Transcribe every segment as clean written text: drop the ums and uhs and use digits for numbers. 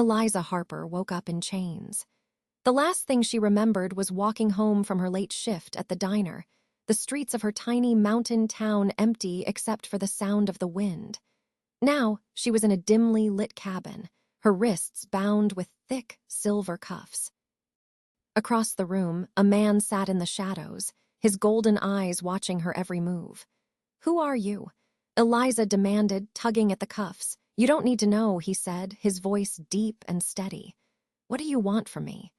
Eliza Harper woke up in chains. The last thing she remembered was walking home from her late shift at the diner, the streets of her tiny mountain town empty except for the sound of the wind. Now, she was in a dimly lit cabin, her wrists bound with thick silver cuffs. Across the room, a man sat in the shadows, his golden eyes watching her every move. "Who are you?" Eliza demanded, tugging at the cuffs. "You don't need to know," he said, his voice deep and steady. "What do you want from me?"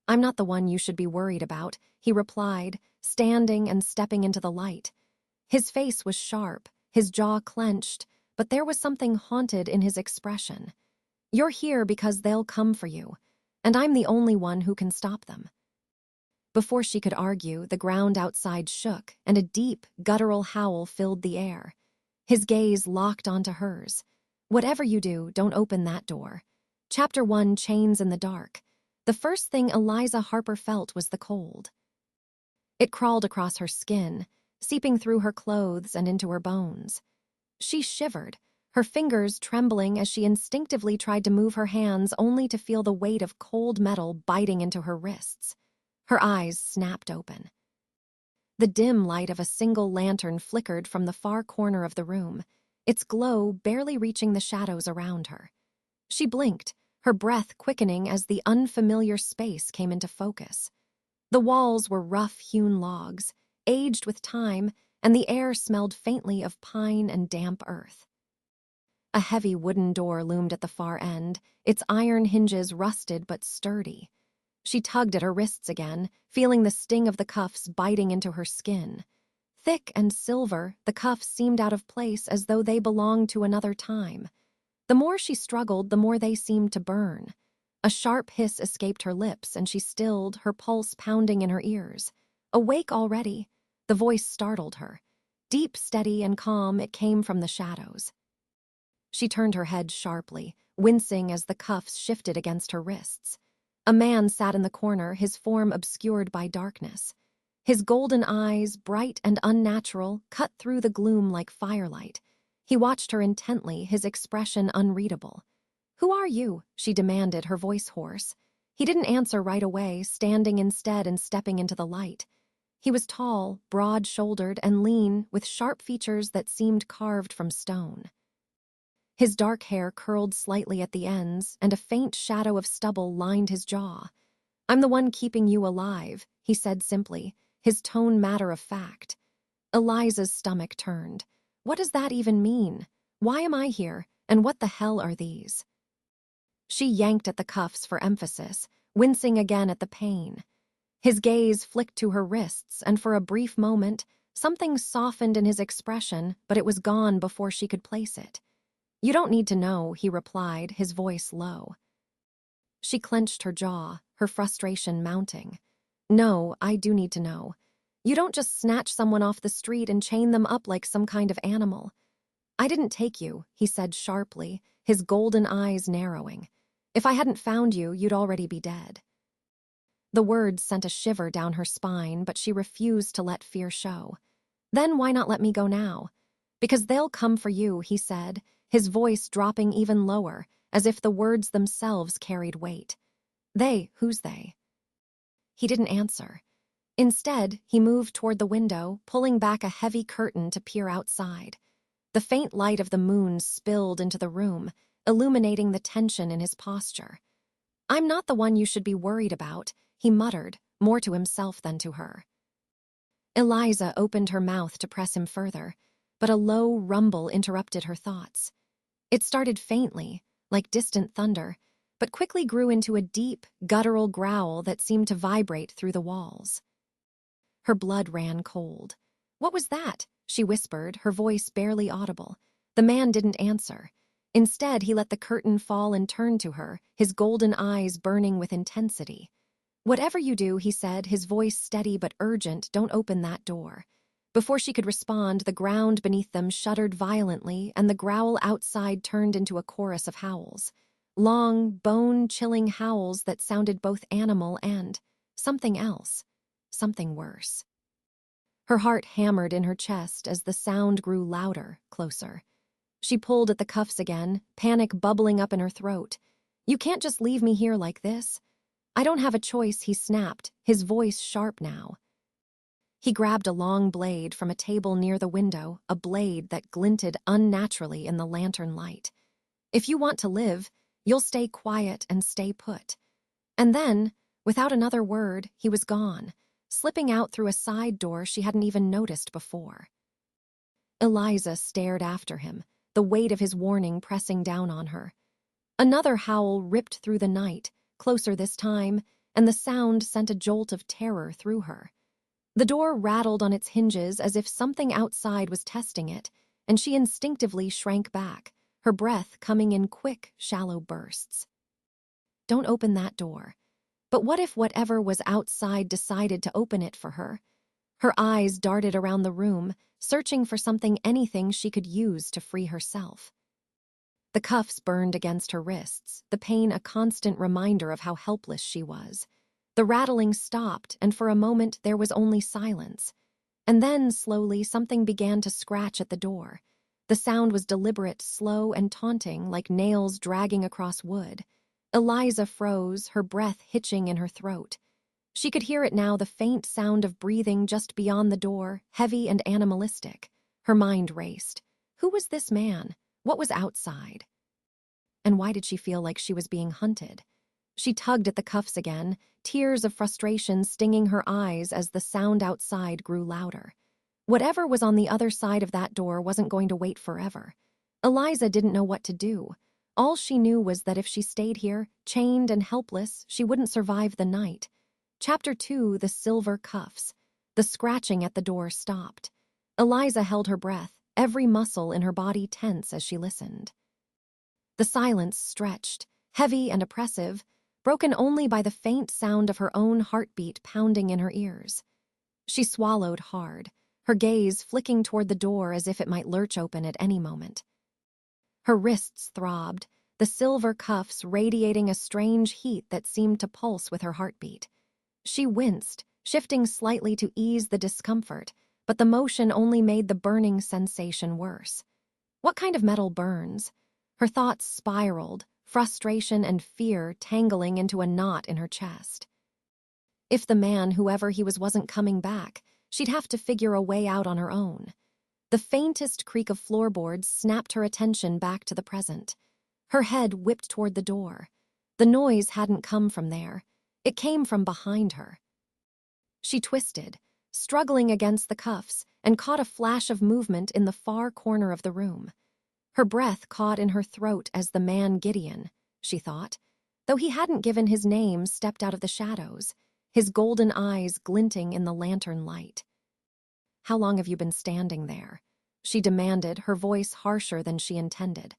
"I'm not the one you should be worried about," he replied, standing and stepping into the light. His face was sharp, his jaw clenched, but there was something haunted in his expression. "You're here because they'll come for you, and I'm the only one who can stop them." Before she could argue, the ground outside shook, and a deep, guttural howl filled the air. His gaze locked onto hers. "Whatever you do, don't open that door." Chapter 1, Chains in the Dark. The first thing Eliza Harper felt was the cold. It crawled across her skin, seeping through her clothes and into her bones. She shivered, her fingers trembling as she instinctively tried to move her hands only to feel the weight of cold metal biting into her wrists. Her eyes snapped open. The dim light of a single lantern flickered from the far corner of the room, its glow barely reaching the shadows around her. She blinked, her breath quickening as the unfamiliar space came into focus. The walls were rough-hewn logs, aged with time, and the air smelled faintly of pine and damp earth. A heavy wooden door loomed at the far end, its iron hinges rusted but sturdy. She tugged at her wrists again, feeling the sting of the cuffs biting into her skin. Thick and silver, the cuffs seemed out of place as though they belonged to another time. The more she struggled, the more they seemed to burn. A sharp hiss escaped her lips, and she stilled, her pulse pounding in her ears. Awake already? The voice startled her. Deep, steady, and calm, it came from the shadows. She turned her head sharply, wincing as the cuffs shifted against her wrists. A man sat in the corner, his form obscured by darkness. His golden eyes, bright and unnatural, cut through the gloom like firelight. He watched her intently, his expression unreadable. "Who are you?" she demanded, her voice hoarse. He didn't answer right away, standing instead and stepping into the light. He was tall, broad-shouldered, and lean, with sharp features that seemed carved from stone. His dark hair curled slightly at the ends, and a faint shadow of stubble lined his jaw. "I'm the one keeping you alive," he said simply, his tone matter-of-fact. Eliza's stomach turned. What does that even mean? Why am I here, and what the hell are these? She yanked at the cuffs for emphasis, wincing again at the pain. His gaze flicked to her wrists, and for a brief moment, something softened in his expression, but it was gone before she could place it. "You don't need to know," he replied, his voice low. She clenched her jaw, her frustration mounting. "No, I do need to know. You don't just snatch someone off the street and chain them up like some kind of animal." "I didn't take you," he said sharply, his golden eyes narrowing. "If I hadn't found you, you'd already be dead." The words sent a shiver down her spine, but she refused to let fear show. "Then why not let me go now?" "Because they'll come for you," he said, his voice dropping even lower, as if the words themselves carried weight. "They? Who's they?" He didn't answer. Instead, he moved toward the window, pulling back a heavy curtain to peer outside. The faint light of the moon spilled into the room, illuminating the tension in his posture. "I'm not the one you should be worried about," he muttered, more to himself than to her. Eliza opened her mouth to press him further, but a low rumble interrupted her thoughts. It started faintly, like distant thunder, but quickly grew into a deep, guttural growl that seemed to vibrate through the walls. Her blood ran cold. "What was that?" she whispered, her voice barely audible. The man didn't answer. Instead, he let the curtain fall and turned to her, his golden eyes burning with intensity. "Whatever you do," he said, his voice steady but urgent, "don't open that door." Before she could respond, the ground beneath them shuddered violently, and the growl outside turned into a chorus of howls. Long, bone-chilling howls that sounded both animal and something else, something worse. Her heart hammered in her chest as the sound grew louder, closer. She pulled at the cuffs again, panic bubbling up in her throat. You can't just leave me here like this. I don't have a choice, he snapped, his voice sharp now. He grabbed a long blade from a table near the window, a blade that glinted unnaturally in the lantern light. If you want to live, you'll stay quiet and stay put. And then, without another word, he was gone, slipping out through a side door she hadn't even noticed before. Eliza stared after him, the weight of his warning pressing down on her. Another howl ripped through the night, closer this time, and the sound sent a jolt of terror through her. The door rattled on its hinges as if something outside was testing it, and she instinctively shrank back, her breath coming in quick, shallow bursts. Don't open that door. But what if whatever was outside decided to open it for her? Her eyes darted around the room, searching for anything she could use to free herself. The cuffs burned against her wrists, the pain a constant reminder of how helpless she was. The rattling stopped, and for a moment there was only silence. And then, slowly, something began to scratch at the door. The sound was deliberate, slow, and taunting, like nails dragging across wood. Eliza froze, her breath hitching in her throat. She could hear it now, the faint sound of breathing just beyond the door, heavy and animalistic. Her mind raced. Who was this man? What was outside? And why did she feel like she was being hunted? She tugged at the cuffs again, tears of frustration stinging her eyes as the sound outside grew louder. Whatever was on the other side of that door wasn't going to wait forever. Eliza didn't know what to do. All she knew was that if she stayed here, chained and helpless, she wouldn't survive the night. Chapter 2, The Silver Cuffs. The scratching at the door stopped. Eliza held her breath, every muscle in her body tense as she listened. The silence stretched, heavy and oppressive, broken only by the faint sound of her own heartbeat pounding in her ears. She swallowed hard, her gaze flicking toward the door as if it might lurch open at any moment. Her wrists throbbed, the silver cuffs radiating a strange heat that seemed to pulse with her heartbeat. She winced, shifting slightly to ease the discomfort, but the motion only made the burning sensation worse. What kind of metal burns? Her thoughts spiraled, frustration and fear tangling into a knot in her chest. If the man, whoever he was, wasn't coming back, she'd have to figure a way out on her own. The faintest creak of floorboards snapped her attention back to the present. Her head whipped toward the door. The noise hadn't come from there. It came from behind her. She twisted, struggling against the cuffs, and caught a flash of movement in the far corner of the room. Her breath caught in her throat as the man Gideon, she thought, though he hadn't given his name, stepped out of the shadows, his golden eyes glinting in the lantern light. "How long have you been standing there?" she demanded, her voice harsher than she intended.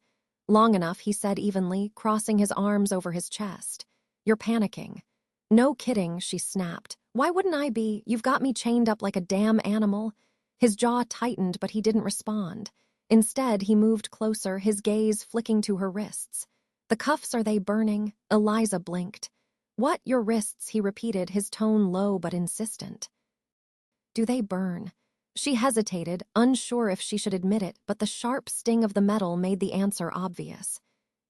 "Long enough," he said evenly, crossing his arms over his chest. "You're panicking." "No kidding," she snapped. "Why wouldn't I be? You've got me chained up like a damn animal." His jaw tightened, but he didn't respond. Instead, he moved closer, his gaze flicking to her wrists. "The cuffs, are they burning?" Eliza blinked. "What, your wrists?" he repeated, his tone low but insistent. "Do they burn?" She hesitated, unsure if she should admit it, but the sharp sting of the metal made the answer obvious.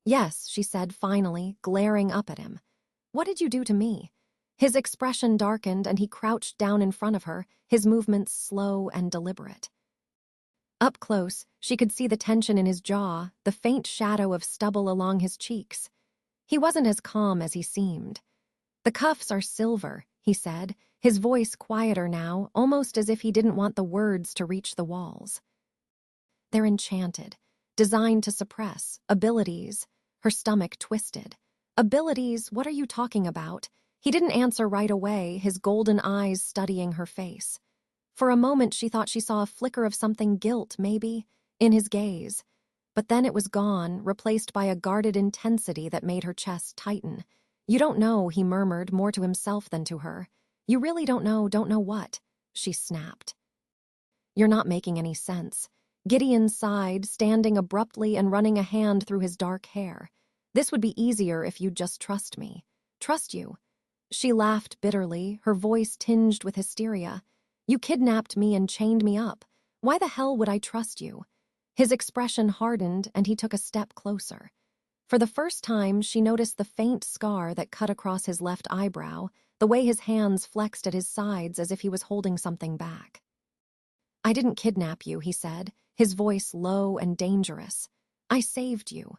"Yes," she said finally, glaring up at him. "What did you do to me?" His expression darkened and he crouched down in front of her, his movements slow and deliberate. Up close, she could see the tension in his jaw, the faint shadow of stubble along his cheeks. He wasn't as calm as he seemed. "The cuffs are silver," he said, his voice quieter now, almost as if he didn't want the words to reach the walls. "They're enchanted, designed to suppress, abilities." Her stomach twisted. "Abilities? What are you talking about?" He didn't answer right away, his golden eyes studying her face. For a moment she thought she saw a flicker of something, guilt maybe, in his gaze. But then it was gone, replaced by a guarded intensity that made her chest tighten. "You don't know," he murmured, more to himself than to her. "You really don't know what?" she snapped. "You're not making any sense." Gideon sighed, standing abruptly and running a hand through his dark hair. "This would be easier if you'd just trust me." "Trust you?" She laughed bitterly, her voice tinged with hysteria. "You kidnapped me and chained me up. Why the hell would I trust you?" His expression hardened and he took a step closer. For the first time, she noticed the faint scar that cut across his left eyebrow, the way his hands flexed at his sides as if he was holding something back. "I didn't kidnap you," he said, his voice low and dangerous. "I saved you."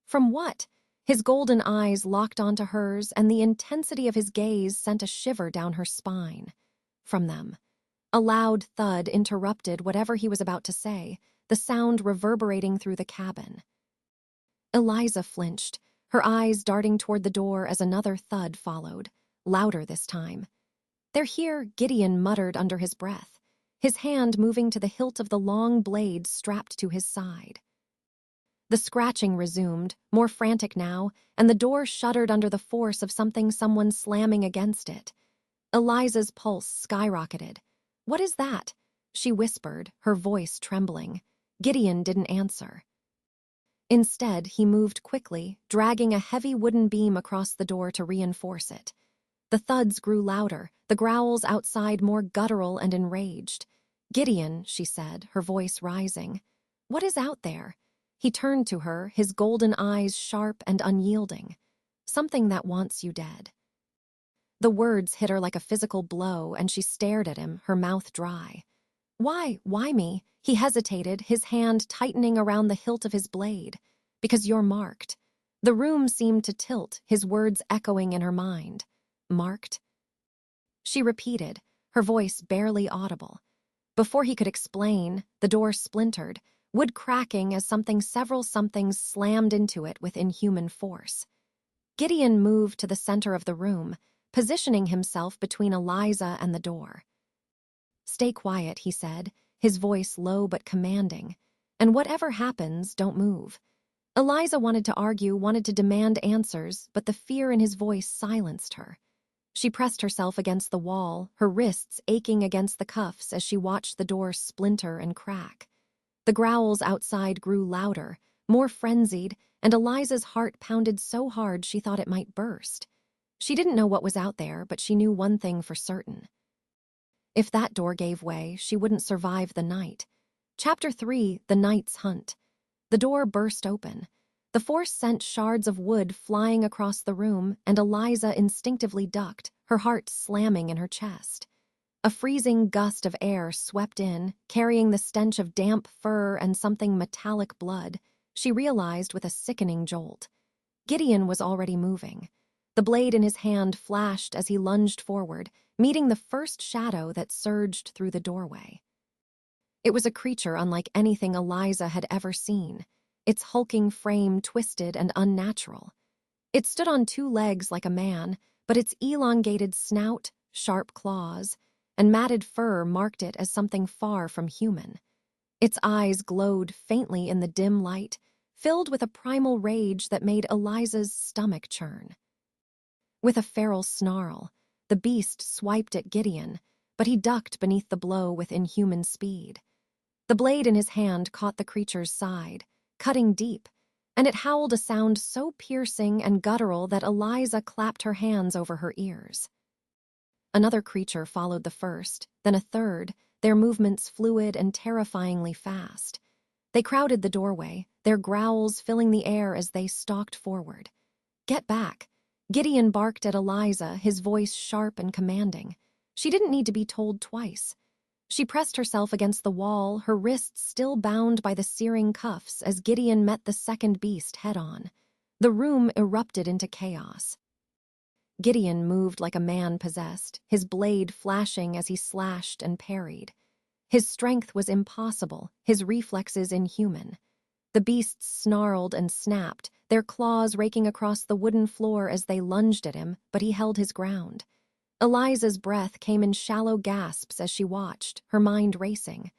"From what?" His golden eyes locked onto hers, and the intensity of his gaze sent a shiver down her spine. "From them." A loud thud interrupted whatever he was about to say, the sound reverberating through the cabin. Eliza flinched, her eyes darting toward the door as another thud followed, louder this time. "They're here," Gideon muttered under his breath, his hand moving to the hilt of the long blade strapped to his side. The scratching resumed, more frantic now, and the door shuddered under the force of someone slamming against it. Eliza's pulse skyrocketed. "What is that?" she whispered, her voice trembling. Gideon didn't answer. Instead, he moved quickly, dragging a heavy wooden beam across the door to reinforce it. The thuds grew louder, the growls outside more guttural and enraged. "Gideon," she said, her voice rising. "What is out there?" He turned to her, his golden eyes sharp and unyielding. "Something that wants you dead." The words hit her like a physical blow, and she stared at him, her mouth dry. "Why? Why me?" He hesitated, his hand tightening around the hilt of his blade. "Because you're marked." The room seemed to tilt, his words echoing in her mind. "Marked?" She repeated, her voice barely audible. Before he could explain, the door splintered, wood cracking as several somethings slammed into it with inhuman force. Gideon moved to the center of the room, positioning himself between Eliza and the door. "Stay quiet," he said, his voice low but commanding. "And whatever happens, don't move." Eliza wanted to argue, wanted to demand answers, but the fear in his voice silenced her. She pressed herself against the wall, her wrists aching against the cuffs as she watched the door splinter and crack. The growls outside grew louder, more frenzied, and Eliza's heart pounded so hard she thought it might burst. She didn't know what was out there, but she knew one thing for certain. If that door gave way, she wouldn't survive the night. Chapter 3, The Night's Hunt. The door burst open. The force sent shards of wood flying across the room, and Eliza instinctively ducked, her heart slamming in her chest. A freezing gust of air swept in, carrying the stench of damp fur and something metallic blood. She realized with a sickening jolt. Gideon was already moving. The blade in his hand flashed as he lunged forward, meeting the first shadow that surged through the doorway. It was a creature unlike anything Eliza had ever seen, its hulking frame twisted and unnatural. It stood on two legs like a man, but its elongated snout, sharp claws, and matted fur marked it as something far from human. Its eyes glowed faintly in the dim light, filled with a primal rage that made Eliza's stomach churn. With a feral snarl, the beast swiped at Gideon, but he ducked beneath the blow with inhuman speed. The blade in his hand caught the creature's side, cutting deep, and it howled a sound so piercing and guttural that Eliza clapped her hands over her ears. Another creature followed the first, then a third, their movements fluid and terrifyingly fast. They crowded the doorway, their growls filling the air as they stalked forward. "Get back!" Gideon barked at Eliza, his voice sharp and commanding. She didn't need to be told twice. She pressed herself against the wall, her wrists still bound by the searing cuffs as Gideon met the second beast head-on. The room erupted into chaos. Gideon moved like a man possessed, his blade flashing as he slashed and parried. His strength was impossible, his reflexes inhuman. The beasts snarled and snapped, their claws raking across the wooden floor as they lunged at him, but he held his ground. Eliza's breath came in shallow gasps as she watched, her mind racing.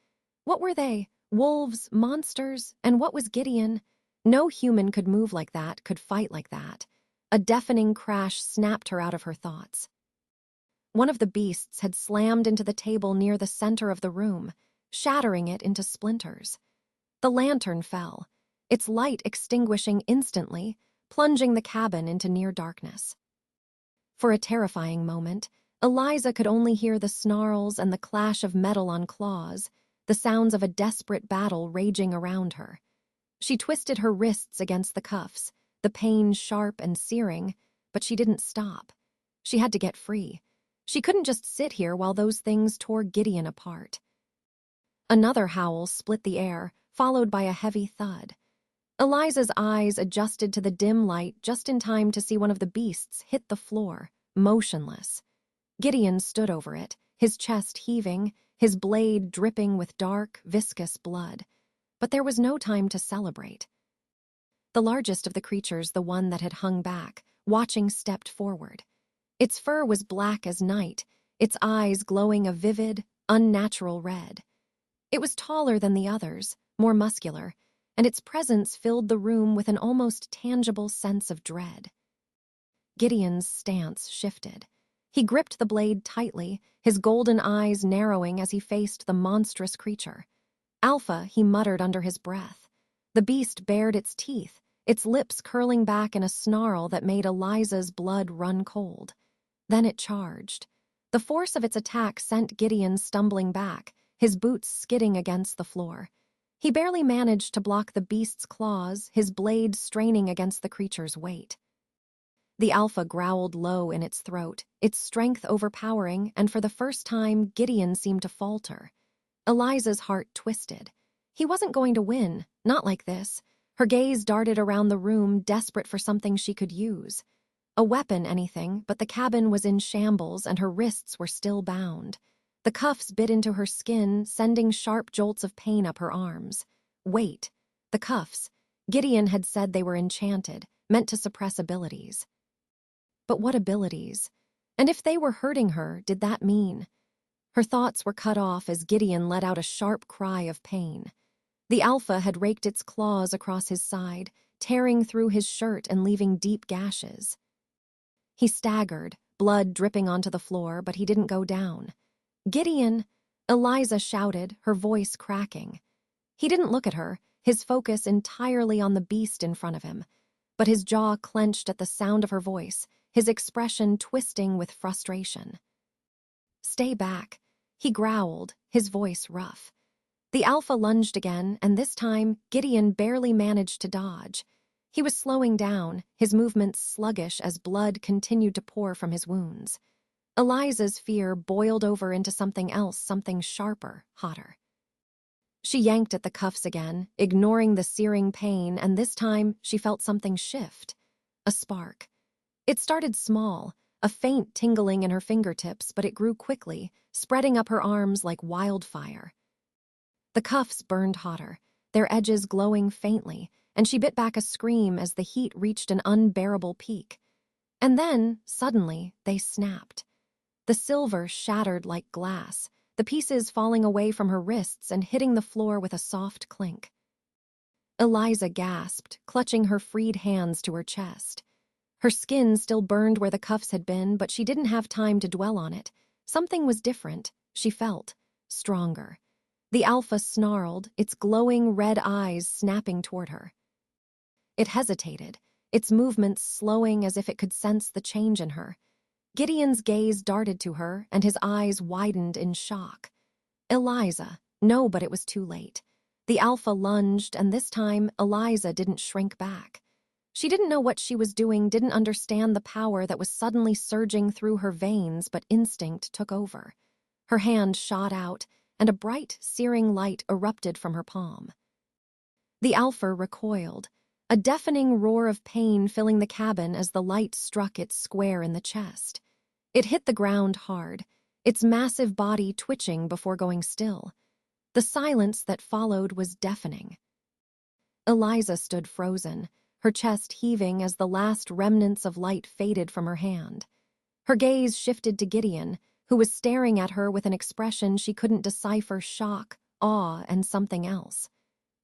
What were they? Wolves, monsters, and what was Gideon? No human could move like that, could fight like that. A deafening crash snapped her out of her thoughts. One of the beasts had slammed into the table near the center of the room, shattering it into splinters. The lantern fell, its light extinguishing instantly, plunging the cabin into near darkness. For a terrifying moment, Eliza could only hear the snarls and the clash of metal on claws, the sounds of a desperate battle raging around her. She twisted her wrists against the cuffs, the pain sharp and searing, but she didn't stop. She had to get free. She couldn't just sit here while those things tore Gideon apart. Another howl split the air, followed by a heavy thud. Eliza's eyes adjusted to the dim light just in time to see one of the beasts hit the floor, motionless. Gideon stood over it, his chest heaving, his blade dripping with dark, viscous blood. But there was no time to celebrate. The largest of the creatures, the one that had hung back, watching, stepped forward. Its fur was black as night, its eyes glowing a vivid, unnatural red. It was taller than the others, more muscular, and its presence filled the room with an almost tangible sense of dread. Gideon's stance shifted. He gripped the blade tightly, his golden eyes narrowing as he faced the monstrous creature. "Alpha," he muttered under his breath. The beast bared its teeth, its lips curling back in a snarl that made Eliza's blood run cold. Then it charged. The force of its attack sent Gideon stumbling back, his boots skidding against the floor. He barely managed to block the beast's claws, his blade straining against the creature's weight. The alpha growled low in its throat, its strength overpowering, and for the first time, Gideon seemed to falter. Eliza's heart twisted. He wasn't going to win, not like this. Her gaze darted around the room, desperate for something she could use. A weapon, anything, but the cabin was in shambles and her wrists were still bound. The cuffs bit into her skin, sending sharp jolts of pain up her arms. Wait. The cuffs. Gideon had said they were enchanted, meant to suppress abilities. But what abilities? And if they were hurting her, did that mean? Her thoughts were cut off as Gideon let out a sharp cry of pain. The alpha had raked its claws across his side, tearing through his shirt and leaving deep gashes. He staggered, blood dripping onto the floor, but he didn't go down. "Gideon!" Eliza shouted, her voice cracking. He didn't look at her, his focus entirely on the beast in front of him, but his jaw clenched at the sound of her voice, his expression twisting with frustration. "Stay back," he growled, his voice rough. The alpha lunged again, and this time, Gideon barely managed to dodge. He was slowing down, his movements sluggish as blood continued to pour from his wounds. Eliza's fear boiled over into something else, something sharper, hotter. She yanked at the cuffs again, ignoring the searing pain, and this time she felt something shift. A spark. It started small, a faint tingling in her fingertips, but it grew quickly, spreading up her arms like wildfire. The cuffs burned hotter, their edges glowing faintly, and she bit back a scream as the heat reached an unbearable peak. And then, suddenly, they snapped. The silver shattered like glass, the pieces falling away from her wrists and hitting the floor with a soft clink. Eliza gasped, clutching her freed hands to her chest. Her skin still burned where the cuffs had been, but she didn't have time to dwell on it. Something was different, she felt, stronger. The alpha snarled, its glowing red eyes snapping toward her. It hesitated, its movements slowing as if it could sense the change in her. Gideon's gaze darted to her, and his eyes widened in shock. Eliza. No, but it was too late. The alpha lunged, and this time, Eliza didn't shrink back. She didn't know what she was doing, didn't understand the power that was suddenly surging through her veins, but instinct took over. Her hand shot out, and a bright, searing light erupted from her palm. The alpha recoiled, a deafening roar of pain filling the cabin as the light struck it square in the chest. It hit the ground hard, its massive body twitching before going still. The silence that followed was deafening. Eliza stood frozen, her chest heaving as the last remnants of light faded from her hand. Her gaze shifted to Gideon, who was staring at her with an expression she couldn't decipher: shock, awe, and something else.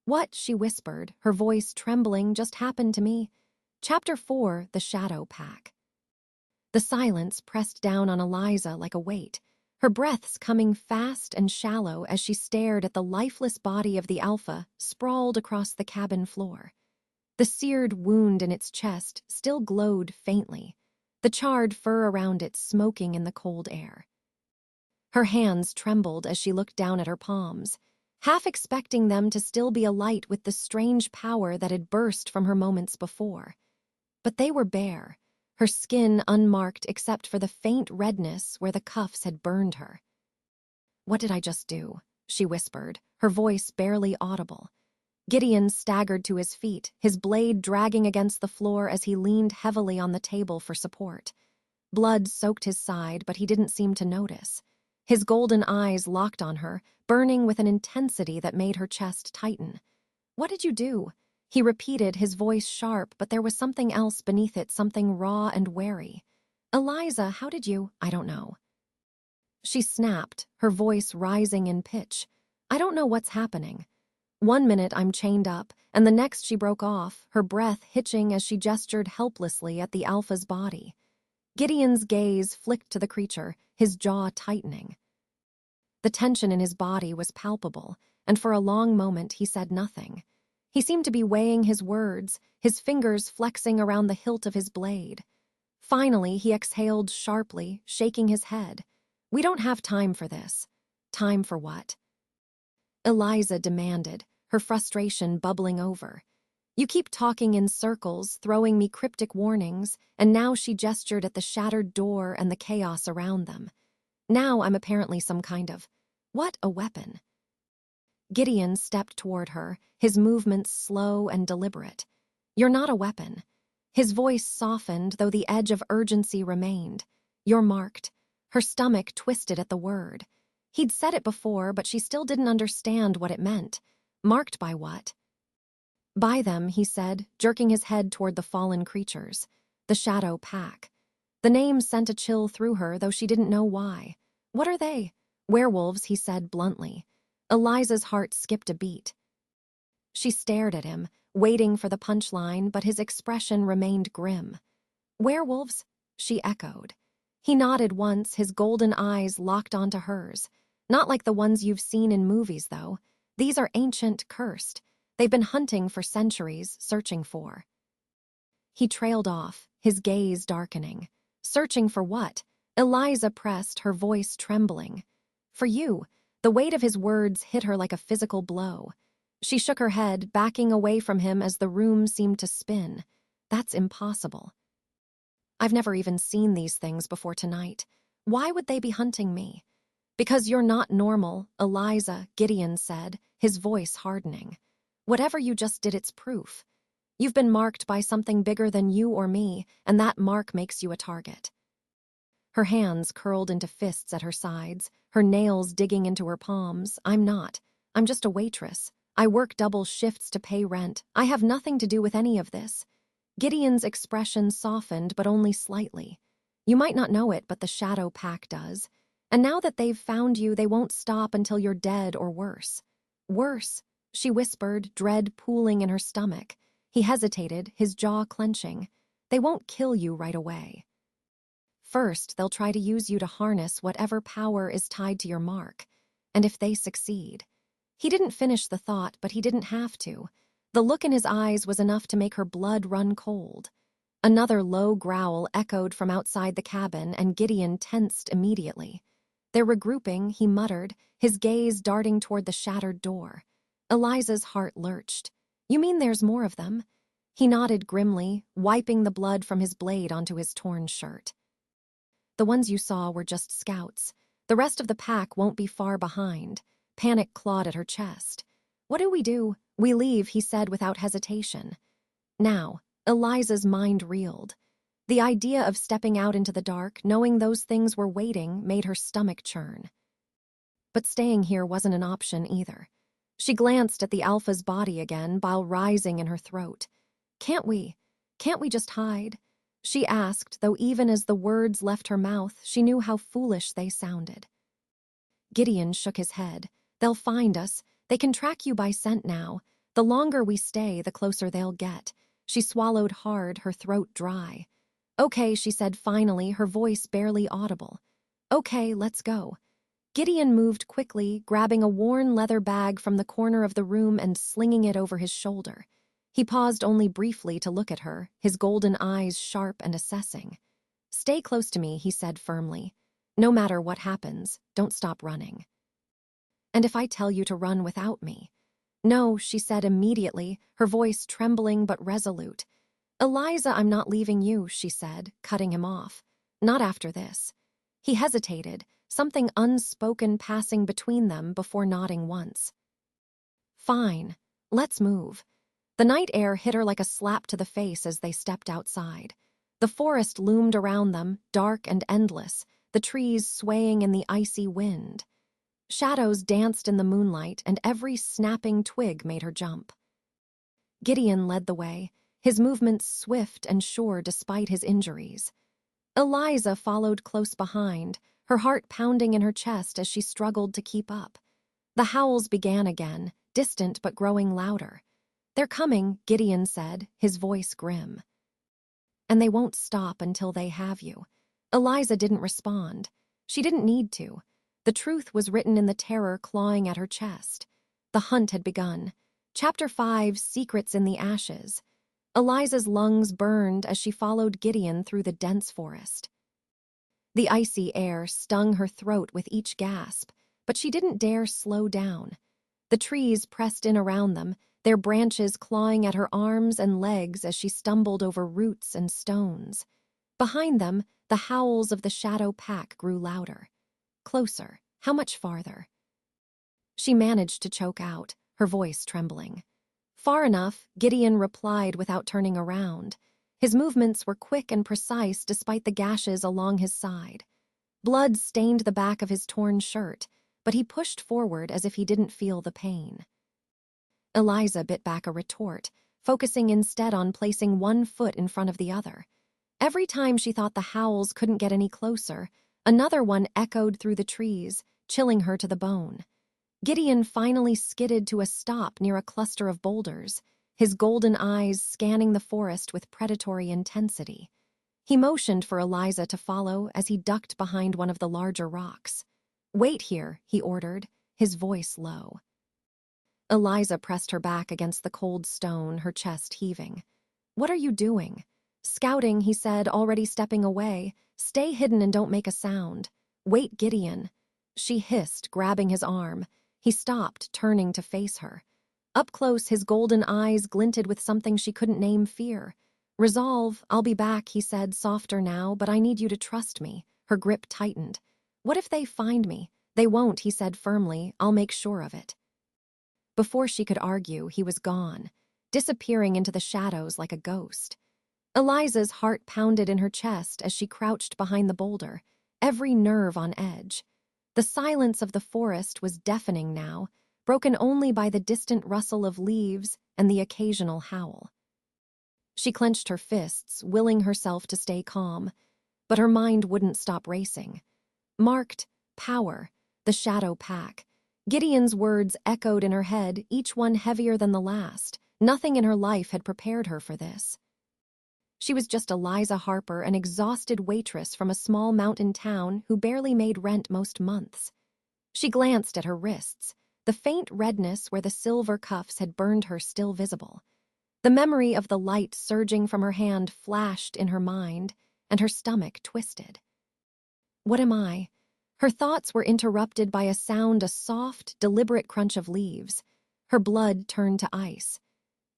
"What," she whispered, her voice trembling, "just happened to me?" Chapter 4, The Shadow Pack. The silence pressed down on Eliza like a weight, her breaths coming fast and shallow as she stared at the lifeless body of the alpha sprawled across the cabin floor. The seared wound in its chest still glowed faintly, the charred fur around it smoking in the cold air. Her hands trembled as she looked down at her palms, half expecting them to still be alight with the strange power that had burst from her moments before. But they were bare, her skin unmarked except for the faint redness where the cuffs had burned her. "What did I just do?" she whispered, her voice barely audible. Gideon staggered to his feet, his blade dragging against the floor as he leaned heavily on the table for support. Blood soaked his side, but he didn't seem to notice. His golden eyes locked on her, burning with an intensity that made her chest tighten. "What did you do?" He repeated, his voice sharp, but there was something else beneath it, something raw and wary. "Eliza, how did you—" "I don't know." She snapped, her voice rising in pitch. "I don't know what's happening." One minute I'm chained up, and the next she broke off, her breath hitching as she gestured helplessly at the alpha's body. Gideon's gaze flicked to the creature, his jaw tightening. The tension in his body was palpable, and for a long moment he said nothing. He seemed to be weighing his words, his fingers flexing around the hilt of his blade. Finally, he exhaled sharply, shaking his head. "We don't have time for this." "Time for what?" Eliza demanded, her frustration bubbling over. "You keep talking in circles, throwing me cryptic warnings," and now she gestured at the shattered door and the chaos around them. "Now I'm apparently some kind of— what, a weapon?" Gideon stepped toward her, his movements slow and deliberate. "You're not a weapon." His voice softened, though the edge of urgency remained. "You're marked." Her stomach twisted at the word. He'd said it before, but she still didn't understand what it meant. Marked by what? "By them," he said, jerking his head toward the fallen creatures. "The Shadow Pack." The name sent a chill through her, though she didn't know why. "What are they?" "Werewolves," he said bluntly. Eliza's heart skipped a beat. She stared at him, waiting for the punchline, but his expression remained grim. "Werewolves?" she echoed. He nodded once, his golden eyes locked onto hers. "Not like the ones you've seen in movies, though. These are ancient, cursed. They've been hunting for centuries, searching for—" He trailed off, his gaze darkening. "Searching for what?" Eliza pressed, her voice trembling. "For you." The weight of his words hit her like a physical blow. She shook her head, backing away from him as the room seemed to spin. "That's impossible. I've never even seen these things before tonight. Why would they be hunting me?" "Because you're not normal, Eliza," Gideon said, his voice hardening. "Whatever you just did, it's proof. You've been marked by something bigger than you or me, and that mark makes you a target." Her hands curled into fists at her sides, her nails digging into her palms. "I'm not. I'm just a waitress. I work double shifts to pay rent. I have nothing to do with any of this." Gideon's expression softened, but only slightly. "You might not know it, but the Shadow Pack does. And now that they've found you, they won't stop until you're dead or worse." "Worse," she whispered, dread pooling in her stomach. He hesitated, his jaw clenching. "They won't kill you right away. First, they'll try to use you to harness whatever power is tied to your mark. And if they succeed—" He didn't finish the thought, but he didn't have to. The look in his eyes was enough to make her blood run cold. Another low growl echoed from outside the cabin, and Gideon tensed immediately. "They're regrouping," he muttered, his gaze darting toward the shattered door. Eliza's heart lurched. "You mean there's more of them?" He nodded grimly, wiping the blood from his blade onto his torn shirt. "The ones you saw were just scouts. The rest of the pack won't be far behind." Panic clawed at her chest. "What do we do?" "We leave," he said without hesitation. Now, Eliza's mind reeled. The idea of stepping out into the dark, knowing those things were waiting, made her stomach churn. But staying here wasn't an option either. She glanced at the alpha's body again, bile rising in her throat. Can't we just hide?" she asked, though even as the words left her mouth, she knew how foolish they sounded. Gideon shook his head. "They'll find us. They can track you by scent now. The longer we stay, the closer they'll get." She swallowed hard, her throat dry. "Okay," she said finally, her voice barely audible. "Okay, let's go." Gideon moved quickly, grabbing a worn leather bag from the corner of the room and slinging it over his shoulder. He paused only briefly to look at her, his golden eyes sharp and assessing. "Stay close to me," he said firmly. "No matter what happens, don't stop running." "And if I tell you to run without me?" "No," she said immediately, her voice trembling but resolute. "Eliza, I'm not leaving you," she said, cutting him off. "Not after this." He hesitated, something unspoken passing between them before nodding once. "Fine. Let's move." The night air hit her like a slap to the face as they stepped outside. The forest loomed around them, dark and endless, the trees swaying in the icy wind. Shadows danced in the moonlight, and every snapping twig made her jump. Gideon led the way, his movements swift and sure despite his injuries. Eliza followed close behind, her heart pounding in her chest as she struggled to keep up. The howls began again, distant but growing louder. "They're coming," Gideon said, his voice grim. "And they won't stop until they have you." Eliza didn't respond. She didn't need to. The truth was written in the terror clawing at her chest. The hunt had begun. Chapter 5, Secrets in the Ashes. Eliza's lungs burned as she followed Gideon through the dense forest. The icy air stung her throat with each gasp, but she didn't dare slow down. The trees pressed in around them, their branches clawing at her arms and legs as she stumbled over roots and stones. Behind them, the howls of the shadow pack grew louder. Closer. How much farther? She managed to choke out, her voice trembling. "Far enough," Gideon replied without turning around. His movements were quick and precise despite the gashes along his side. Blood stained the back of his torn shirt, but he pushed forward as if he didn't feel the pain. Eliza bit back a retort, focusing instead on placing one foot in front of the other. Every time she thought the howls couldn't get any closer, another one echoed through the trees, chilling her to the bone. Gideon finally skidded to a stop near a cluster of boulders, his golden eyes scanning the forest with predatory intensity. He motioned for Eliza to follow as he ducked behind one of the larger rocks. "Wait here," he ordered, his voice low. Eliza pressed her back against the cold stone, her chest heaving. "What are you doing?" "Scouting," he said, already stepping away. "Stay hidden and don't make a sound." "Wait, Gideon." She hissed, grabbing his arm. He stopped, turning to face her. Up close, his golden eyes glinted with something she couldn't name fear. "Resolve, I'll be back," he said, softer now, "but I need you to trust me." Her grip tightened. "What if they find me?" "They won't," he said firmly. "I'll make sure of it." Before she could argue, he was gone, disappearing into the shadows like a ghost. Eliza's heart pounded in her chest as she crouched behind the boulder, every nerve on edge. The silence of the forest was deafening now, broken only by the distant rustle of leaves and the occasional howl. She clenched her fists, willing herself to stay calm, but her mind wouldn't stop racing. Marked, power, the shadow pack. Gideon's words echoed in her head, each one heavier than the last. Nothing in her life had prepared her for this. She was just Eliza Harper, an exhausted waitress from a small mountain town who barely made rent most months. She glanced at her wrists, the faint redness where the silver cuffs had burned her still visible. The memory of the light surging from her hand flashed in her mind, and her stomach twisted. What am I? Her thoughts were interrupted by a sound, a soft, deliberate crunch of leaves. Her blood turned to ice.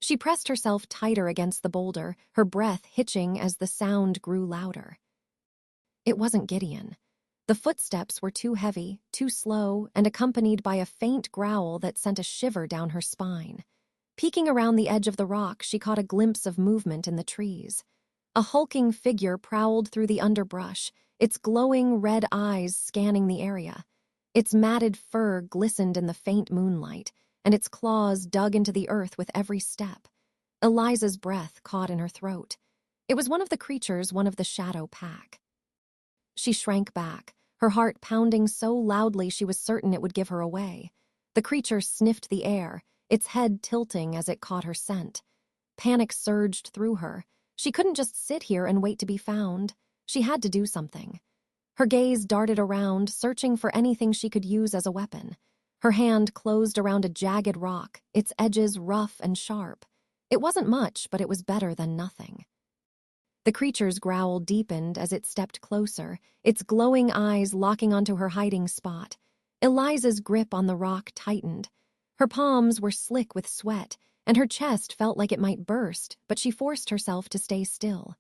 She pressed herself tighter against the boulder, her breath hitching as the sound grew louder. It wasn't Gideon. The footsteps were too heavy, too slow, and accompanied by a faint growl that sent a shiver down her spine. Peeking around the edge of the rock, she caught a glimpse of movement in the trees. A hulking figure prowled through the underbrush, its glowing red eyes scanning the area. Its matted fur glistened in the faint moonlight, and its claws dug into the earth with every step. Eliza's breath caught in her throat. It was one of the creatures, one of the shadow pack. She shrank back, her heart pounding so loudly she was certain it would give her away. The creature sniffed the air, its head tilting as it caught her scent. Panic surged through her. She couldn't just sit here and wait to be found. She had to do something. Her gaze darted around, searching for anything she could use as a weapon. Her hand closed around a jagged rock, its edges rough and sharp. It wasn't much, but it was better than nothing. The creature's growl deepened as it stepped closer, its glowing eyes locking onto her hiding spot. Eliza's grip on the rock tightened. Her palms were slick with sweat, and her chest felt like it might burst, but she forced herself to stay still.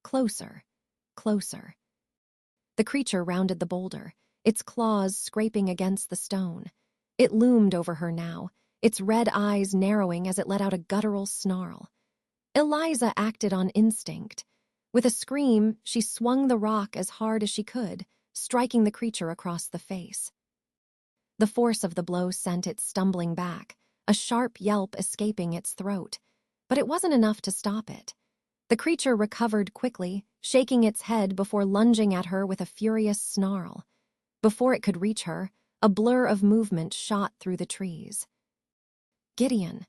Closer, closer. The creature rounded the boulder, its claws scraping against the stone. It loomed over her now, its red eyes narrowing as it let out a guttural snarl. Eliza acted on instinct. With a scream, she swung the rock as hard as she could, striking the creature across the face. The force of the blow sent it stumbling back, a sharp yelp escaping its throat. But it wasn't enough to stop it. The creature recovered quickly, shaking its head before lunging at her with a furious snarl. Before it could reach her, a blur of movement shot through the trees. Gideon.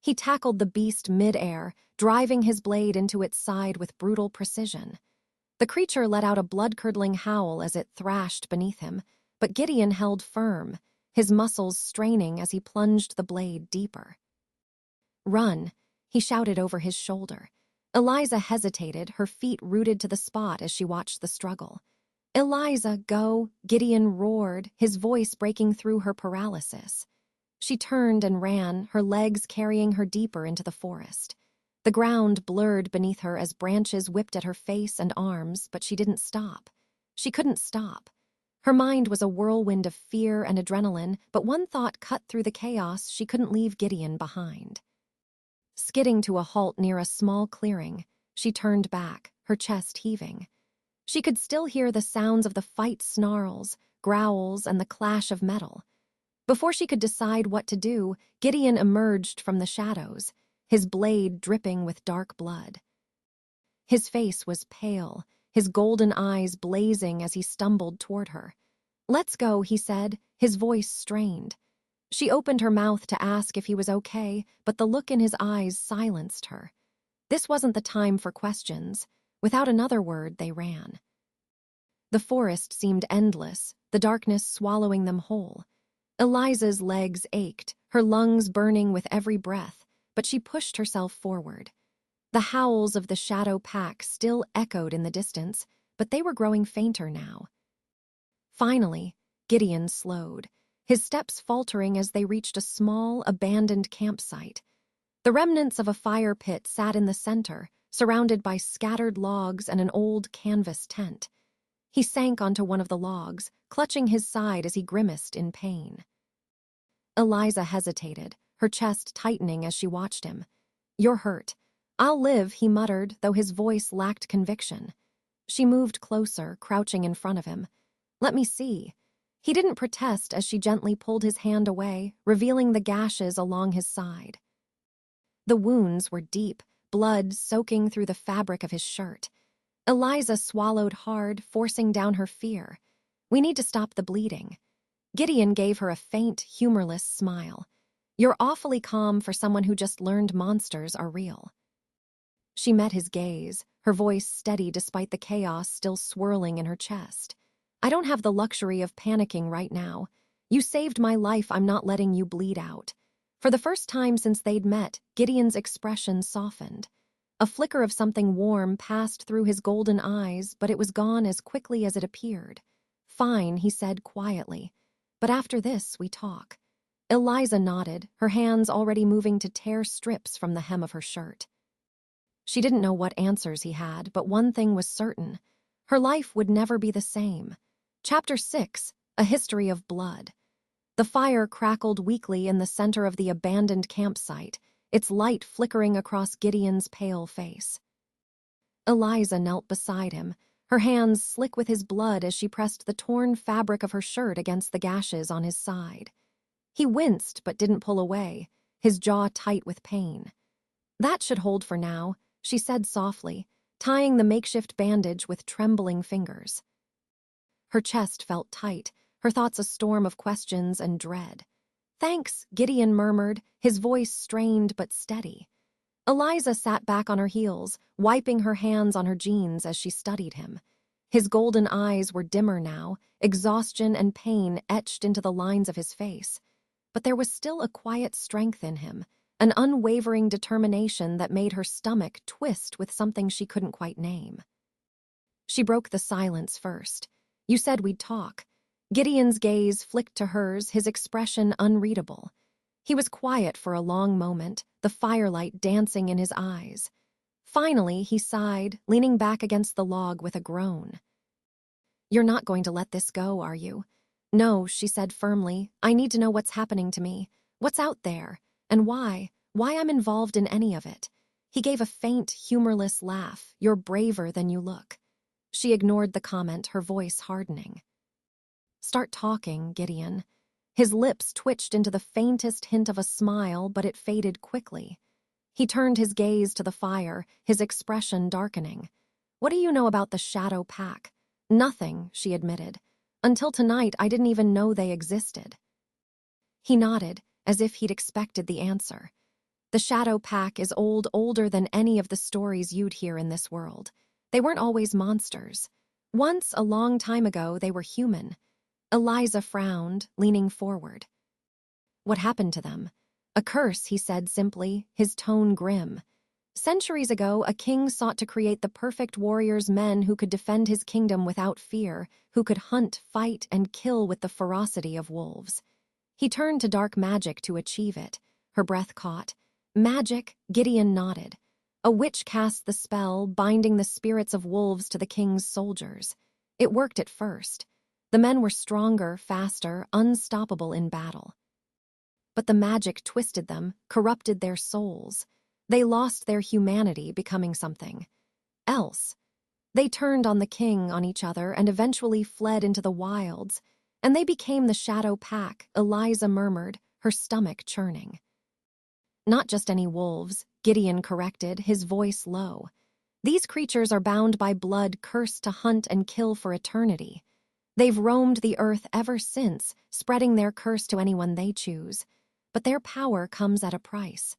He tackled the beast mid-air, driving his blade into its side with brutal precision. The creature let out a blood-curdling howl as it thrashed beneath him, but Gideon held firm, his muscles straining as he plunged the blade deeper. "Run," he shouted over his shoulder. Eliza hesitated, her feet rooted to the spot as she watched the struggle. "Eliza, go," Gideon roared, his voice breaking through her paralysis. She turned and ran, her legs carrying her deeper into the forest. The ground blurred beneath her as branches whipped at her face and arms, but she didn't stop. She couldn't stop. Her mind was a whirlwind of fear and adrenaline, but one thought cut through the chaos: she couldn't leave Gideon behind. Skidding to a halt near a small clearing, she turned back, her chest heaving. She could still hear the sounds of the fight: snarls, growls, and the clash of metal. Before she could decide what to do, Gideon emerged from the shadows, his blade dripping with dark blood. His face was pale, his golden eyes blazing as he stumbled toward her. "Let's go," he said, his voice strained. She opened her mouth to ask if he was okay, but the look in his eyes silenced her. This wasn't the time for questions. Without another word, they ran. The forest seemed endless, the darkness swallowing them whole. Eliza's legs ached, her lungs burning with every breath, but she pushed herself forward. The howls of the shadow pack still echoed in the distance, but they were growing fainter now. Finally, Gideon slowed, his steps faltering as they reached a small, abandoned campsite. The remnants of a fire pit sat in the center, surrounded by scattered logs and an old canvas tent. He sank onto one of the logs, clutching his side as he grimaced in pain. Eliza hesitated, her chest tightening as she watched him. "You're hurt. I'll live," he muttered, though his voice lacked conviction. She moved closer, crouching in front of him. "Let me see." He didn't protest as she gently pulled his hand away, revealing the gashes along his side. The wounds were deep, blood soaking through the fabric of his shirt. Eliza swallowed hard, forcing down her fear. "We need to stop the bleeding." Gideon gave her a faint, humorless smile. "You're awfully calm for someone who just learned monsters are real." She met his gaze, her voice steady despite the chaos still swirling in her chest. "I don't have the luxury of panicking right now. You saved my life, I'm not letting you bleed out." For the first time since they'd met, Gideon's expression softened. A flicker of something warm passed through his golden eyes, but it was gone as quickly as it appeared. "Fine," he said quietly. "But after this, we talk." Eliza nodded, her hands already moving to tear strips from the hem of her shirt. She didn't know what answers he had, but one thing was certain. Her life would never be the same. Chapter 6, A History of Blood. The fire crackled weakly in the center of the abandoned campsite, its light flickering across Gideon's pale face. Eliza knelt beside him, her hands slick with his blood as she pressed the torn fabric of her shirt against the gashes on his side. He winced but didn't pull away, his jaw tight with pain. "That should hold for now," she said softly, tying the makeshift bandage with trembling fingers. Her chest felt tight, her thoughts a storm of questions and dread. "Thanks," Gideon murmured, his voice strained but steady. Eliza sat back on her heels, wiping her hands on her jeans as she studied him. His golden eyes were dimmer now, exhaustion and pain etched into the lines of his face. But there was still a quiet strength in him, an unwavering determination that made her stomach twist with something she couldn't quite name. She broke the silence first. "You said we'd talk." Gideon's gaze flicked to hers, his expression unreadable. He was quiet for a long moment, the firelight dancing in his eyes. Finally, he sighed, leaning back against the log with a groan. "You're not going to let this go, are you?" "No," she said firmly. "I need to know what's happening to me, what's out there, and why I'm involved in any of it." He gave a faint, humorless laugh. "You're braver than you look." She ignored the comment, her voice hardening. "Start talking, Gideon." His lips twitched into the faintest hint of a smile, but it faded quickly. He turned his gaze to the fire, his expression darkening. "What do you know about the Shadow Pack?" "Nothing," she admitted. "Until tonight, I didn't even know they existed." He nodded, as if he'd expected the answer. "The Shadow Pack is older than any of the stories you'd hear in this world. They weren't always monsters. Once, a long time ago, they were human." Eliza frowned, leaning forward. "What happened to them?" "A curse," he said simply, his tone grim. "Centuries ago, a king sought to create the perfect warriors, men who could defend his kingdom without fear, who could hunt, fight, and kill with the ferocity of wolves. He turned to dark magic to achieve it." Her breath caught. "Magic?" Gideon nodded. "A witch cast the spell, binding the spirits of wolves to the king's soldiers. It worked at first. The men were stronger, faster, unstoppable in battle. But the magic twisted them, corrupted their souls. They lost their humanity, becoming something else. They turned on the king, on each other, and eventually fled into the wilds. And they became the Shadow Pack," Eliza murmured, her stomach churning. "Not just any wolves," Gideon corrected, his voice low. "These creatures are bound by blood, cursed to hunt and kill for eternity. They've roamed the earth ever since, spreading their curse to anyone they choose. But their power comes at a price."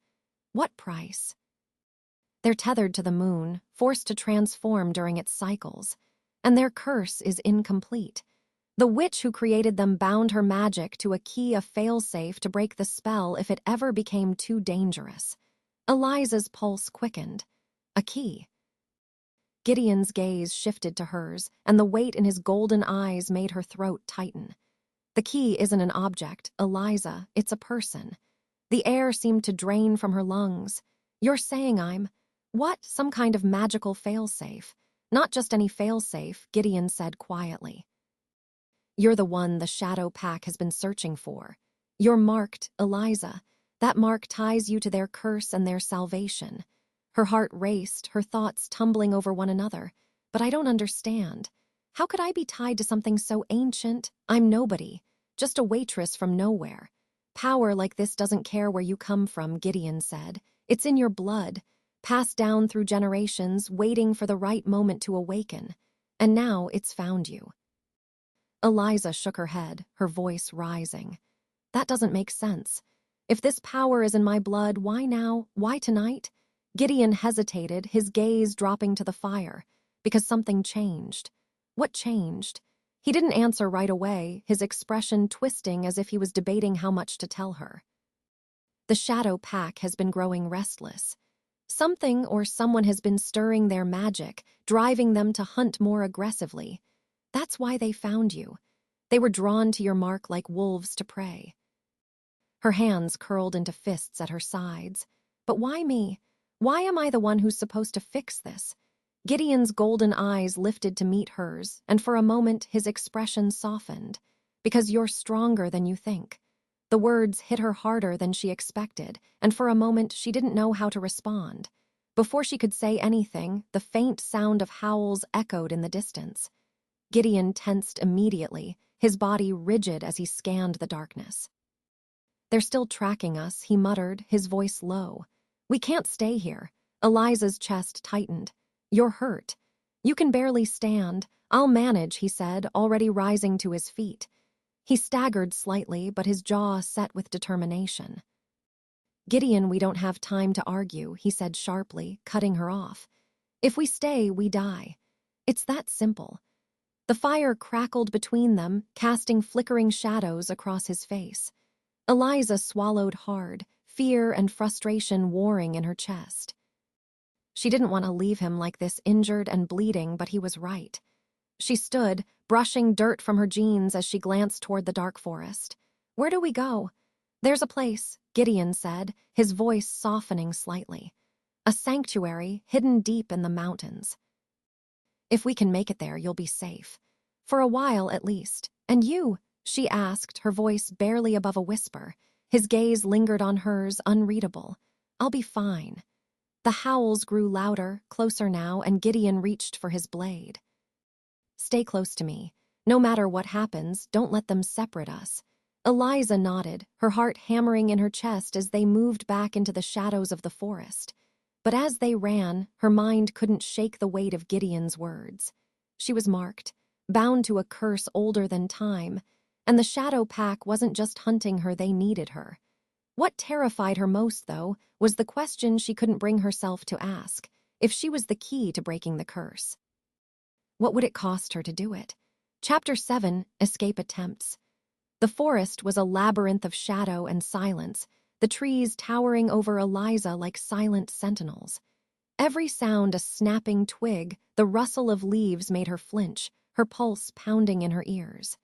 "What price?" "They're tethered to the moon, forced to transform during its cycles. And their curse is incomplete. The witch who created them bound her magic to a key, a failsafe to break the spell if it ever became too dangerous." Eliza's pulse quickened. "A key?" Gideon's gaze shifted to hers, and the weight in his golden eyes made her throat tighten. "The key isn't an object, Eliza, it's a person." The air seemed to drain from her lungs. "You're saying I'm—" "What? Some kind of magical failsafe." "Not just any failsafe," Gideon said quietly. "You're the one the Shadow Pack has been searching for. You're marked, Eliza. That mark ties you to their curse and their salvation." Her heart raced, her thoughts tumbling over one another. "But I don't understand. How could I be tied to something so ancient? I'm nobody, just a waitress from nowhere." "Power like this doesn't care where you come from," Gideon said. "It's in your blood, passed down through generations, waiting for the right moment to awaken. And now it's found you." Eliza shook her head, her voice rising. "That doesn't make sense. If this power is in my blood, why now? Why tonight?" Gideon hesitated, his gaze dropping to the fire. "Because something changed." "What changed?" He didn't answer right away, his expression twisting as if he was debating how much to tell her. "The Shadow Pack has been growing restless. Something or someone has been stirring their magic, driving them to hunt more aggressively. That's why they found you. They were drawn to your mark like wolves to prey." Her hands curled into fists at her sides. "But why me? Why am I the one who's supposed to fix this?" Gideon's golden eyes lifted to meet hers, and for a moment his expression softened. "Because you're stronger than you think." The words hit her harder than she expected, and for a moment she didn't know how to respond. Before she could say anything, the faint sound of howls echoed in the distance. Gideon tensed immediately, his body rigid as he scanned the darkness. "They're still tracking us," he muttered, his voice low. "We can't stay here." Eliza's chest tightened. "You're hurt. You can barely stand. I'll manage," he said, already rising to his feet. He staggered slightly, but his jaw set with determination. "Gideon, we don't have time to argue," he said sharply, cutting her off. "If we stay, we die. It's that simple." The fire crackled between them, casting flickering shadows across his face. Eliza swallowed hard, fear and frustration warring in her chest. She didn't want to leave him like this, injured and bleeding, but he was right. She stood, brushing dirt from her jeans as she glanced toward the dark forest. "Where do we go?" "There's a place," Gideon said, his voice softening slightly. "A sanctuary hidden deep in the mountains. If we can make it there, you'll be safe. For a while, at least. And you?" she asked, her voice barely above a whisper. His gaze lingered on hers, unreadable. "I'll be fine." The howls grew louder, closer now, and Gideon reached for his blade. "Stay close to me. No matter what happens, don't let them separate us." Eliza nodded, her heart hammering in her chest as they moved back into the shadows of the forest. But as they ran, her mind couldn't shake the weight of Gideon's words. She was marked, bound to a curse older than time, and the Shadow Pack wasn't just hunting her, they needed her. What terrified her most, though, was the question she couldn't bring herself to ask: if she was the key to breaking the curse. What would it cost her to do it? Chapter 7, Escape Attempts. The forest was a labyrinth of shadow and silence, the trees towering over Eliza like silent sentinels. Every sound, a snapping twig, the rustle of leaves, made her flinch, her pulse pounding in her ears.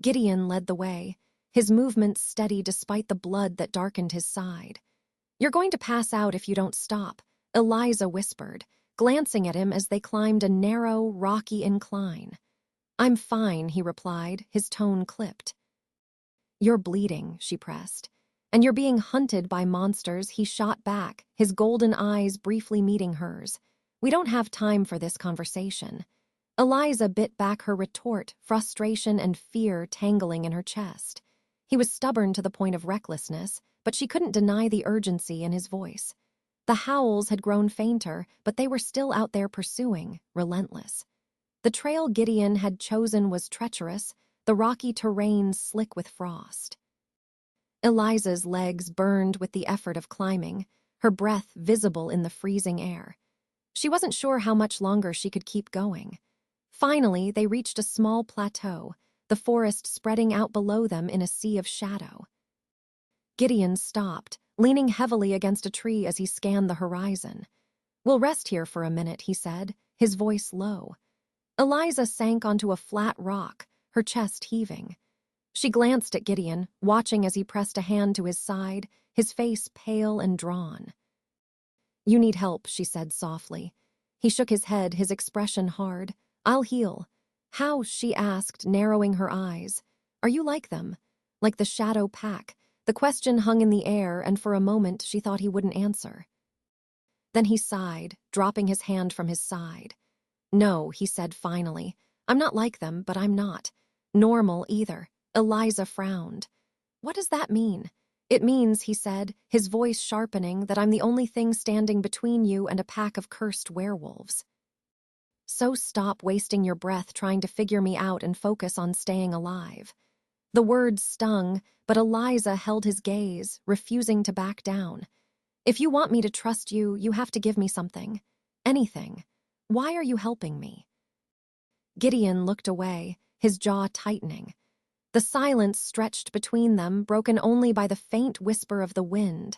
Gideon led the way, his movements steady despite the blood that darkened his side. "You're going to pass out if you don't stop," Eliza whispered, glancing at him as they climbed a narrow, rocky incline. "I'm fine," he replied, his tone clipped. "You're bleeding," she pressed. "And you're being hunted by monsters," he shot back, his golden eyes briefly meeting hers. "We don't have time for this conversation." Eliza bit back her retort, frustration and fear tangling in her chest. He was stubborn to the point of recklessness, but she couldn't deny the urgency in his voice. The howls had grown fainter, but they were still out there pursuing, relentless. The trail Gideon had chosen was treacherous, the rocky terrain slick with frost. Eliza's legs burned with the effort of climbing, her breath visible in the freezing air. She wasn't sure how much longer she could keep going. Finally, they reached a small plateau, the forest spreading out below them in a sea of shadow. Gideon stopped, leaning heavily against a tree as he scanned the horizon. "We'll rest here for a minute," he said, his voice low. Eliza sank onto a flat rock, her chest heaving. She glanced at Gideon, watching as he pressed a hand to his side, his face pale and drawn. "You need help," she said softly. He shook his head, his expression hard. "I'll heal." "How?" she asked, narrowing her eyes. "Are you like them? Like the Shadow Pack?" The question hung in the air, and for a moment she thought he wouldn't answer. Then he sighed, dropping his hand from his side. "No," he said finally. "I'm not like them, but I'm not normal either." Eliza frowned. "What does that mean?" "It means," he said, his voice sharpening, "that I'm the only thing standing between you and a pack of cursed werewolves. So stop wasting your breath trying to figure me out and focus on staying alive." The words stung, but Eliza held his gaze, refusing to back down. "If you want me to trust you, you have to give me something. Anything. Why are you helping me?" Gideon looked away, his jaw tightening. The silence stretched between them, broken only by the faint whisper of the wind.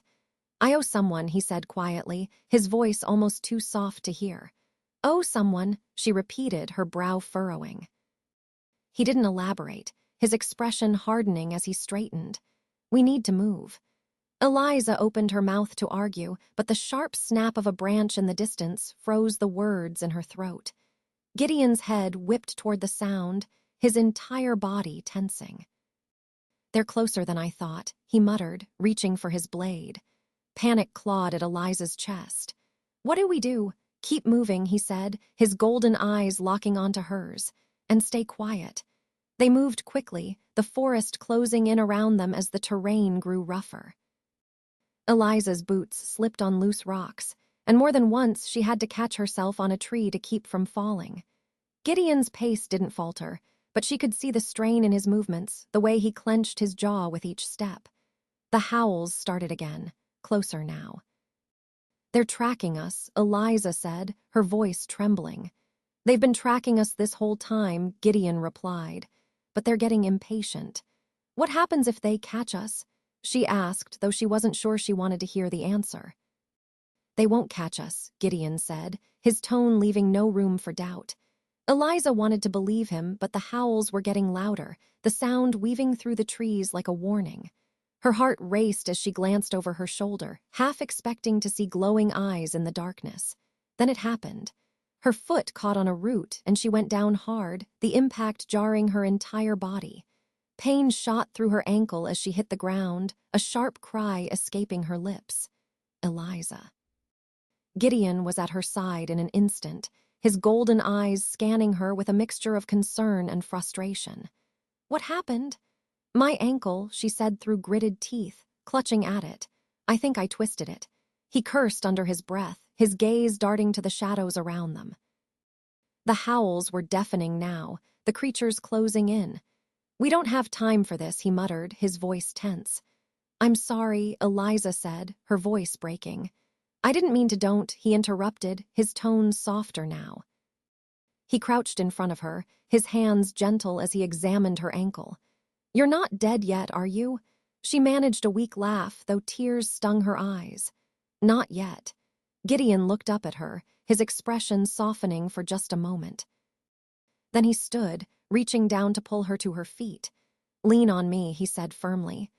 "I owe someone," he said quietly, his voice almost too soft to hear. "Owe someone," she repeated, her brow furrowing. He didn't elaborate, his expression hardening as he straightened. "We need to move." Eliza opened her mouth to argue, but the sharp snap of a branch in the distance froze the words in her throat. Gideon's head whipped toward the sound, his entire body tensing. "They're closer than I thought," he muttered, reaching for his blade. Panic clawed at Eliza's chest. "What do we do?" "Keep moving," he said, his golden eyes locking onto hers. "And stay quiet." They moved quickly, the forest closing in around them as the terrain grew rougher. Eliza's boots slipped on loose rocks, and more than once she had to catch herself on a tree to keep from falling. Gideon's pace didn't falter, but she could see the strain in his movements, the way he clenched his jaw with each step. The howls started again, closer now. "They're tracking us," Eliza said, her voice trembling. "They've been tracking us this whole time," Gideon replied. "But they're getting impatient." "What happens if they catch us?" she asked, though she wasn't sure she wanted to hear the answer. "They won't catch us," Gideon said, his tone leaving no room for doubt. Eliza wanted to believe him, but the howls were getting louder, the sound weaving through the trees like a warning. Her heart raced as she glanced over her shoulder, half expecting to see glowing eyes in the darkness. Then it happened. Her foot caught on a root and she went down hard, the impact jarring her entire body. Pain shot through her ankle as she hit the ground, a sharp cry escaping her lips. Eliza. Gideon was at her side in an instant, his golden eyes scanning her with a mixture of concern and frustration. "What happened?" "My ankle," she said through gritted teeth, clutching at it. "I think I twisted it." He cursed under his breath, his gaze darting to the shadows around them. The howls were deafening now, the creatures closing in. "We don't have time for this," he muttered, his voice tense. "I'm sorry," Eliza said, her voice breaking. "I didn't mean to don't," he interrupted, his tone softer now. He crouched in front of her, his hands gentle as he examined her ankle. "You're not dead yet, are you?" She managed a weak laugh, though tears stung her eyes. "Not yet." Gideon looked up at her, his expression softening for just a moment. Then he stood, reaching down to pull her to her feet. "Lean on me," he said firmly.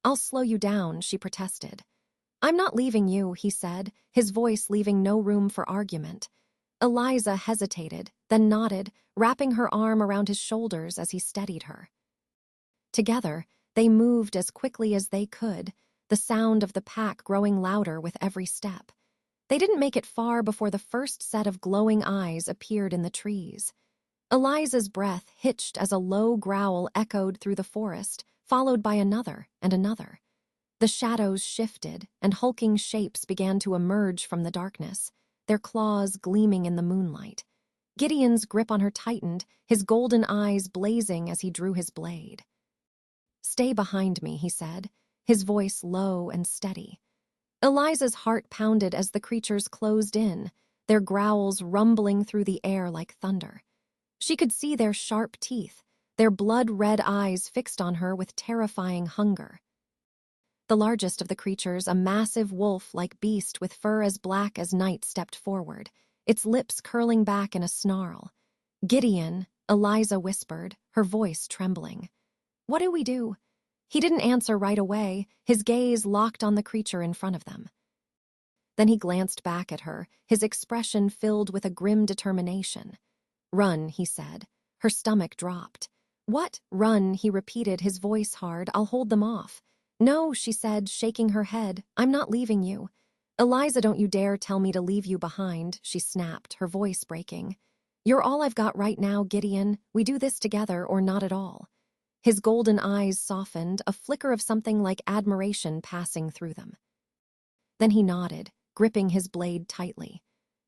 "I'll slow you down," she protested. "I'm not leaving you," he said, his voice leaving no room for argument. Eliza hesitated, then nodded, wrapping her arm around his shoulders as he steadied her. Together, they moved as quickly as they could, the sound of the pack growing louder with every step. They didn't make it far before the first set of glowing eyes appeared in the trees. Eliza's breath hitched as a low growl echoed through the forest, followed by another and another. The shadows shifted, and hulking shapes began to emerge from the darkness, their claws gleaming in the moonlight. Gideon's grip on her tightened, his golden eyes blazing as he drew his blade. "Stay behind me," he said, his voice low and steady. Eliza's heart pounded as the creatures closed in, their growls rumbling through the air like thunder. She could see their sharp teeth, their blood-red eyes fixed on her with terrifying hunger. The largest of the creatures, a massive wolf-like beast with fur as black as night, stepped forward, its lips curling back in a snarl. "Gideon," Eliza whispered, her voice trembling. "What do we do?" He didn't answer right away, his gaze locked on the creature in front of them. Then he glanced back at her, his expression filled with a grim determination. "Run," he said. Her stomach dropped. "What? Run," he repeated, his voice hard. "I'll hold them off." "No," she said, shaking her head. "I'm not leaving you." "Eliza, don't you dare tell me to leave you behind," she snapped, her voice breaking. "You're all I've got right now, Gideon. We do this together or not at all." His golden eyes softened, a flicker of something like admiration passing through them. Then he nodded, gripping his blade tightly.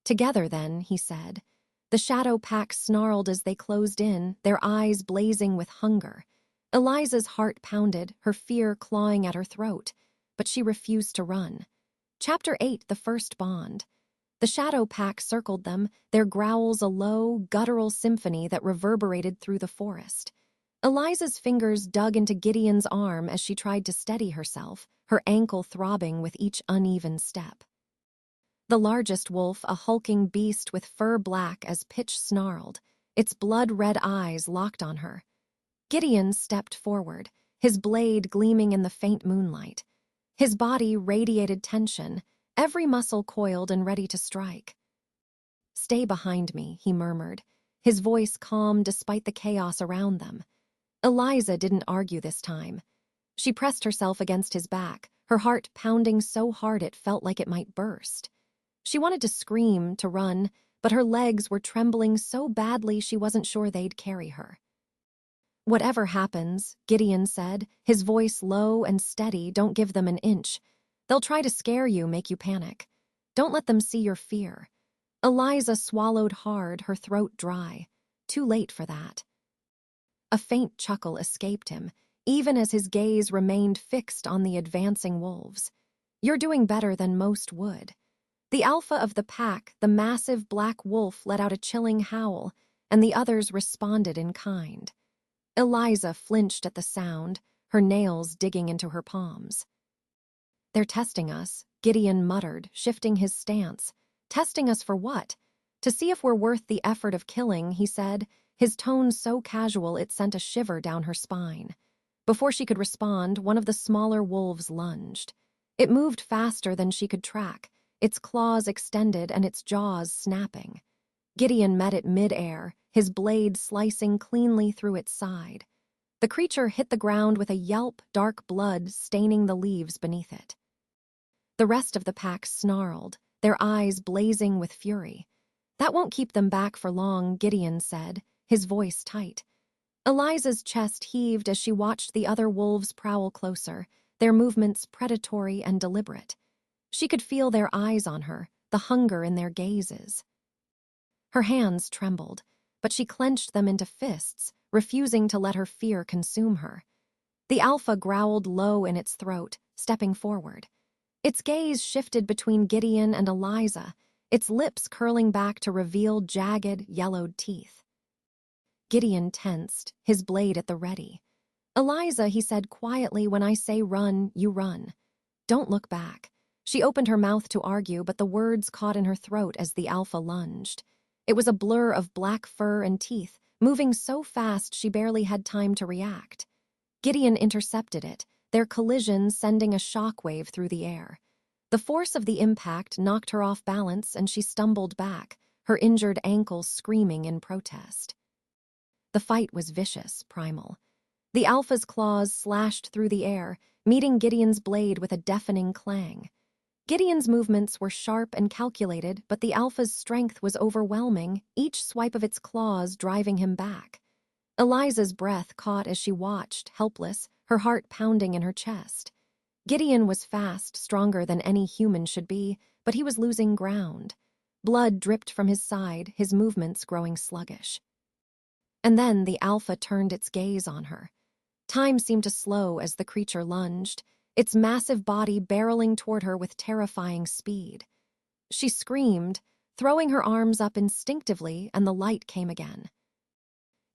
"Together, then," he said. The shadow pack snarled as they closed in, their eyes blazing with hunger. Eliza's heart pounded, her fear clawing at her throat, but she refused to run. Chapter 8, The First Bond. The shadow pack circled them, their growls a low, guttural symphony that reverberated through the forest. Eliza's fingers dug into Gideon's arm as she tried to steady herself, her ankle throbbing with each uneven step. The largest wolf, a hulking beast with fur black as pitch, snarled, its blood-red eyes locked on her. Gideon stepped forward, his blade gleaming in the faint moonlight. His body radiated tension, every muscle coiled and ready to strike. "Stay behind me," he murmured, his voice calm despite the chaos around them. Eliza didn't argue this time. She pressed herself against his back, her heart pounding so hard it felt like it might burst. She wanted to scream, to run, but her legs were trembling so badly she wasn't sure they'd carry her. "Whatever happens," Gideon said, his voice low and steady, "don't give them an inch. They'll try to scare you, make you panic. Don't let them see your fear." Eliza swallowed hard, her throat dry. Too late for that. A faint chuckle escaped him, even as his gaze remained fixed on the advancing wolves. "You're doing better than most would." The alpha of the pack, the massive black wolf, let out a chilling howl, and the others responded in kind. Eliza flinched at the sound, her nails digging into her palms. "They're testing us," Gideon muttered, shifting his stance. "Testing us for what?" "To see if we're worth the effort of killing," he said, his tone so casual it sent a shiver down her spine. Before she could respond, one of the smaller wolves lunged. It moved faster than she could track, its claws extended and its jaws snapping. Gideon met it mid-air, his blade slicing cleanly through its side. The creature hit the ground with a yelp, dark blood staining the leaves beneath it. The rest of the pack snarled, their eyes blazing with fury. "That won't keep them back for long," Gideon said, his voice tight. Eliza's chest heaved as she watched the other wolves prowl closer, their movements predatory and deliberate. She could feel their eyes on her, the hunger in their gazes. Her hands trembled, but she clenched them into fists, refusing to let her fear consume her. The alpha growled low in its throat, stepping forward. Its gaze shifted between Gideon and Eliza, its lips curling back to reveal jagged, yellowed teeth. Gideon tensed, his blade at the ready. "Eliza," he said quietly, "when I say run, you run. Don't look back." She opened her mouth to argue, but the words caught in her throat as the alpha lunged. It was a blur of black fur and teeth, moving so fast she barely had time to react. Gideon intercepted it, their collision sending a shockwave through the air. The force of the impact knocked her off balance and she stumbled back, her injured ankle screaming in protest. The fight was vicious, primal. The alpha's claws slashed through the air, meeting Gideon's blade with a deafening clang. Gideon's movements were sharp and calculated, but the alpha's strength was overwhelming, each swipe of its claws driving him back. Eliza's breath caught as she watched, helpless, her heart pounding in her chest. Gideon was fast, stronger than any human should be, but he was losing ground. Blood dripped from his side, his movements growing sluggish. And then the alpha turned its gaze on her. Time seemed to slow as the creature lunged, its massive body barreling toward her with terrifying speed. She screamed, throwing her arms up instinctively, and the light came again.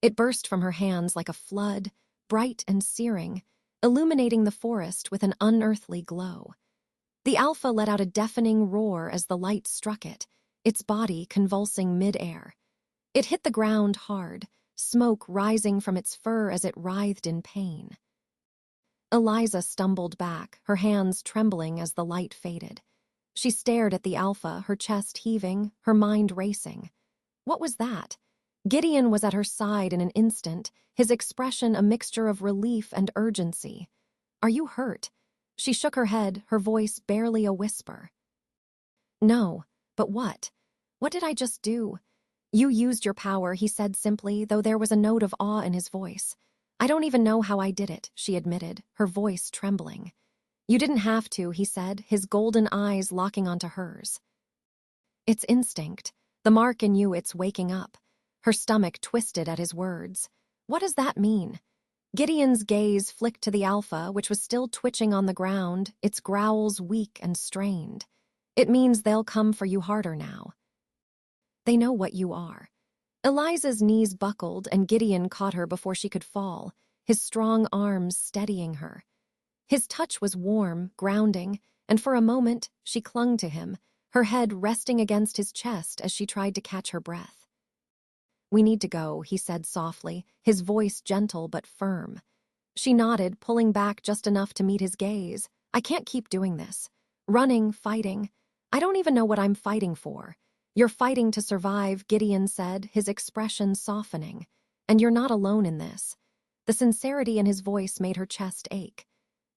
It burst from her hands like a flood, bright and searing, illuminating the forest with an unearthly glow. The alpha let out a deafening roar as the light struck it, its body convulsing mid-air. It hit the ground hard, smoke rising from its fur as it writhed in pain. Eliza stumbled back, her hands trembling as the light faded. She stared at the alpha, her chest heaving, her mind racing. What was that? Gideon was at her side in an instant, his expression a mixture of relief and urgency. "Are you hurt?" She shook her head, her voice barely a whisper. "No, but what? What did I just do?" "You used your power," he said simply, though there was a note of awe in his voice. "I don't even know how I did it," she admitted, her voice trembling. "You didn't have to," he said, his golden eyes locking onto hers. "It's instinct. The mark in you, it's waking up." Her stomach twisted at his words. "What does that mean?" Gideon's gaze flicked to the alpha, which was still twitching on the ground, its growls weak and strained. "It means they'll come for you harder now. They know what you are." Eliza's knees buckled and Gideon caught her before she could fall, his strong arms steadying her. His touch was warm, grounding, and for a moment she clung to him, her head resting against his chest as she tried to catch her breath. "We need to go," he said softly, his voice gentle but firm. She nodded, pulling back just enough to meet his gaze. "I can't keep doing this. Running, fighting. I don't even know what I'm fighting for." "You're fighting to survive," Gideon said, his expression softening. "And you're not alone in this." The sincerity in his voice made her chest ache.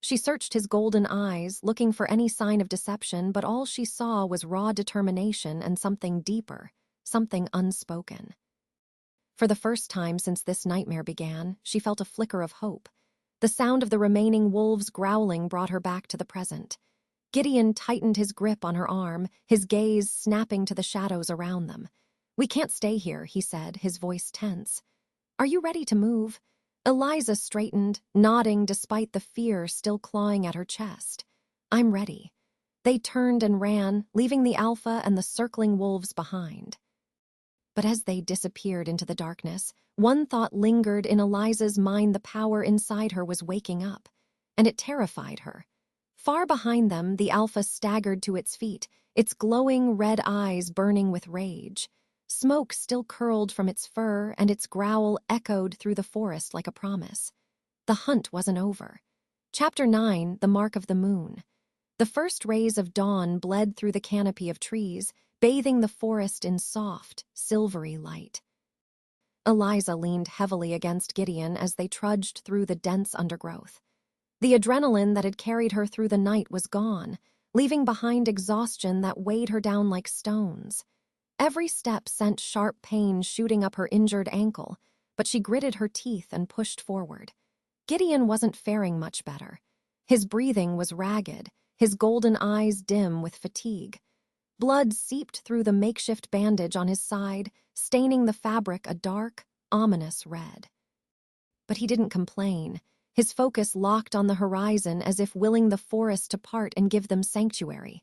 She searched his golden eyes, looking for any sign of deception, but all she saw was raw determination and something deeper, something unspoken. For the first time since this nightmare began, she felt a flicker of hope. The sound of the remaining wolves growling brought her back to the present. Gideon tightened his grip on her arm, his gaze snapping to the shadows around them. "We can't stay here," he said, his voice tense. "Are you ready to move?" Eliza straightened, nodding despite the fear still clawing at her chest. "I'm ready." They turned and ran, leaving the alpha and the circling wolves behind. But as they disappeared into the darkness, one thought lingered in Eliza's mind: the power inside her was waking up, and it terrified her. Far behind them, the alpha staggered to its feet, its glowing red eyes burning with rage. Smoke still curled from its fur, and its growl echoed through the forest like a promise. The hunt wasn't over. Chapter 9, The Mark of the Moon. The first rays of dawn bled through the canopy of trees, bathing the forest in soft, silvery light. Eliza leaned heavily against Gideon as they trudged through the dense undergrowth. The adrenaline that had carried her through the night was gone, leaving behind exhaustion that weighed her down like stones. Every step sent sharp pain shooting up her injured ankle, but she gritted her teeth and pushed forward. Gideon wasn't faring much better. His breathing was ragged, his golden eyes dim with fatigue. Blood seeped through the makeshift bandage on his side, staining the fabric a dark, ominous red. But he didn't complain. His focus locked on the horizon as if willing the forest to part and give them sanctuary.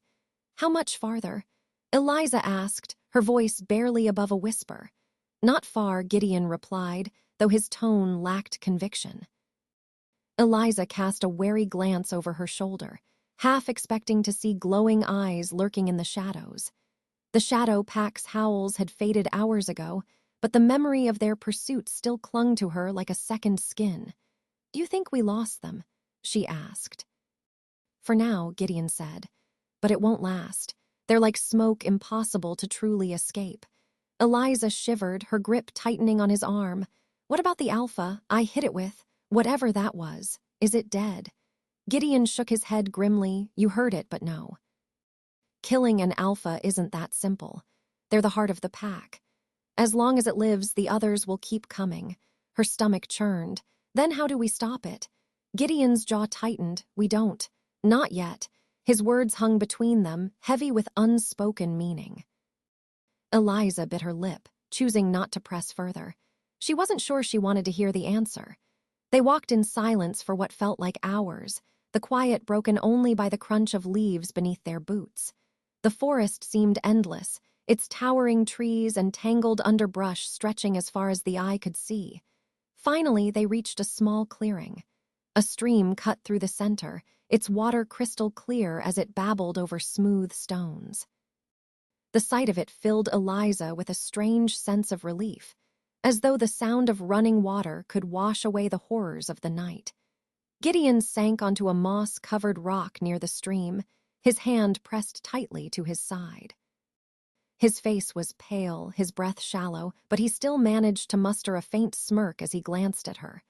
"How much farther?" Eliza asked, her voice barely above a whisper. "Not far," Gideon replied, though his tone lacked conviction. Eliza cast a wary glance over her shoulder, half expecting to see glowing eyes lurking in the shadows. The shadow pack's howls had faded hours ago, but the memory of their pursuit still clung to her like a second skin. "Do you think we lost them?" she asked. "For now," Gideon said, "but it won't last. They're like smoke impossible to truly escape." Eliza shivered, her grip tightening on his arm. "What about the alpha I hit it with? Whatever that was, is it dead?" Gideon shook his head grimly. "You heard it, but no. Killing an alpha isn't that simple. They're the heart of the pack. As long as it lives, the others will keep coming." Her stomach churned. "Then how do we stop it?" Gideon's jaw tightened. "We don't. Not yet." His words hung between them, heavy with unspoken meaning. Eliza bit her lip, choosing not to press further. She wasn't sure she wanted to hear the answer. They walked in silence for what felt like hours, the quiet broken only by the crunch of leaves beneath their boots. The forest seemed endless, its towering trees and tangled underbrush stretching as far as the eye could see. Finally, they reached a small clearing. A stream cut through the center, its water crystal clear as it babbled over smooth stones. The sight of it filled Eliza with a strange sense of relief, as though the sound of running water could wash away the horrors of the night. Gideon sank onto a moss-covered rock near the stream, his hand pressed tightly to his side. His face was pale, his breath shallow, but he still managed to muster a faint smirk as he glanced at her.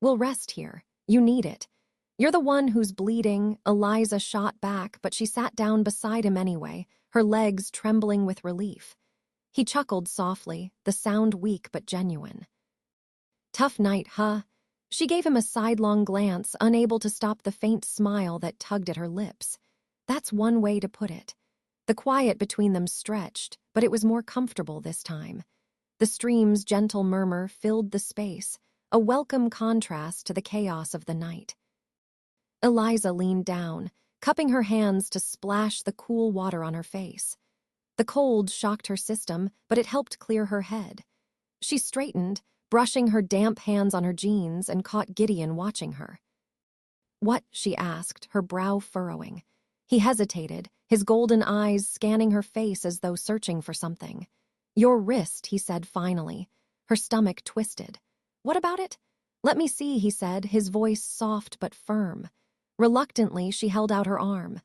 "We'll rest here. You need it." "You're the one who's bleeding," Eliza shot back, but she sat down beside him anyway, her legs trembling with relief. He chuckled softly, the sound weak but genuine. "Tough night, huh?" She gave him a sidelong glance, unable to stop the faint smile that tugged at her lips. That's one way to put it. The quiet between them stretched, but it was more comfortable this time. The stream's gentle murmur filled the space, a welcome contrast to the chaos of the night. Eliza leaned down, cupping her hands to splash the cool water on her face. The cold shocked her system, but it helped clear her head. She straightened, brushing her damp hands on her jeans, and caught Gideon watching her. "What?" she asked, her brow furrowing. He hesitated, his golden eyes scanning her face as though searching for something. "Your wrist," he said finally. Her stomach twisted. "What about it?" "Let me see," he said, his voice soft but firm. Reluctantly, she held out her arm.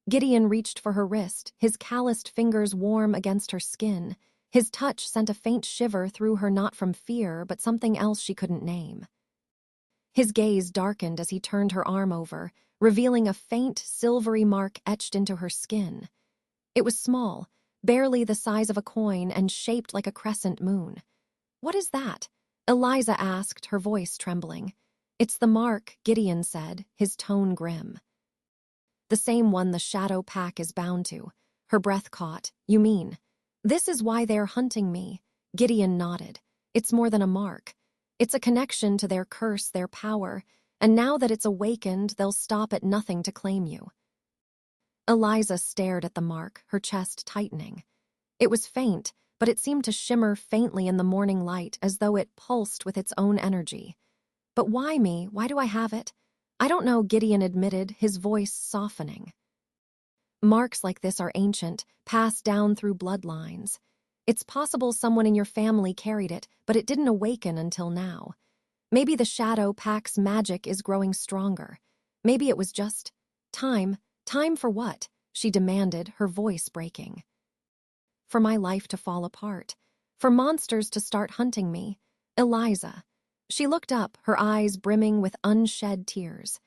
Gideon reached for her wrist, his calloused fingers warm against her skin. His touch sent a faint shiver through her, not from fear, but something else she couldn't name. His gaze darkened as he turned her arm over, revealing a faint, silvery mark etched into her skin. It was small, barely the size of a coin and shaped like a crescent moon. "What is that?" Eliza asked, her voice trembling. "It's the mark," Gideon said, his tone grim. "The same one the shadow pack is bound to." Her breath caught. "You mean, this is why they're hunting me?" Gideon nodded. "It's more than a mark. It's a connection to their curse, their power, and now that it's awakened, they'll stop at nothing to claim you." Eliza stared at the mark, her chest tightening. It was faint, but it seemed to shimmer faintly in the morning light as though it pulsed with its own energy. "But why me? Why do I have it?" "I don't know," Gideon admitted, his voice softening. "Marks like this are ancient, passed down through bloodlines. It's possible someone in your family carried it, but it didn't awaken until now. Maybe the shadow pack's magic is growing stronger. Maybe it was just time. Time for what? She demanded, her voice breaking. For my life to fall apart. For monsters to start hunting me. Eliza. She looked up, her eyes brimming with unshed tears.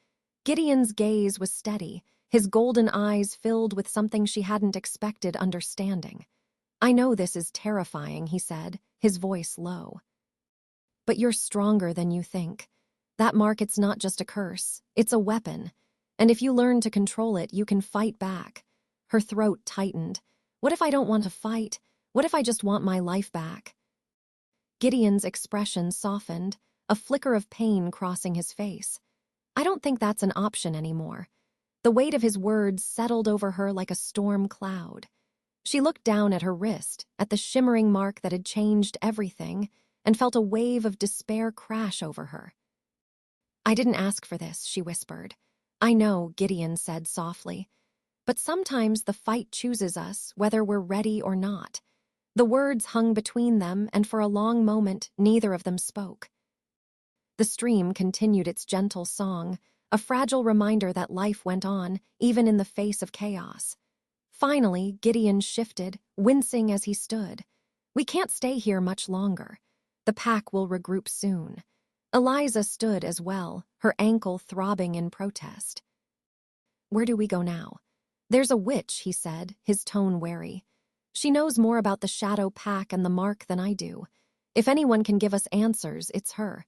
Gideon's gaze was steady, his golden eyes filled with something she hadn't expected understanding. I know this is terrifying, he said, his voice low. But you're stronger than you think. That mark, it's not just a curse, it's a weapon. And if you learn to control it, you can fight back. Her throat tightened. What if I don't want to fight? What if I just want my life back? Gideon's expression softened, a flicker of pain crossing his face. I don't think that's an option anymore. The weight of his words settled over her like a storm cloud. She looked down at her wrist, at the shimmering mark that had changed everything, and felt a wave of despair crash over her. I didn't ask for this, she whispered. I know, Gideon said softly. But sometimes the fight chooses us, whether we're ready or not. The words hung between them, and for a long moment, neither of them spoke. The stream continued its gentle song, a fragile reminder that life went on, even in the face of chaos. Finally, Gideon shifted, wincing as he stood. We can't stay here much longer. The pack will regroup soon. Eliza stood as well, her ankle throbbing in protest. Where do we go now? There's a witch, he said, his tone wary. She knows more about the shadow pack and the mark than I do. If anyone can give us answers, it's her.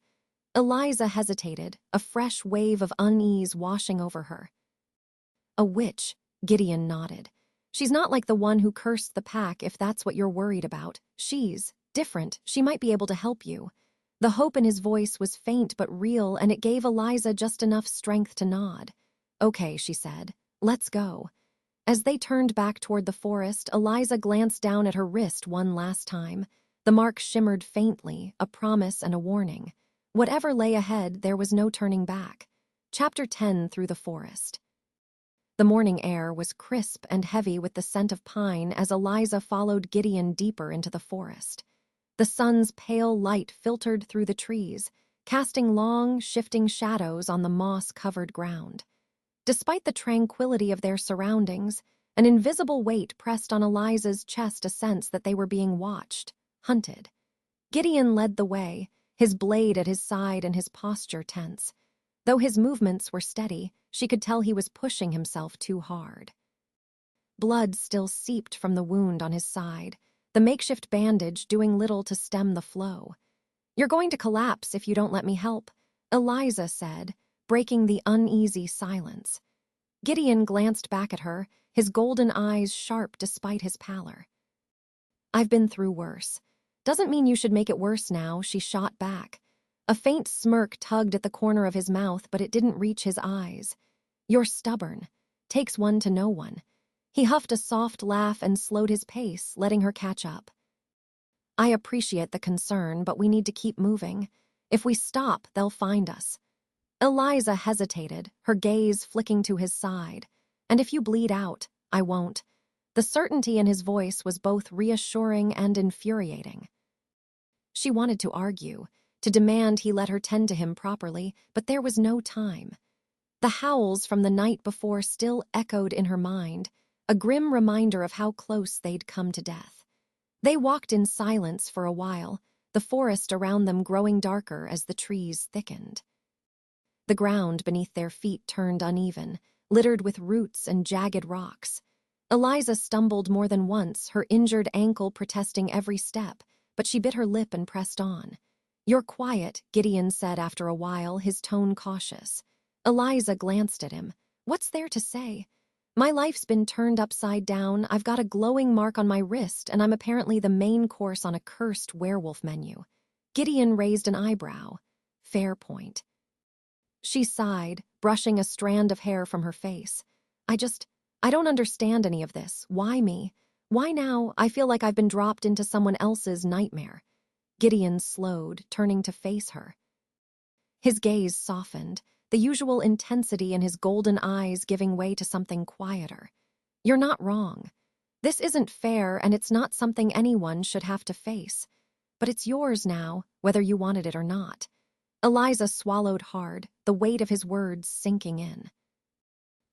Eliza hesitated, a fresh wave of unease washing over her. A witch, Gideon nodded. She's not like the one who cursed the pack, if that's what you're worried about. She's different. She might be able to help you. The hope in his voice was faint but real, and it gave Eliza just enough strength to nod. Okay, she said. Let's go. As they turned back toward the forest, Eliza glanced down at her wrist one last time. The mark shimmered faintly, a promise and a warning. Whatever lay ahead, there was no turning back. Chapter 10 Through the Forest. The morning air was crisp and heavy with the scent of pine as Eliza followed Gideon deeper into the forest. The sun's pale light filtered through the trees, casting long, shifting shadows on the moss-covered ground. Despite the tranquility of their surroundings, an invisible weight pressed on Eliza's chest, a sense that they were being watched, hunted. Gideon led the way, his blade at his side and his posture tense. Though his movements were steady, she could tell he was pushing himself too hard. Blood still seeped from the wound on his side, the makeshift bandage doing little to stem the flow. You're going to collapse if you don't let me help, Eliza said, breaking the uneasy silence. Gideon glanced back at her, his golden eyes sharp despite his pallor. I've been through worse. Doesn't mean you should make it worse now, she shot back. A faint smirk tugged at the corner of his mouth, but it didn't reach his eyes. You're stubborn. Takes one to know one. He huffed a soft laugh and slowed his pace, letting her catch up. I appreciate the concern, but we need to keep moving. If we stop, they'll find us. Eliza hesitated, her gaze flicking to his side. And if you bleed out, I won't. The certainty in his voice was both reassuring and infuriating. She wanted to argue, to demand he let her tend to him properly, but there was no time. The howls from the night before still echoed in her mind, a grim reminder of how close they'd come to death. They walked in silence for a while, the forest around them growing darker as the trees thickened. The ground beneath their feet turned uneven, littered with roots and jagged rocks. Eliza stumbled more than once, her injured ankle protesting every step, but she bit her lip and pressed on. You're quiet, Gideon said after a while, his tone cautious. Eliza glanced at him. What's there to say? My life's been turned upside down, I've got a glowing mark on my wrist, and I'm apparently the main course on a cursed werewolf menu. Gideon raised an eyebrow. Fair point. She sighed, brushing a strand of hair from her face. I don't understand any of this. Why me? Why now? I feel like I've been dropped into someone else's nightmare. Gideon slowed, turning to face her. His gaze softened, the usual intensity in his golden eyes giving way to something quieter. You're not wrong. This isn't fair, and it's not something anyone should have to face. But it's yours now, whether you wanted it or not. Eliza swallowed hard, the weight of his words sinking in.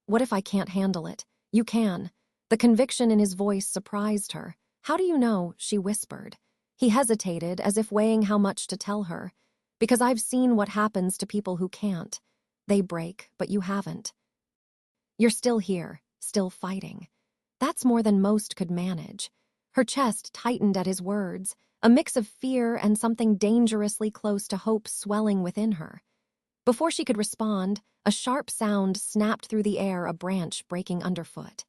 What if I can't handle it? You can. The conviction in his voice surprised her. How do you know? She whispered. He hesitated, as if weighing how much to tell her. Because I've seen what happens to people who can't. They break, but you haven't. You're still here, still fighting. That's more than most could manage. Her chest tightened at his words, a mix of fear and something dangerously close to hope swelling within her. Before she could respond, a sharp sound snapped through the air, a branch breaking underfoot.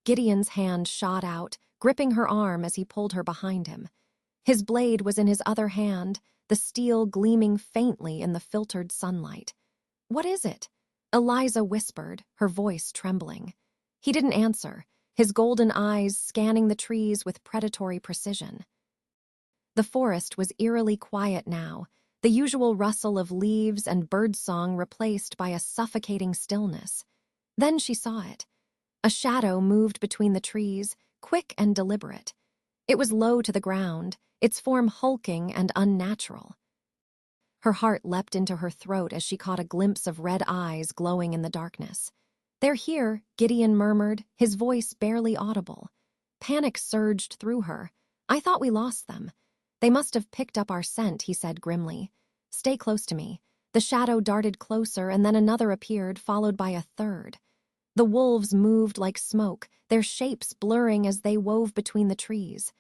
Gideon's hand shot out, gripping her arm as he pulled her behind him. His blade was in his other hand, the steel gleaming faintly in the filtered sunlight. What is it? Eliza whispered, her voice trembling. He didn't answer, his golden eyes scanning the trees with predatory precision. The forest was eerily quiet now, the usual rustle of leaves and birdsong replaced by a suffocating stillness. Then she saw it. A shadow moved between the trees, quick and deliberate. It was low to the ground, its form hulking and unnatural. Her heart leapt into her throat as she caught a glimpse of red eyes glowing in the darkness. They're here, Gideon murmured, his voice barely audible. Panic surged through her. I thought we lost them. They must have picked up our scent, he said grimly. Stay close to me. The shadow darted closer, and then another appeared, followed by a third. The wolves moved like smoke, their shapes blurring as they wove between the trees.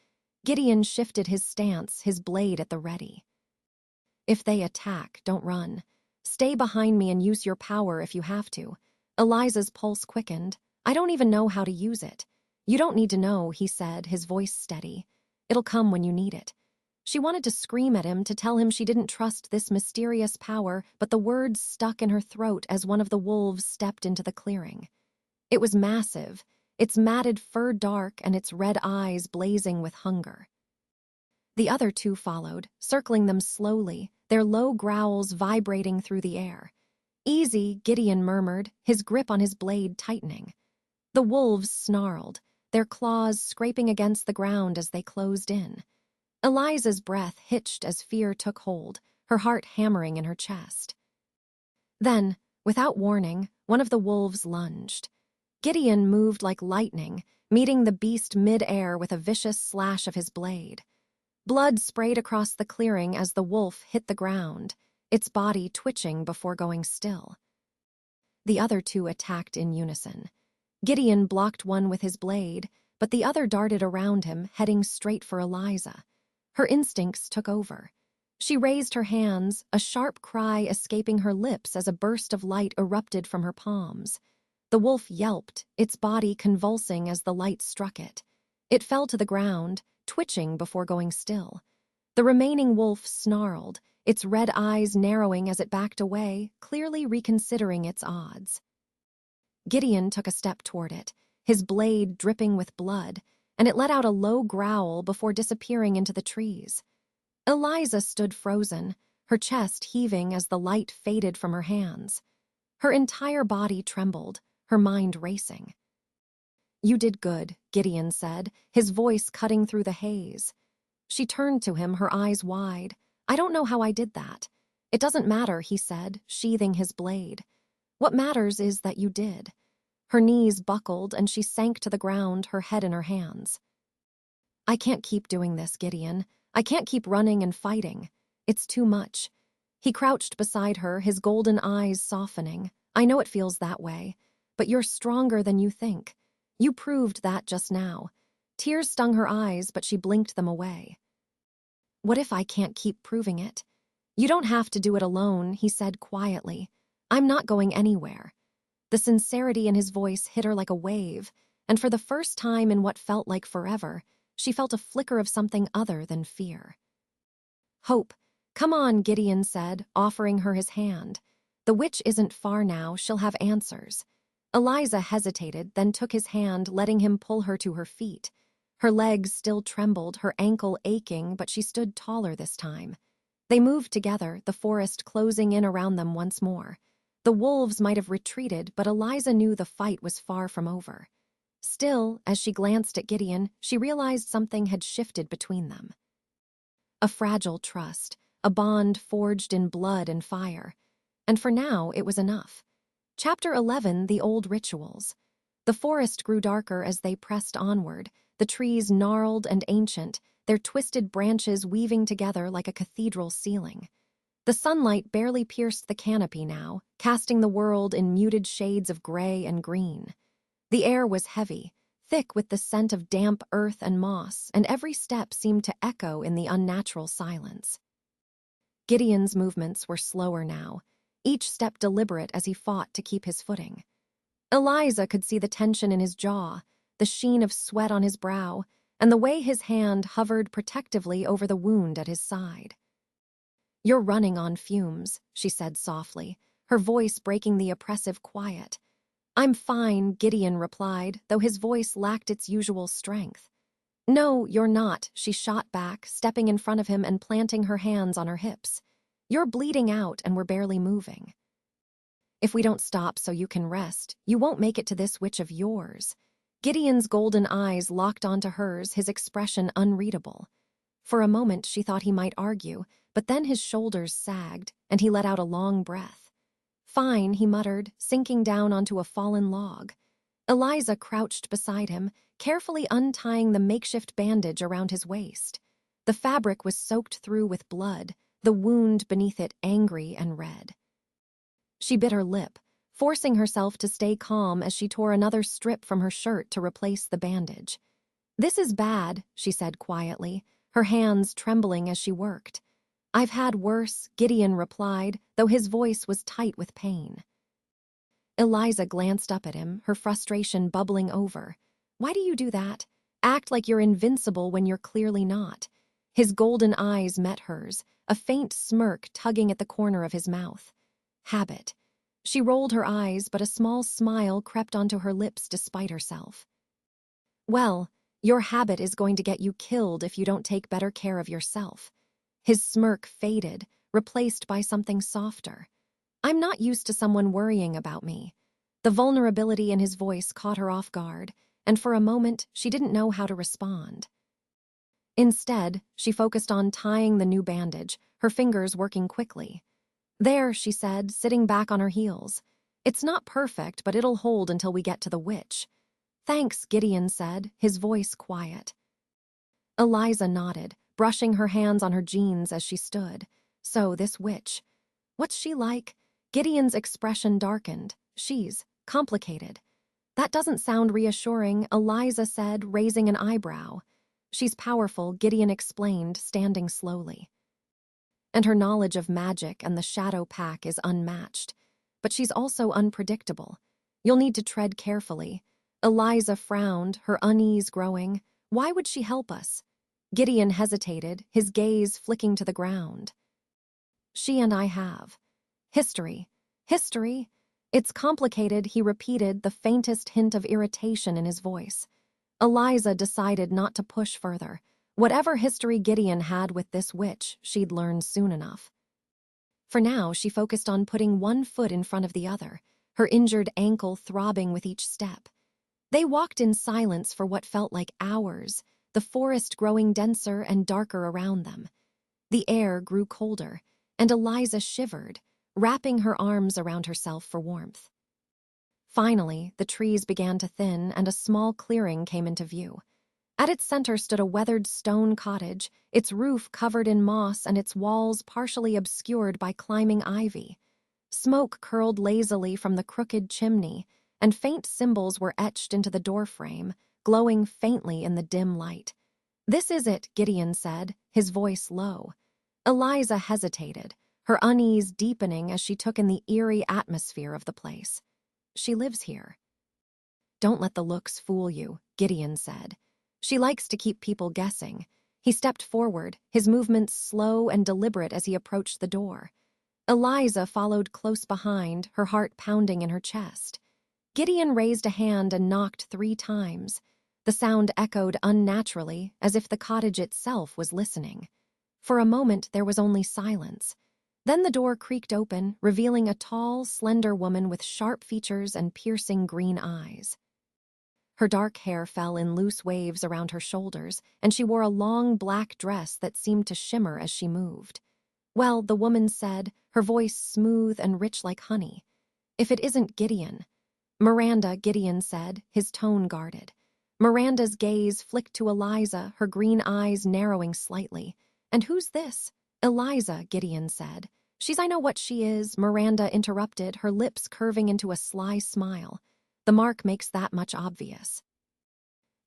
Gideon shifted his stance, his blade at the ready. If they attack, don't run. Stay behind me and use your power if you have to. Eliza's pulse quickened. I don't even know how to use it. You don't need to know, he said, his voice steady. It'll come when you need it. She wanted to scream at him, to tell him she didn't trust this mysterious power, but the words stuck in her throat as one of the wolves stepped into the clearing. It was massive, its matted fur dark and its red eyes blazing with hunger. The other two followed, circling them slowly, their low growls vibrating through the air. Easy, Gideon murmured, his grip on his blade tightening. The wolves snarled, their claws scraping against the ground as they closed in. Eliza's breath hitched as fear took hold, her heart hammering in her chest. Then, without warning, one of the wolves lunged. Gideon moved like lightning, meeting the beast mid-air with a vicious slash of his blade. Blood sprayed across the clearing as the wolf hit the ground, its body twitching before going still. The other two attacked in unison. Gideon blocked one with his blade, but the other darted around him, heading straight for Eliza. Her instincts took over. She raised her hands, a sharp cry escaping her lips as a burst of light erupted from her palms. The wolf yelped, its body convulsing as the light struck it. It fell to the ground, twitching before going still. The remaining wolf snarled, its red eyes narrowing as it backed away, clearly reconsidering its odds. Gideon took a step toward it, his blade dripping with blood, and it let out a low growl before disappearing into the trees. Eliza stood frozen, her chest heaving as the light faded from her hands. Her entire body trembled, her mind racing. You did good, Gideon said, his voice cutting through the haze. She turned to him, her eyes wide. I don't know how I did that. It doesn't matter, he said, sheathing his blade. What matters is that you did. Her knees buckled and she sank to the ground, her head in her hands. I can't keep doing this, Gideon. I can't keep running and fighting. It's too much. He crouched beside her, his golden eyes softening. I know it feels that way, but you're stronger than you think. You proved that just now. Tears stung her eyes, but she blinked them away. What if I can't keep proving it? You don't have to do it alone, he said quietly. I'm not going anywhere. The sincerity in his voice hit her like a wave, and for the first time in what felt like forever, she felt a flicker of something other than fear. Hope. Come on, Gideon said, offering her his hand. The witch isn't far now, she'll have answers. Eliza hesitated, then took his hand, letting him pull her to her feet. Her legs still trembled, her ankle aching, but she stood taller this time. They moved together, the forest closing in around them once more. The wolves might have retreated, but Eliza knew the fight was far from over. Still, as she glanced at Gideon, she realized something had shifted between them. A fragile trust, a bond forged in blood and fire. And for now, it was enough. Chapter 11, The Old Rituals. The forest grew darker as they pressed onward, the trees gnarled and ancient, their twisted branches weaving together like a cathedral ceiling. The sunlight barely pierced the canopy now, casting the world in muted shades of gray and green. The air was heavy, thick with the scent of damp earth and moss, and every step seemed to echo in the unnatural silence. Gideon's movements were slower now, each step deliberate as he fought to keep his footing. Eliza could see the tension in his jaw, the sheen of sweat on his brow, and the way his hand hovered protectively over the wound at his side. "You're running on fumes," she said softly, her voice breaking the oppressive quiet. "I'm fine," Gideon replied, though his voice lacked its usual strength. "No, you're not," she shot back, stepping in front of him and planting her hands on her hips. "You're bleeding out and we're barely moving. If we don't stop so you can rest, you won't make it to this witch of yours." Gideon's golden eyes locked onto hers, his expression unreadable. For a moment she thought he might argue, but then his shoulders sagged, and he let out a long breath. "Fine," he muttered, sinking down onto a fallen log. Eliza crouched beside him, carefully untying the makeshift bandage around his waist. The fabric was soaked through with blood, the wound beneath it angry and red. She bit her lip, forcing herself to stay calm as she tore another strip from her shirt to replace the bandage. "This is bad," she said quietly, her hands trembling as she worked. "I've had worse," Gideon replied, though his voice was tight with pain. Eliza glanced up at him, her frustration bubbling over. "Why do you do that? Act like you're invincible when you're clearly not." His golden eyes met hers, a faint smirk tugging at the corner of his mouth. "Habit." She rolled her eyes, but a small smile crept onto her lips despite herself. "Well, your habit is going to get you killed if you don't take better care of yourself." His smirk faded, replaced by something softer. "I'm not used to someone worrying about me." The vulnerability in his voice caught her off guard, and for a moment she didn't know how to respond. Instead, she focused on tying the new bandage, her fingers working quickly. "There," she said, sitting back on her heels. "It's not perfect, but it'll hold until we get to the witch." "Thanks," Gideon said, his voice quiet. Eliza nodded, brushing her hands on her jeans as she stood. "So, this witch. What's she like?" Gideon's expression darkened. "She's complicated." "That doesn't sound reassuring," Eliza said, raising an eyebrow. "She's powerful," Gideon explained, standing slowly. "And her knowledge of magic and the shadow pack is unmatched. But she's also unpredictable. You'll need to tread carefully." Eliza frowned, her unease growing. "Why would she help us?" Gideon hesitated, his gaze flicking to the ground. "She and I have history." "History?" "It's complicated," he repeated, the faintest hint of irritation in his voice. Eliza decided not to push further. Whatever history Gideon had with this witch, she'd learn soon enough. For now, she focused on putting one foot in front of the other, her injured ankle throbbing with each step. They walked in silence for what felt like hours, the forest growing denser and darker around them. The air grew colder, and Eliza shivered, wrapping her arms around herself for warmth. Finally, the trees began to thin and a small clearing came into view. At its center stood a weathered stone cottage, its roof covered in moss and its walls partially obscured by climbing ivy. Smoke curled lazily from the crooked chimney, and faint symbols were etched into the doorframe, glowing faintly in the dim light. "This is it," Gideon said, his voice low. Eliza hesitated, her unease deepening as she took in the eerie atmosphere of the place. "She lives here." "Don't let the looks fool you," Gideon said. "She likes to keep people guessing." He stepped forward, his movements slow and deliberate as he approached the door. Eliza followed close behind, her heart pounding in her chest. Gideon raised a hand and knocked 3 times. The sound echoed unnaturally, as if the cottage itself was listening. For a moment there was only silence. Then the door creaked open, revealing a tall, slender woman with sharp features and piercing green eyes. Her dark hair fell in loose waves around her shoulders, and she wore a long black dress that seemed to shimmer as she moved. Well, the woman said, her voice smooth and rich like honey. If it isn't Gideon. Miranda, Gideon said, his tone guarded. Miranda's gaze flicked to Eliza, her green eyes narrowing slightly. And who's this? Eliza, Gideon said. I know what she is, Miranda interrupted, her lips curving into a sly smile. The mark makes that much obvious.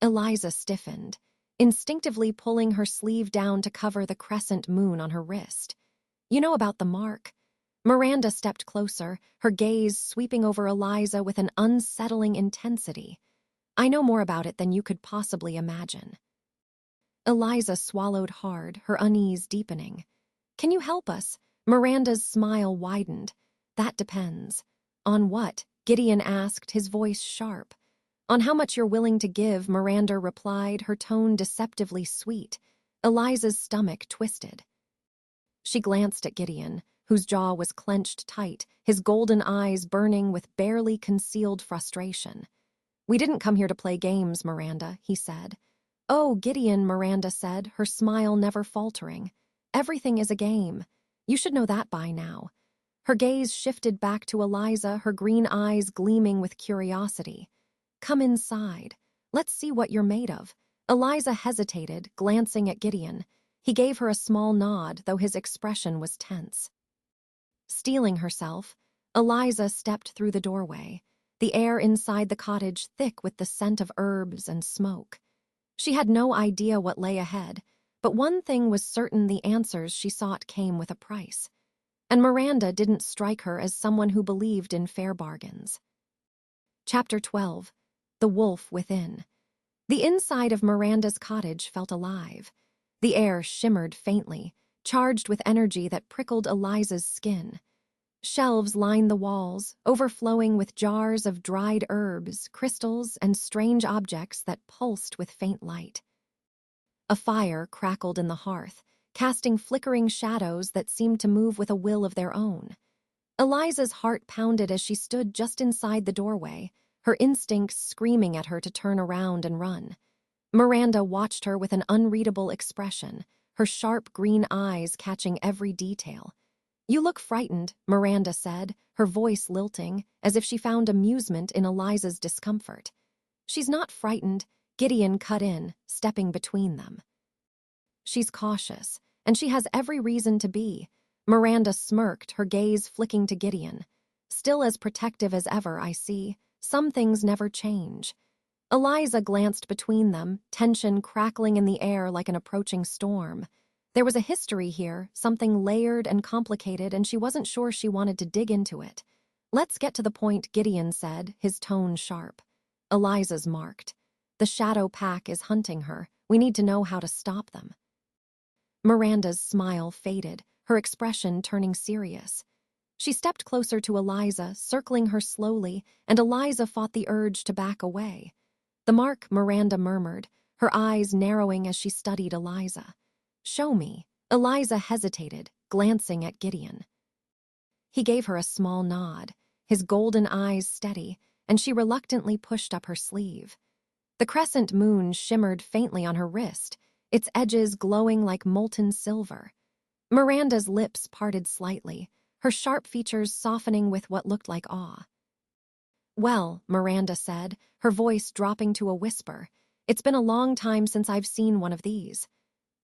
Eliza stiffened, instinctively pulling her sleeve down to cover the crescent moon on her wrist. You know about the mark? Miranda stepped closer, her gaze sweeping over Eliza with an unsettling intensity. I know more about it than you could possibly imagine. Eliza swallowed hard, her unease deepening. Can you help us? Miranda's smile widened. That depends. On what? Gideon asked, his voice sharp. On how much you're willing to give, Miranda replied, her tone deceptively sweet. Eliza's stomach twisted. She glanced at Gideon, whose jaw was clenched tight, his golden eyes burning with barely concealed frustration. We didn't come here to play games, Miranda, he said. Oh, Gideon, Miranda said, her smile never faltering. Everything is a game. You should know that by now. Her gaze shifted back to Eliza, her green eyes gleaming with curiosity. Come inside. Let's see what you're made of. Eliza hesitated, glancing at Gideon. He gave her a small nod, though his expression was tense. Steeling herself, Eliza stepped through the doorway, the air inside the cottage thick with the scent of herbs and smoke. She had no idea what lay ahead, but one thing was certain: the answers she sought came with a price. And Miranda didn't strike her as someone who believed in fair bargains. Chapter 12. The Wolf Within. The inside of Miranda's cottage felt alive. The air shimmered faintly, charged with energy that prickled Eliza's skin. Shelves lined the walls, overflowing with jars of dried herbs, crystals, and strange objects that pulsed with faint light. A fire crackled in the hearth, casting flickering shadows that seemed to move with a will of their own. Eliza's heart pounded as she stood just inside the doorway, her instincts screaming at her to turn around and run. Miranda watched her with an unreadable expression, her sharp green eyes catching every detail. You look frightened, Miranda said, her voice lilting, as if she found amusement in Eliza's discomfort. She's not frightened, Gideon cut in, stepping between them. She's cautious, and she has every reason to be. Miranda smirked, her gaze flicking to Gideon. Still as protective as ever, I see. Some things never change. Eliza glanced between them, tension crackling in the air like an approaching storm. There was a history here, something layered and complicated, and she wasn't sure she wanted to dig into it. Let's get to the point, Gideon said, his tone sharp. Eliza's marked. The shadow pack is hunting her. We need to know how to stop them. Miranda's smile faded, her expression turning serious. She stepped closer to Eliza, circling her slowly, and Eliza fought the urge to back away. The mark, Miranda murmured, her eyes narrowing as she studied Eliza. Show me. Eliza hesitated, glancing at Gideon. He gave her a small nod, his golden eyes steady, and she reluctantly pushed up her sleeve. The crescent moon shimmered faintly on her wrist, its edges glowing like molten silver. Miranda's lips parted slightly, her sharp features softening with what looked like awe. Well, Miranda said, her voice dropping to a whisper, it's been a long time since I've seen one of these.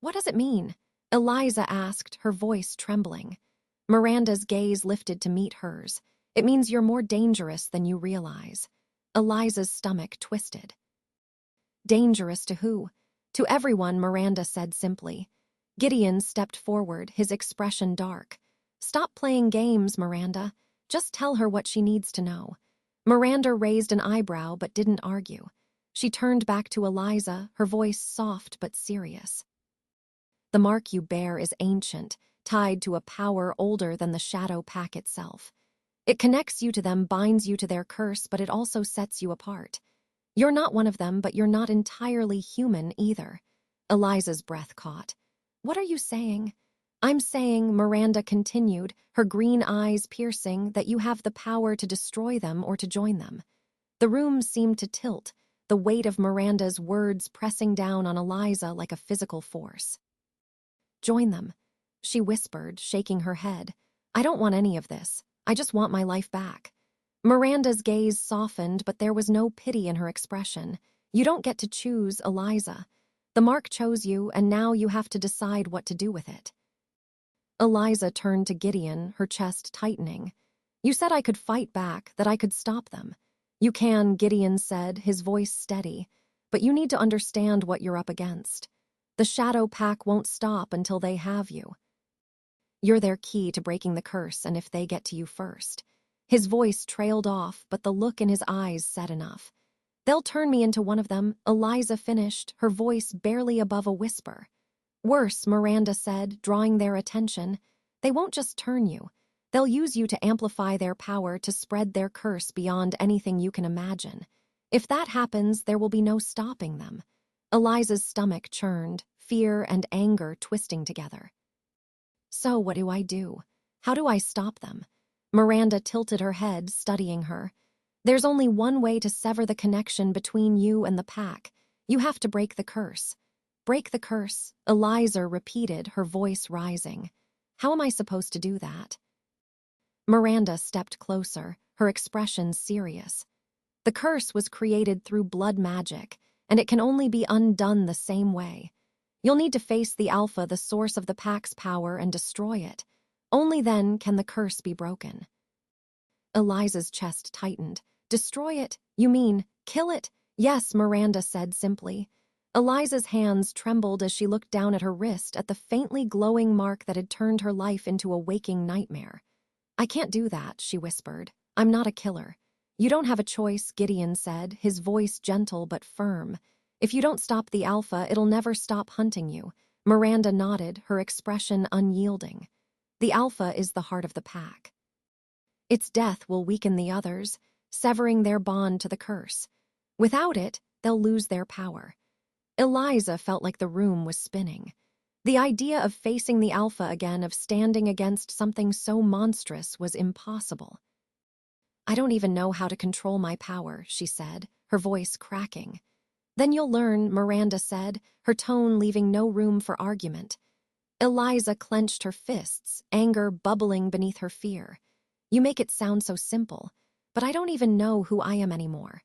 What does it mean? Eliza asked, her voice trembling. Miranda's gaze lifted to meet hers. It means you're more dangerous than you realize. Eliza's stomach twisted. Dangerous to who? To everyone, Miranda said simply. Gideon stepped forward, his expression dark. Stop playing games, Miranda. Just tell her what she needs to know. Miranda raised an eyebrow but didn't argue. She turned back to Eliza, her voice soft but serious. The mark you bear is ancient, tied to a power older than the shadow pack itself. It connects you to them, binds you to their curse, but it also sets you apart. You're not one of them, but you're not entirely human either. Eliza's breath caught. What are you saying? I'm saying, Miranda continued, her green eyes piercing, that you have the power to destroy them or to join them. The room seemed to tilt, the weight of Miranda's words pressing down on Eliza like a physical force. Join them. she whispered, shaking her head. I don't want any of this. I just want my life back. Miranda's gaze softened, but there was no pity in her expression. You don't get to choose, Eliza. The mark chose you, and now you have to decide what to do with it. Eliza turned to Gideon, her chest tightening. You said I could fight back, that I could stop them. You can, Gideon said, his voice steady, but you need to understand what you're up against. The Shadow Pack won't stop until they have you. You're their key to breaking the curse, and if they get to you first. His voice trailed off, but the look in his eyes said enough. They'll turn me into one of them, Eliza finished, her voice barely above a whisper. Worse, Miranda said, drawing their attention. They won't just turn you. They'll use you to amplify their power to spread their curse beyond anything you can imagine. If that happens, there will be no stopping them. Eliza's stomach churned, fear and anger twisting together. So what do I do? How do I stop them? Miranda tilted her head, studying her. There's only one way to sever the connection between you and the pack. You have to break the curse. Break the curse, Eliza repeated, her voice rising. How am I supposed to do that? Miranda stepped closer, her expression serious. The curse was created through blood magic, and it can only be undone the same way. You'll need to face the Alpha, the source of the pack's power, and destroy it. Only then can the curse be broken. Eliza's chest tightened. Destroy it? You mean, kill it? Yes, Miranda said simply. Eliza's hands trembled as she looked down at her wrist at the faintly glowing mark that had turned her life into a waking nightmare. I can't do that, she whispered. I'm not a killer. You don't have a choice, Gideon said, his voice gentle but firm. If you don't stop the Alpha, it'll never stop hunting you. Miranda nodded, her expression unyielding. The Alpha is the heart of the pack. Its death will weaken the others, severing their bond to the curse. Without it, they'll lose their power. Eliza felt like the room was spinning. The idea of facing the Alpha again, of standing against something so monstrous, was impossible. I don't even know how to control my power, she said, her voice cracking. Then you'll learn, Miranda said, her tone leaving no room for argument. Eliza clenched her fists, anger bubbling beneath her fear. You make it sound so simple, but I don't even know who I am anymore.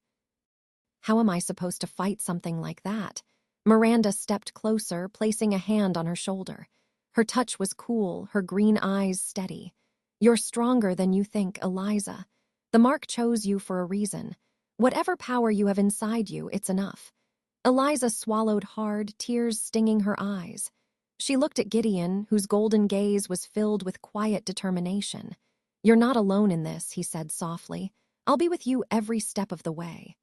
How am I supposed to fight something like that? Miranda stepped closer, placing a hand on her shoulder. Her touch was cool, her green eyes steady. You're stronger than you think, Eliza. The mark chose you for a reason. Whatever power you have inside you, it's enough. Eliza swallowed hard, tears stinging her eyes. She looked at Gideon, whose golden gaze was filled with quiet determination. You're not alone in this, he said softly. I'll be with you every step of the way.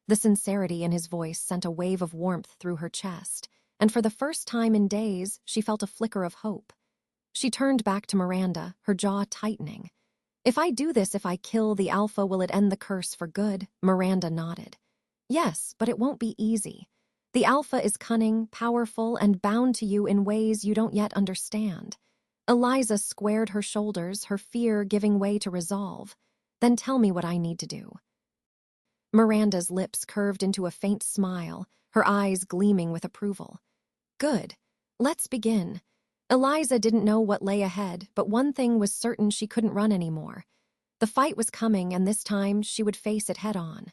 The sincerity in his voice sent a wave of warmth through her chest, and for the first time in days, she felt a flicker of hope. She turned back to Miranda, her jaw tightening. If I do this, if I kill the Alpha, will it end the curse for good? Miranda nodded. Yes, but it won't be easy. The Alpha is cunning, powerful, and bound to you in ways you don't yet understand. Eliza squared her shoulders, her fear giving way to resolve. Then tell me what I need to do. Miranda's lips curved into a faint smile, her eyes gleaming with approval. Good. Let's begin. Eliza didn't know what lay ahead, but one thing was certain: she couldn't run anymore. The fight was coming, and this time she would face it head-on.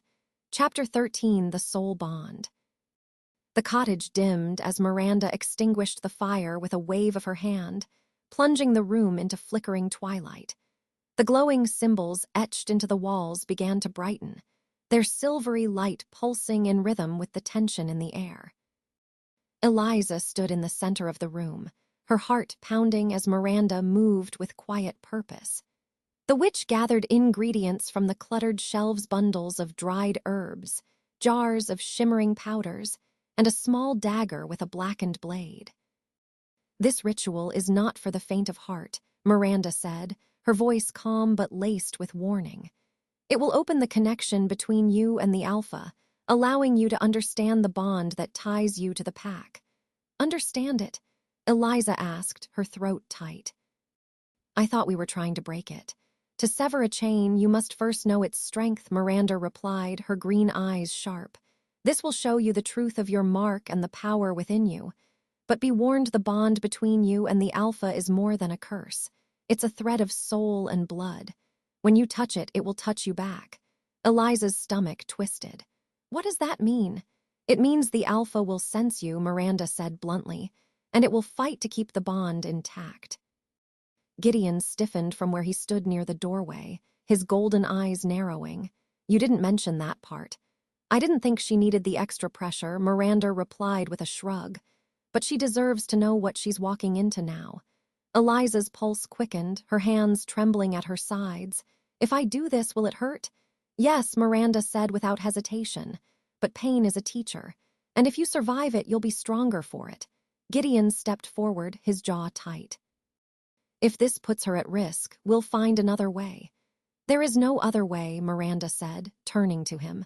Chapter 13, The Soul Bond. The cottage dimmed as Miranda extinguished the fire with a wave of her hand, plunging the room into flickering twilight. The glowing symbols etched into the walls began to brighten, their silvery light pulsing in rhythm with the tension in the air. Eliza stood in the center of the room, her heart pounding as Miranda moved with quiet purpose. The witch gathered ingredients from the cluttered shelves, bundles of dried herbs, jars of shimmering powders, and a small dagger with a blackened blade. This ritual is not for the faint of heart, Miranda said, her voice calm but laced with warning. It will open the connection between you and the Alpha, allowing you to understand the bond that ties you to the pack. Understand it? Eliza asked, her throat tight. I thought we were trying to break it. To sever a chain, you must first know its strength, Miranda replied, her green eyes sharp. This will show you the truth of your mark and the power within you. But be warned, the bond between you and the Alpha is more than a curse. It's a thread of soul and blood. When you touch it, it will touch you back. Eliza's stomach twisted. What does that mean? It means the Alpha will sense you, Miranda said bluntly, and it will fight to keep the bond intact. Gideon stiffened from where he stood near the doorway, his golden eyes narrowing. You didn't mention that part. I didn't think she needed the extra pressure, Miranda replied with a shrug. But she deserves to know what she's walking into now. Eliza's pulse quickened, her hands trembling at her sides. If I do this, will it hurt? Yes, Miranda said without hesitation. But pain is a teacher, and if you survive it, you'll be stronger for it. Gideon stepped forward, his jaw tight. If this puts her at risk, we'll find another way. There is no other way, Miranda said, turning to him.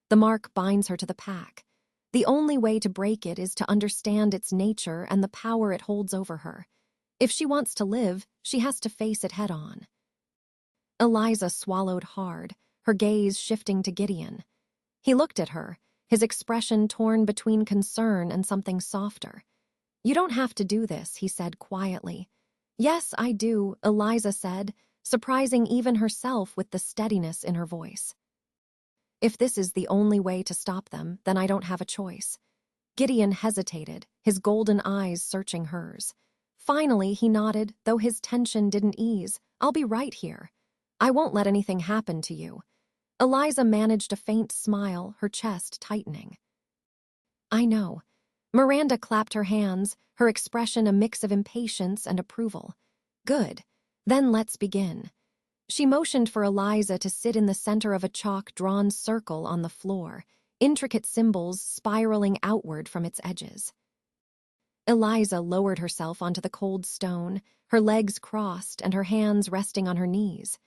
The mark binds her to the pack. The only way to break it is to understand its nature and the power it holds over her. If she wants to live, she has to face it head on. Eliza swallowed hard, her gaze shifting to Gideon. He looked at her, his expression torn between concern and something softer. You don't have to do this, he said quietly. Yes, I do, Eliza said, surprising even herself with the steadiness in her voice. If this is the only way to stop them, then I don't have a choice. Gideon hesitated, his golden eyes searching hers. Finally, he nodded, though his tension didn't ease. I'll be right here. I won't let anything happen to you. Eliza managed a faint smile, her chest tightening. I know. Miranda clapped her hands, her expression a mix of impatience and approval. Good. Then let's begin. She motioned for Eliza to sit in the center of a chalk-drawn circle on the floor, intricate symbols spiraling outward from its edges. Eliza lowered herself onto the cold stone, her legs crossed and her hands resting on her knees.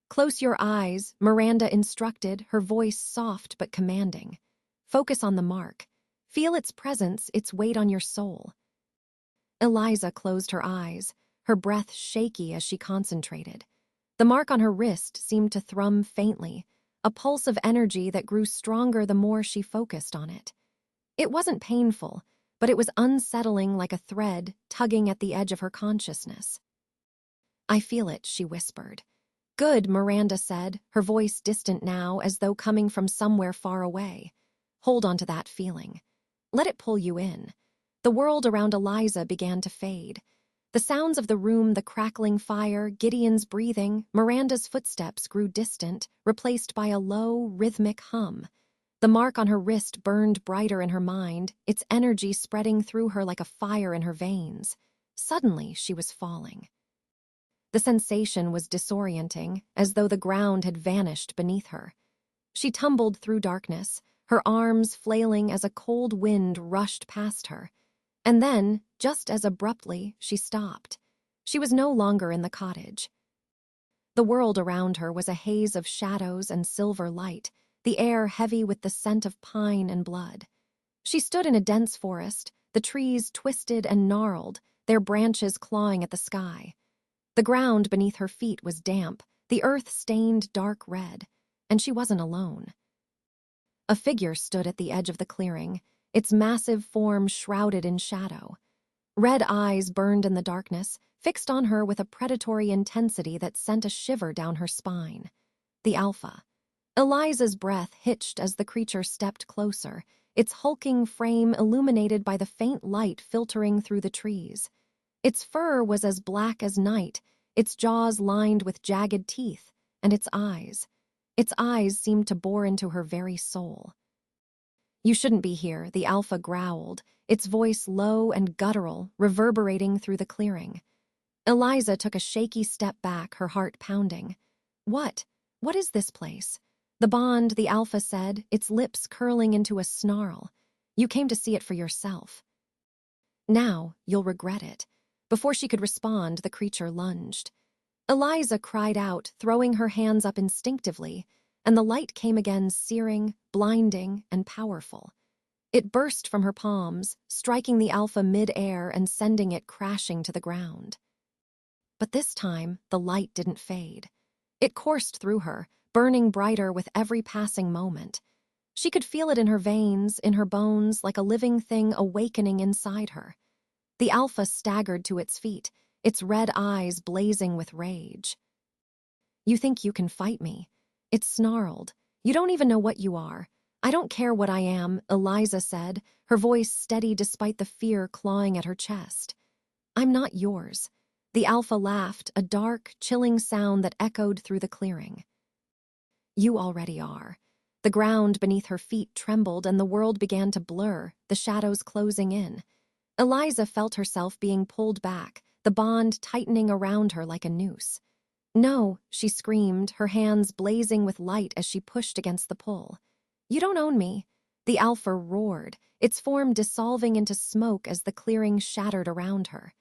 Close your eyes, Miranda instructed, her voice soft but commanding. Focus on the mark. Feel its presence, its weight on your soul. Eliza closed her eyes, her breath shaky as she concentrated. The mark on her wrist seemed to thrum faintly, a pulse of energy that grew stronger the more she focused on it. It wasn't painful, but it was unsettling, like a thread tugging at the edge of her consciousness. I feel it, she whispered. Good, Miranda said, her voice distant now as though coming from somewhere far away. Hold on to that feeling. Let it pull you in. The world around Eliza began to fade. The sounds of the room, the crackling fire, Gideon's breathing, Miranda's footsteps grew distant, replaced by a low, rhythmic hum. The mark on her wrist burned brighter in her mind, its energy spreading through her like a fire in her veins. Suddenly, she was falling. The sensation was disorienting, as though the ground had vanished beneath her. She tumbled through darkness, her arms flailing as a cold wind rushed past her. And then, just as abruptly, she stopped. She was no longer in the cottage. The world around her was a haze of shadows and silver light, the air heavy with the scent of pine and blood. She stood in a dense forest, the trees twisted and gnarled, their branches clawing at the sky. The ground beneath her feet was damp, the earth stained dark red, and she wasn't alone. A figure stood at the edge of the clearing, its massive form shrouded in shadow. Red eyes burned in the darkness, fixed on her with a predatory intensity that sent a shiver down her spine. The Alpha. Eliza's breath hitched as the creature stepped closer, its hulking frame illuminated by the faint light filtering through the trees. Its fur was as black as night, its jaws lined with jagged teeth, and its eyes seemed to bore into her very soul. You shouldn't be here, the Alpha growled, its voice low and guttural, reverberating through the clearing. Eliza took a shaky step back, her heart pounding. What? What is this place? The bond, the Alpha said, its lips curling into a snarl. You came to see it for yourself. Now, you'll regret it. Before she could respond, the creature lunged. Eliza cried out, throwing her hands up instinctively, and the light came again searing, blinding, and powerful. It burst from her palms, striking the Alpha mid-air and sending it crashing to the ground. But this time, the light didn't fade. It coursed through her, burning brighter with every passing moment. She could feel it in her veins, in her bones, like a living thing awakening inside her. The alpha staggered to its feet, its red eyes blazing with rage. "You think you can fight me?" It snarled. "You don't even know what you are." "I don't care what I am," Eliza said, her voice steady despite the fear clawing at her chest. "I'm not yours." The alpha laughed, a dark, chilling sound that echoed through the clearing. "You already are." The ground beneath her feet trembled and the world began to blur, the shadows closing in. Eliza felt herself being pulled back, the bond tightening around her like a noose. "No," she screamed, her hands blazing with light as she pushed against the pull. "You don't own me." The alpha roared, its form dissolving into smoke as the clearing shattered around her.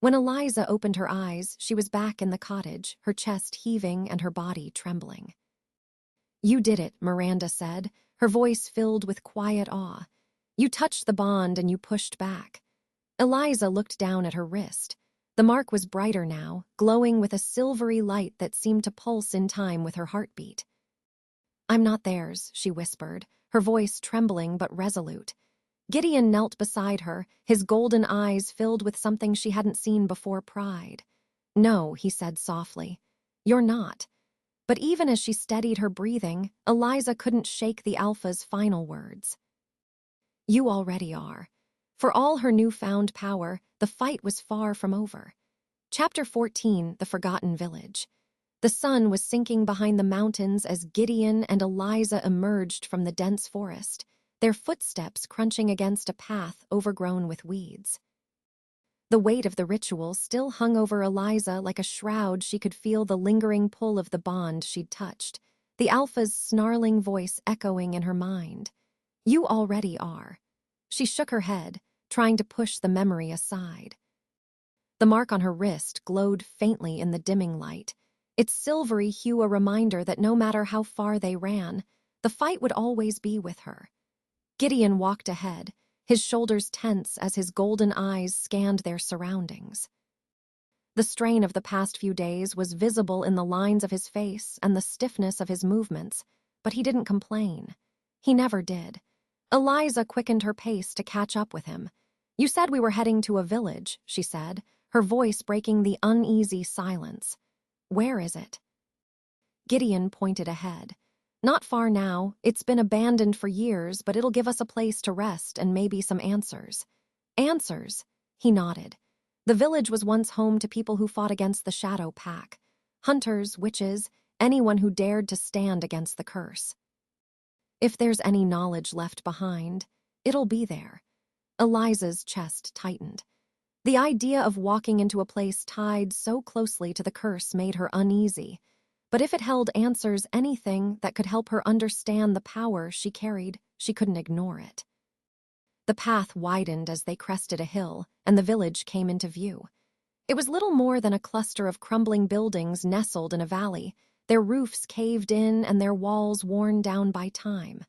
When Eliza opened her eyes, she was back in the cottage, her chest heaving and her body trembling. "You did it," Miranda said, her voice filled with quiet awe. "You touched the bond and you pushed back." Eliza looked down at her wrist. The mark was brighter now, glowing with a silvery light that seemed to pulse in time with her heartbeat. "I'm not theirs," she whispered, her voice trembling but resolute. Gideon knelt beside her, his golden eyes filled with something she hadn't seen before: pride. "No," he said softly. "You're not." But even as she steadied her breathing, Eliza couldn't shake the alpha's final words. "You already are." For all her newfound power, the fight was far from over. Chapter 14, The Forgotten Village. The sun was sinking behind the mountains as Gideon and Eliza emerged from the dense forest, their footsteps crunching against a path overgrown with weeds. The weight of the ritual still hung over Eliza like a shroud. She could feel the lingering pull of the bond she'd touched, the alpha's snarling voice echoing in her mind. "You already are." She shook her head, trying to push the memory aside. The mark on her wrist glowed faintly in the dimming light, its silvery hue a reminder that no matter how far they ran, the fight would always be with her. Gideon walked ahead, his shoulders tense as his golden eyes scanned their surroundings. The strain of the past few days was visible in the lines of his face and the stiffness of his movements, but he didn't complain. He never did. Eliza quickened her pace to catch up with him. "You said we were heading to a village," she said, her voice breaking the uneasy silence. "Where is it?" Gideon pointed ahead. "Not far now. It's been abandoned for years, but it'll give us a place to rest and maybe some answers." "Answers?" He nodded. The village was once home to people who fought against the Shadow Pack. Hunters, witches, anyone who dared to stand against the curse. "If there's any knowledge left behind, it'll be there." Eliza's chest tightened. The idea of walking into a place tied so closely to the curse made her uneasy. But if it held answers, anything that could help her understand the power she carried, she couldn't ignore it. The path widened as they crested a hill, and the village came into view. It was little more than a cluster of crumbling buildings nestled in a valley, their roofs caved in and their walls worn down by time.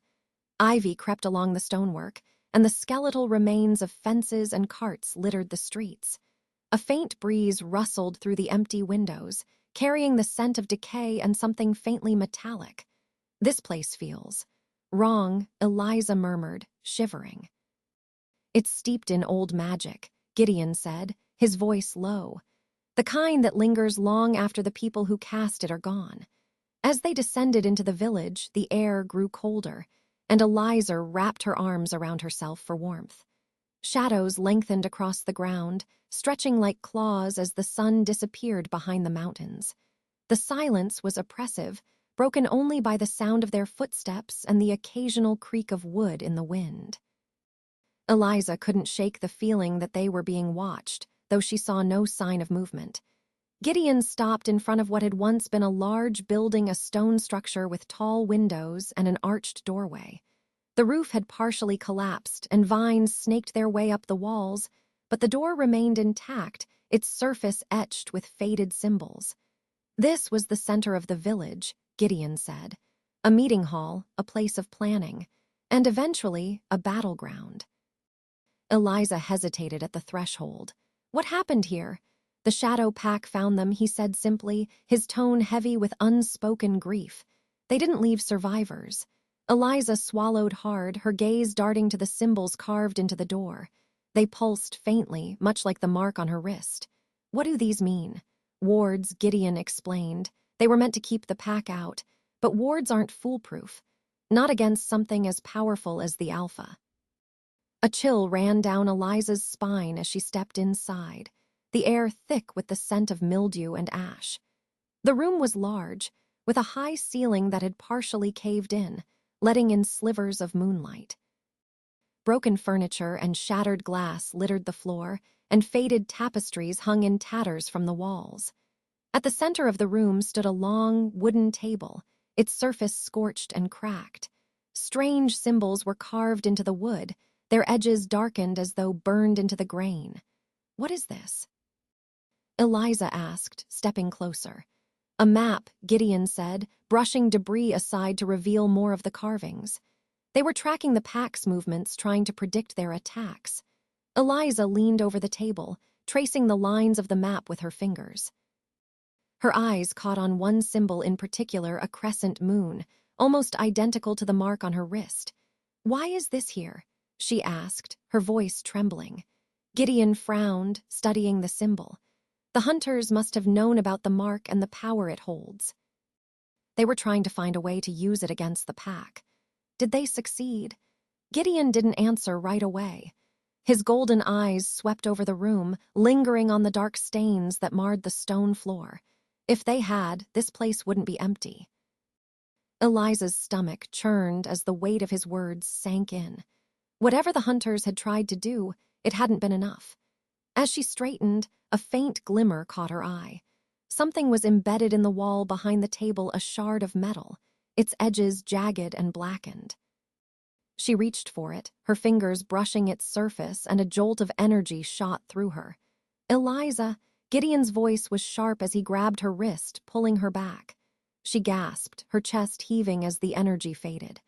Ivy crept along the stonework, and the skeletal remains of fences and carts littered the streets. A faint breeze rustled through the empty windows, carrying the scent of decay and something faintly metallic. "This place feels wrong," Eliza murmured, shivering. "It's steeped in old magic," Gideon said, his voice low. "The kind that lingers long after the people who cast it are gone." As they descended into the village, the air grew colder, and Eliza wrapped her arms around herself for warmth. Shadows lengthened across the ground, stretching like claws as the sun disappeared behind the mountains. The silence was oppressive, broken only by the sound of their footsteps and the occasional creak of wood in the wind. Eliza couldn't shake the feeling that they were being watched, though she saw no sign of movement. Gideon stopped in front of what had once been a large building, a stone structure with tall windows and an arched doorway. The roof had partially collapsed, and vines snaked their way up the walls, but the door remained intact, its surface etched with faded symbols. This was the center of the village, Gideon said. A meeting hall, a place of planning, and eventually a battleground. Eliza hesitated at the threshold. "What happened here?" "The Shadow Pack found them," he said simply, his tone heavy with unspoken grief. "They didn't leave survivors." Eliza swallowed hard, her gaze darting to the symbols carved into the door. They pulsed faintly, much like the mark on her wrist. "What do these mean?" "Wards," Gideon explained. "They were meant to keep the pack out, but wards aren't foolproof. Not against something as powerful as the Alpha." A chill ran down Eliza's spine as she stepped inside, the air thick with the scent of mildew and ash. The room was large, with a high ceiling that had partially caved in, letting in slivers of moonlight. Broken furniture and shattered glass littered the floor, and faded tapestries hung in tatters from the walls. At the center of the room stood a long, wooden table, its surface scorched and cracked. Strange symbols were carved into the wood, their edges darkened as though burned into the grain. "What is this?" Eliza asked, stepping closer. "A map," Gideon said, brushing debris aside to reveal more of the carvings. They were tracking the pack's movements, trying to predict their attacks. Eliza leaned over the table, tracing the lines of the map with her fingers. Her eyes caught on one symbol in particular, a crescent moon, almost identical to the mark on her wrist. "Why is this here?" she asked, her voice trembling. Gideon frowned, studying the symbol. The hunters must have known about the mark and the power it holds. They were trying to find a way to use it against the pack. Did they succeed? Gideon didn't answer right away. His golden eyes swept over the room, lingering on the dark stains that marred the stone floor. If they had, this place wouldn't be empty. Eliza's stomach churned as the weight of his words sank in. Whatever the hunters had tried to do, it hadn't been enough. As she straightened, a faint glimmer caught her eye. Something was embedded in the wall behind the table, a shard of metal, its edges jagged and blackened. She reached for it, her fingers brushing its surface, and a jolt of energy shot through her. "Eliza!" Gideon's voice was sharp as he grabbed her wrist, pulling her back. She gasped, her chest heaving as the energy faded.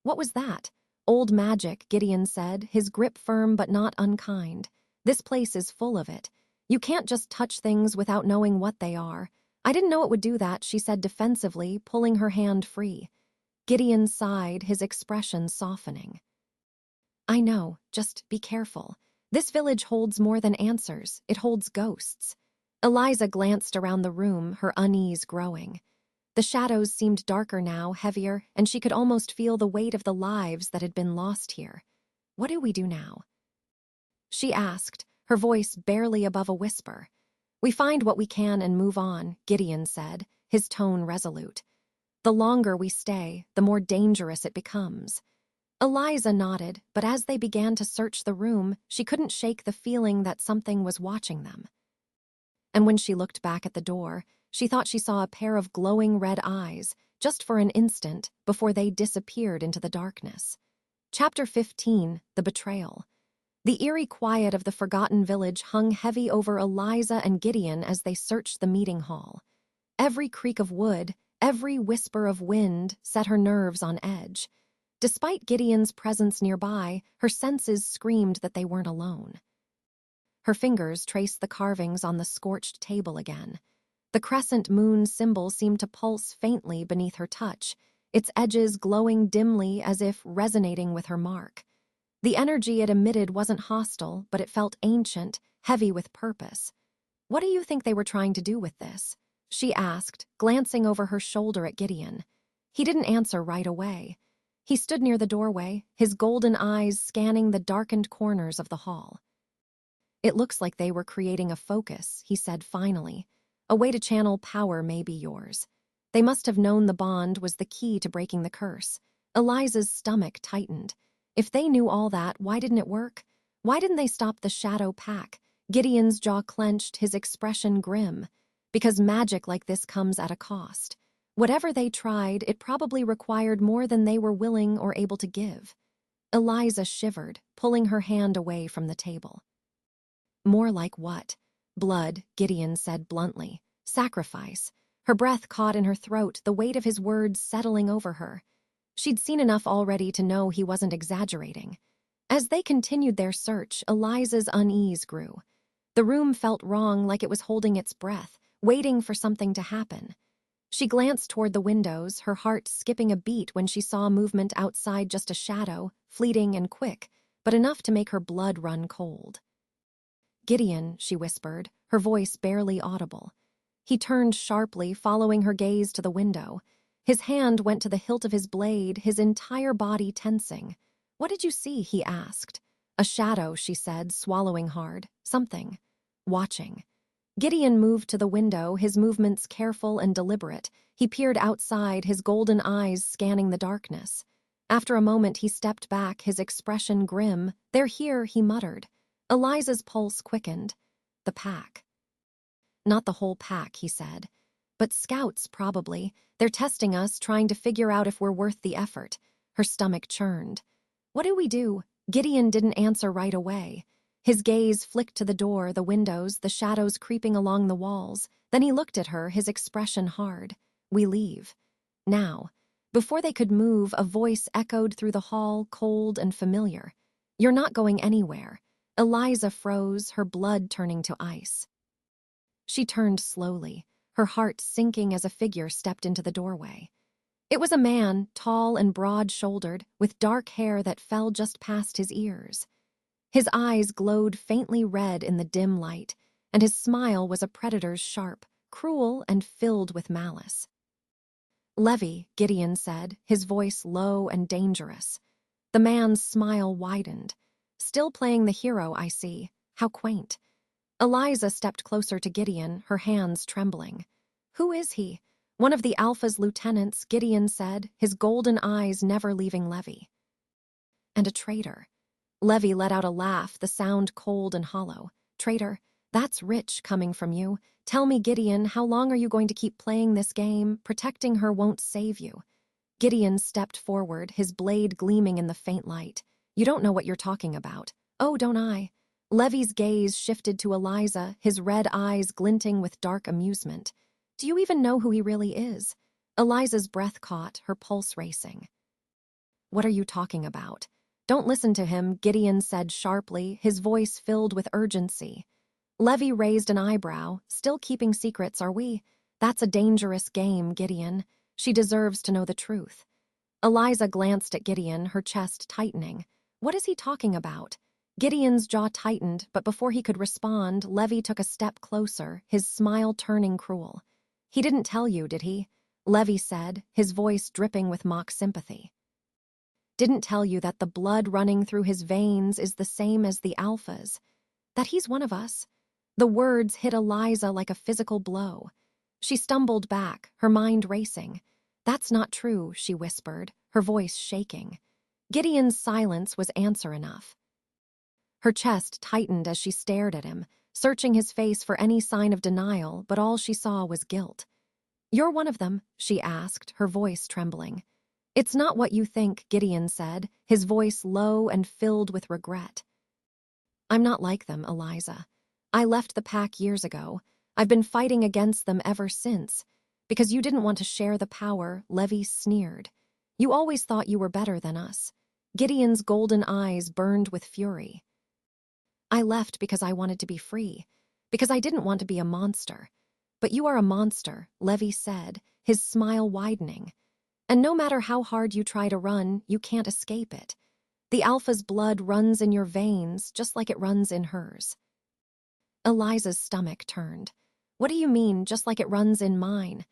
"What was that?" "Old magic," Gideon said, his grip firm but not unkind. "This place is full of it. You can't just touch things without knowing what they are." "I didn't know it would do that," she said defensively, pulling her hand free. Gideon sighed, his expression softening. "I know, just be careful. This village holds more than answers, it holds ghosts." Eliza glanced around the room, her unease growing. The shadows seemed darker now, heavier, and she could almost feel the weight of the lives that had been lost here. "What do we do now?" she asked, her voice barely above a whisper. "We find what we can and move on," Gideon said, his tone resolute. "The longer we stay, the more dangerous it becomes." Eliza nodded, but as they began to search the room, she couldn't shake the feeling that something was watching them. And when she looked back at the door, she thought she saw a pair of glowing red eyes, just for an instant, before they disappeared into the darkness. Chapter 15, The Betrayal. The eerie quiet of the forgotten village hung heavy over Eliza and Gideon as they searched the meeting hall. Every creak of wood, every whisper of wind set her nerves on edge. Despite Gideon's presence nearby, her senses screamed that they weren't alone. Her fingers traced the carvings on the scorched table again. The crescent moon symbol seemed to pulse faintly beneath her touch, its edges glowing dimly as if resonating with her mark. The energy it emitted wasn't hostile, but it felt ancient, heavy with purpose. "What do you think they were trying to do with this?" she asked, glancing over her shoulder at Gideon. He didn't answer right away. He stood near the doorway, his golden eyes scanning the darkened corners of the hall. "It looks like they were creating a focus," he said finally. "A way to channel power may be yours. They must have known the bond was the key to breaking the curse." Eliza's stomach tightened. If they knew all that, why didn't it work? Why didn't they stop the shadow pack? Gideon's jaw clenched, his expression grim. Because magic like this comes at a cost. Whatever they tried, it probably required more than they were willing or able to give. Eliza shivered, pulling her hand away from the table. "More like what?" "Blood," Gideon said bluntly. "Sacrifice." Her breath caught in her throat, the weight of his words settling over her. She'd seen enough already to know he wasn't exaggerating. As they continued their search, Eliza's unease grew. The room felt wrong, like it was holding its breath, waiting for something to happen. She glanced toward the windows, her heart skipping a beat when she saw movement outside, just a shadow, fleeting and quick, but enough to make her blood run cold. "Gideon," she whispered, her voice barely audible. He turned sharply, following her gaze to the window. His hand went to the hilt of his blade, his entire body tensing. "What did you see?" he asked. "A shadow," she said, swallowing hard. "Something. Watching." Gideon moved to the window, his movements careful and deliberate. He peered outside, his golden eyes scanning the darkness. After a moment, he stepped back, his expression grim. "They're here," he muttered. Eliza's pulse quickened. "The pack." "Not the whole pack," he said. "But scouts, probably. They're testing us, trying to figure out if we're worth the effort." Her stomach churned. "What do we do?" Gideon didn't answer right away. His gaze flicked to the door, the windows, the shadows creeping along the walls. Then he looked at her, his expression hard. "We leave. Now." Before they could move, a voice echoed through the hall, cold and familiar. "You're not going anywhere." Eliza froze, her blood turning to ice. She turned slowly, her heart sinking as a figure stepped into the doorway. It was a man, tall and broad-shouldered, with dark hair that fell just past his ears. His eyes glowed faintly red in the dim light, and his smile was a predator's, sharp, cruel, and filled with malice. "Levy," Gideon said, his voice low and dangerous. The man's smile widened. "Still playing the hero, I see. How quaint." Eliza stepped closer to Gideon, her hands trembling. "Who is he?" "One of the Alpha's lieutenants," Gideon said, his golden eyes never leaving Levy. "And a traitor." Levy let out a laugh, the sound cold and hollow. "Traitor, that's rich coming from you. Tell me, Gideon, how long are you going to keep playing this game? Protecting her won't save you." Gideon stepped forward, his blade gleaming in the faint light. "You don't know what you're talking about." "Oh, don't I?" Levy's gaze shifted to Eliza, his red eyes glinting with dark amusement. "Do you even know who he really is?" Eliza's breath caught, her pulse racing. "What are you talking about?" "Don't listen to him," Gideon said sharply, his voice filled with urgency. Levy raised an eyebrow. "Still keeping secrets, are we?" "That's a dangerous game, Gideon. She deserves to know the truth." Eliza glanced at Gideon, her chest tightening. "What is he talking about?" Gideon's jaw tightened, but before he could respond, Levy took a step closer, his smile turning cruel. "He didn't tell you, did he?" Levy said, his voice dripping with mock sympathy. "Didn't tell you that the blood running through his veins is the same as the Alpha's? That he's one of us?" The words hit Eliza like a physical blow. She stumbled back, her mind racing. "That's not true," she whispered, her voice shaking. Gideon's silence was answer enough. Her chest tightened as she stared at him, searching his face for any sign of denial, but all she saw was guilt. "You're one of them?" she asked, her voice trembling. "It's not what you think," Gideon said, his voice low and filled with regret. "I'm not like them, Eliza. I left the pack years ago. I've been fighting against them ever since. Because you didn't want to share the power," Levy sneered. "You always thought you were better than us." Gideon's golden eyes burned with fury. "I left because I wanted to be free. Because I didn't want to be a monster. But you are a monster," Levy said, his smile widening. "And no matter how hard you try to run, you can't escape it. The Alpha's blood runs in your veins, just like it runs in hers." Eliza's stomach turned. "What do you mean, just like it runs in mine?"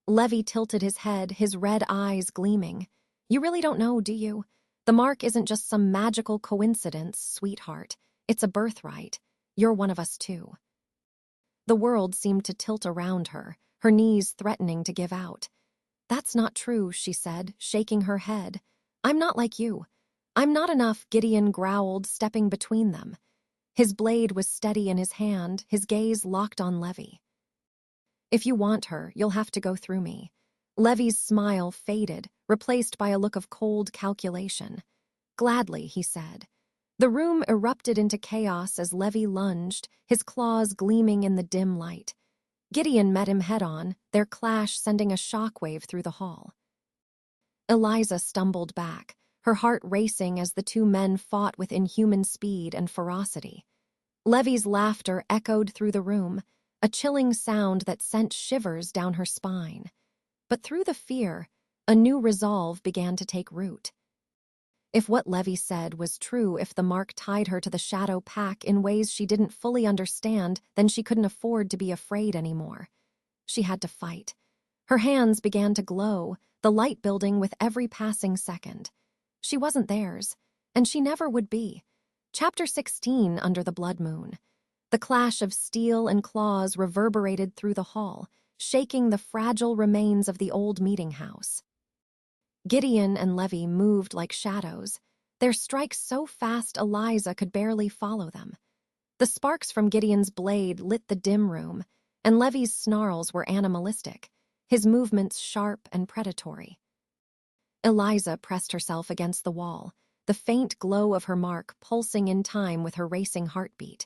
Levy tilted his head, his red eyes gleaming. "You really don't know, do you? The mark isn't just some magical coincidence, sweetheart. It's a birthright. You're one of us too." The world seemed to tilt around her, her knees threatening to give out. "That's not true," she said, shaking her head. "I'm not like you. I'm not enough," Gideon growled, stepping between them. His blade was steady in his hand, his gaze locked on Levy. "If you want her, you'll have to go through me." Levy's smile faded, replaced by a look of cold calculation. "Gladly," he said. The room erupted into chaos as Levy lunged, his claws gleaming in the dim light. Gideon met him head-on, their clash sending a shockwave through the hall. Eliza stumbled back, her heart racing as the two men fought with inhuman speed and ferocity. Levy's laughter echoed through the room, a chilling sound that sent shivers down her spine. But through the fear, a new resolve began to take root. If what Levy said was true, if the mark tied her to the shadow pack in ways she didn't fully understand, then she couldn't afford to be afraid anymore. She had to fight. Her hands began to glow, the light building with every passing second. She wasn't theirs, and she never would be. Chapter 16, Under the Blood Moon. The clash of steel and claws reverberated through the hall, shaking the fragile remains of the old meeting house. Gideon and Levy moved like shadows, their strikes so fast Eliza could barely follow them. The sparks from Gideon's blade lit the dim room, and Levy's snarls were animalistic, his movements sharp and predatory. Eliza pressed herself against the wall, the faint glow of her mark pulsing in time with her racing heartbeat.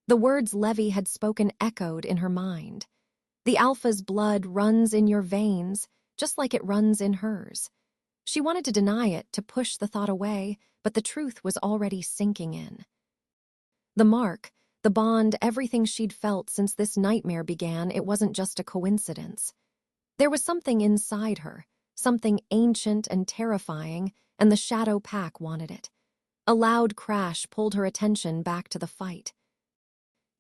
The words Levy had spoken echoed in her mind. The Alpha's blood runs in your veins, just like it runs in hers. She wanted to deny it, to push the thought away, but the truth was already sinking in. The mark, the bond, everything she'd felt since this nightmare began, it wasn't just a coincidence. There was something inside her, something ancient and terrifying, and the shadow pack wanted it. A loud crash pulled her attention back to the fight.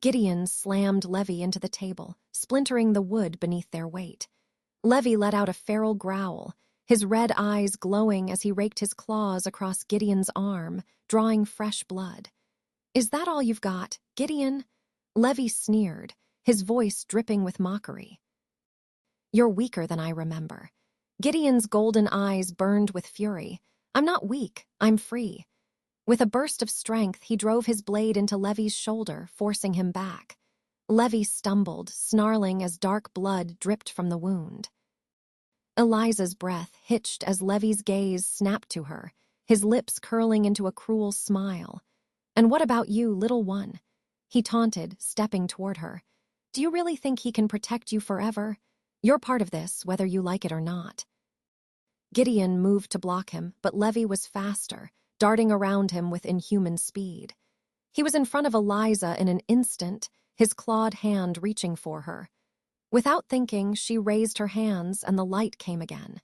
Gideon slammed Levy into the table, splintering the wood beneath their weight. Levy let out a feral growl, his red eyes glowing as he raked his claws across Gideon's arm, drawing fresh blood. "Is that all you've got, Gideon?" Levy sneered, his voice dripping with mockery. "You're weaker than I remember." Gideon's golden eyes burned with fury. "I'm not weak, I'm free." With a burst of strength, he drove his blade into Levy's shoulder, forcing him back. Levy stumbled, snarling as dark blood dripped from the wound. Eliza's breath hitched as Levy's gaze snapped to her, his lips curling into a cruel smile. "And what about you, little one?" he taunted, stepping toward her. "Do you really think he can protect you forever? You're part of this, whether you like it or not." Gideon moved to block him, but Levy was faster, darting around him with inhuman speed. He was in front of Eliza in an instant, his clawed hand reaching for her. Without thinking, she raised her hands and the light came again.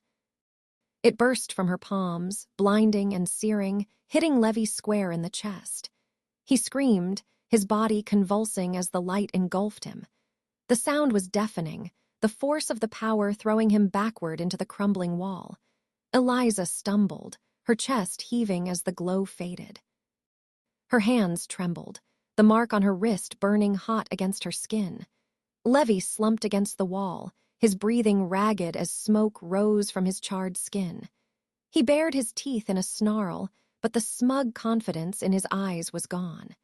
It burst from her palms, blinding and searing, hitting Levy square in the chest. He screamed, his body convulsing as the light engulfed him. The sound was deafening, the force of the power throwing him backward into the crumbling wall. Eliza stumbled, her chest heaving as the glow faded. Her hands trembled, the mark on her wrist burning hot against her skin. Levy slumped against the wall, his breathing ragged as smoke rose from his charred skin. He bared his teeth in a snarl, but the smug confidence in his eyes was gone.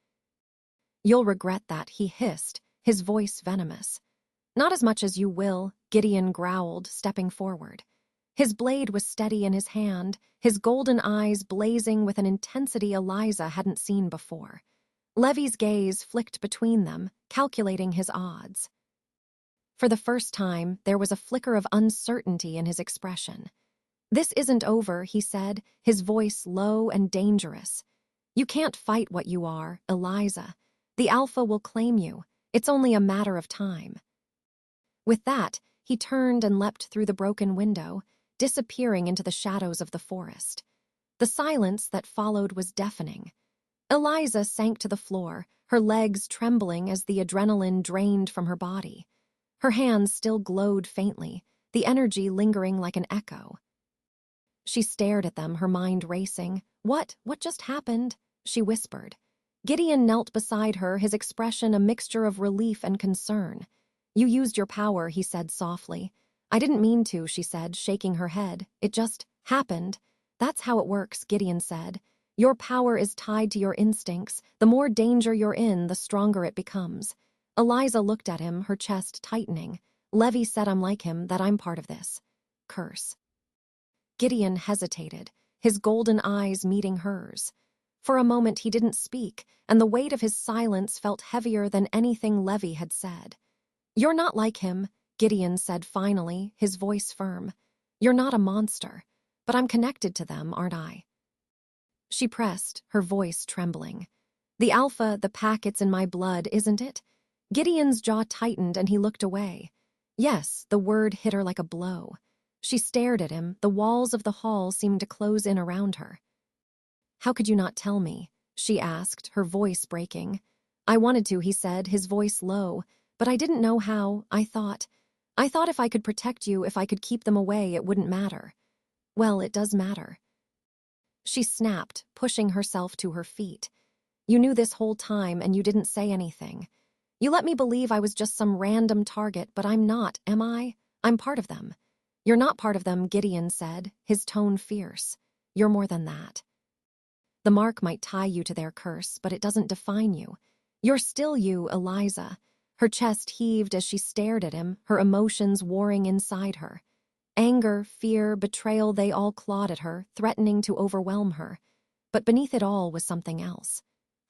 "You'll regret that," he hissed, his voice venomous. "Not as much as you will," Gideon growled, stepping forward. His blade was steady in his hand, his golden eyes blazing with an intensity Eliza hadn't seen before. Levy's gaze flicked between them, calculating his odds. For the first time, there was a flicker of uncertainty in his expression. "This isn't over," he said, his voice low and dangerous. "You can't fight what you are, Eliza. The Alpha will claim you. It's only a matter of time." With that, he turned and leapt through the broken window, disappearing into the shadows of the forest. The silence that followed was deafening. Eliza sank to the floor, her legs trembling as the adrenaline drained from her body. Her hands still glowed faintly, the energy lingering like an echo. She stared at them, her mind racing. What just happened?" she whispered. Gideon knelt beside her, his expression a mixture of relief and concern. "You used your power," he said softly. "I didn't mean to," she said, shaking her head. "It just happened." "That's how it works," Gideon said. "Your power is tied to your instincts. The more danger you're in, the stronger it becomes." Eliza looked at him, her chest tightening. "Levy said I'm like him, that I'm part of this curse." Gideon hesitated, his golden eyes meeting hers. For a moment he didn't speak, and the weight of his silence felt heavier than anything Levy had said. "You're not like him," Gideon said finally, his voice firm. "You're not a monster, but I'm connected to them, aren't I?" She pressed, her voice trembling. "The Alpha, the pack, it's in my blood, isn't it?" Gideon's jaw tightened and he looked away. Yes, the word hit her like a blow. She stared at him, the walls of the hall seemed to close in around her. How could you not tell me? She asked, her voice breaking. I wanted to, he said, his voice low, but I didn't know how. I thought if I could protect you, if I could keep them away, it wouldn't matter. Well, it does matter. She snapped, pushing herself to her feet. You knew this whole time and you didn't say anything. You let me believe I was just some random target, but I'm not, am I? I'm part of them. You're not part of them, Gideon said, his tone fierce. You're more than that. The mark might tie you to their curse, but it doesn't define you. You're still you, Eliza. Her chest heaved as she stared at him, her emotions warring inside her. Anger, fear, betrayal, they all clawed at her, threatening to overwhelm her. But beneath it all was something else.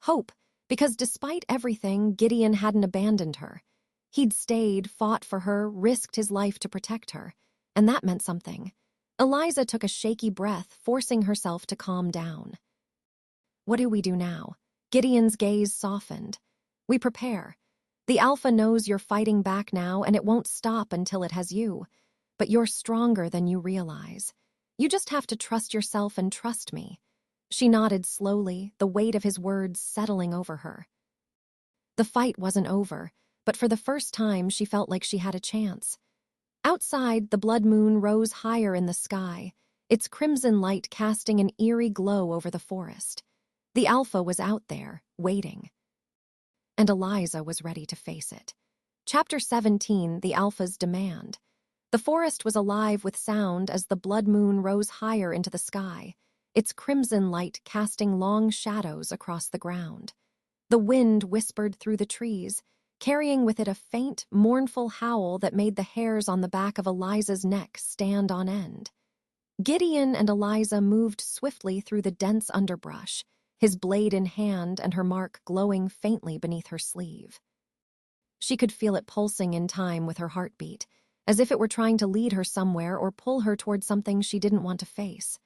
Hope, because despite everything, Gideon hadn't abandoned her. He'd stayed, fought for her, risked his life to protect her. And that meant something. Eliza took a shaky breath, forcing herself to calm down. What do we do now? Gideon's gaze softened. We prepare. The Alpha knows you're fighting back now, and it won't stop until it has you. But you're stronger than you realize. You just have to trust yourself and trust me. She nodded slowly, the weight of his words settling over her. The fight wasn't over, but for the first time she felt like she had a chance. Outside, the blood moon rose higher in the sky, its crimson light casting an eerie glow over the forest. The Alpha was out there, waiting. And Eliza was ready to face it. Chapter 17, The Alpha's Demand. The forest was alive with sound as the blood moon rose higher into the sky, its crimson light casting long shadows across the ground. The wind whispered through the trees, carrying with it a faint, mournful howl that made the hairs on the back of Eliza's neck stand on end. Gideon and Eliza moved swiftly through the dense underbrush, his blade in hand and her mark glowing faintly beneath her sleeve. She could feel it pulsing in time with her heartbeat, as if it were trying to lead her somewhere or pull her toward something she didn't want to face.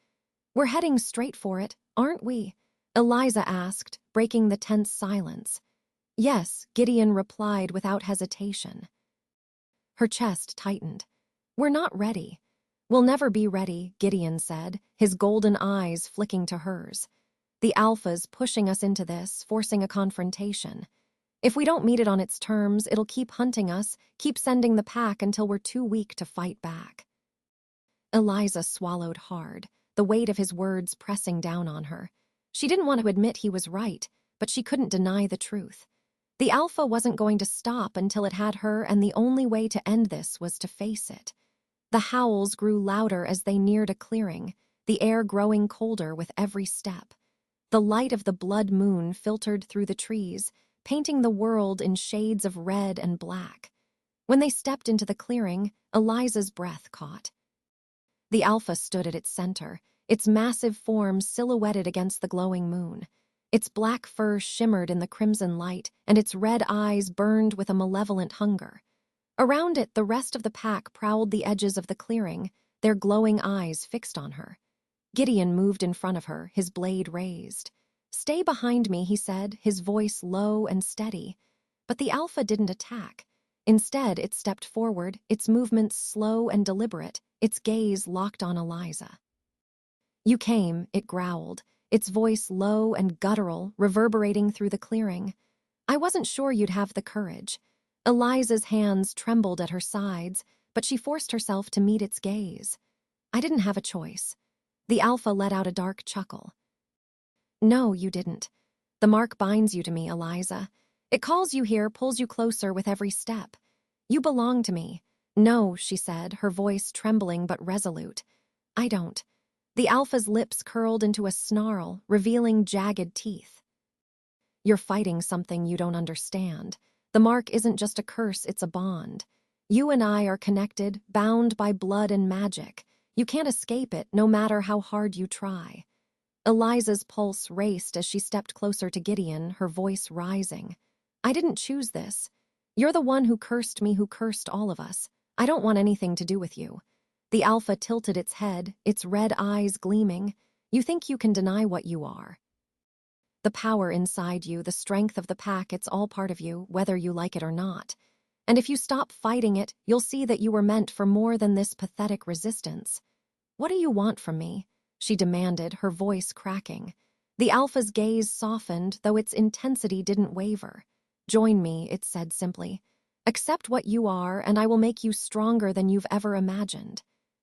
We're heading straight for it, aren't we? Eliza asked, breaking the tense silence. Yes, Gideon replied without hesitation. Her chest tightened. We're not ready. We'll never be ready, Gideon said, his golden eyes flicking to hers. The Alpha's pushing us into this, forcing a confrontation. If we don't meet it on its terms, it'll keep hunting us, keep sending the pack until we're too weak to fight back. Eliza swallowed hard, the weight of his words pressing down on her. She didn't want to admit he was right, but she couldn't deny the truth. The Alpha wasn't going to stop until it had her, and the only way to end this was to face it. The howls grew louder as they neared a clearing, the air growing colder with every step. The light of the blood moon filtered through the trees, painting the world in shades of red and black. When they stepped into the clearing, Eliza's breath caught. The Alpha stood at its center, its massive form silhouetted against the glowing moon. Its black fur shimmered in the crimson light, and its red eyes burned with a malevolent hunger. Around it, the rest of the pack prowled the edges of the clearing, their glowing eyes fixed on her. Gideon moved in front of her, his blade raised. Stay behind me, he said, his voice low and steady. But the Alpha didn't attack. Instead, it stepped forward, its movements slow and deliberate, its gaze locked on Eliza. You came, it growled, its voice low and guttural, reverberating through the clearing. I wasn't sure you'd have the courage. Eliza's hands trembled at her sides, but she forced herself to meet its gaze. I didn't have a choice. The Alpha let out a dark chuckle. No, you didn't. The mark binds you to me, Eliza. It calls you here, pulls you closer with every step. You belong to me. No, she said, her voice trembling but resolute. I don't. The Alpha's lips curled into a snarl, revealing jagged teeth. You're fighting something you don't understand. The mark isn't just a curse, it's a bond. You and I are connected, bound by blood and magic. You can't escape it, no matter how hard you try. Eliza's pulse raced as she stepped closer to Gideon, her voice rising. I didn't choose this. You're the one who cursed me, who cursed all of us. I don't want anything to do with you. The Alpha tilted its head, its red eyes gleaming. You think you can deny what you are. The power inside you, the strength of the pack, it's all part of you, whether you like it or not. And if you stop fighting it, you'll see that you were meant for more than this pathetic resistance. What do you want from me? She demanded, her voice cracking. The alpha's gaze softened, though its intensity didn't waver. "Join me," it said simply. "Accept what you are, and I will make you stronger than you've ever imagined.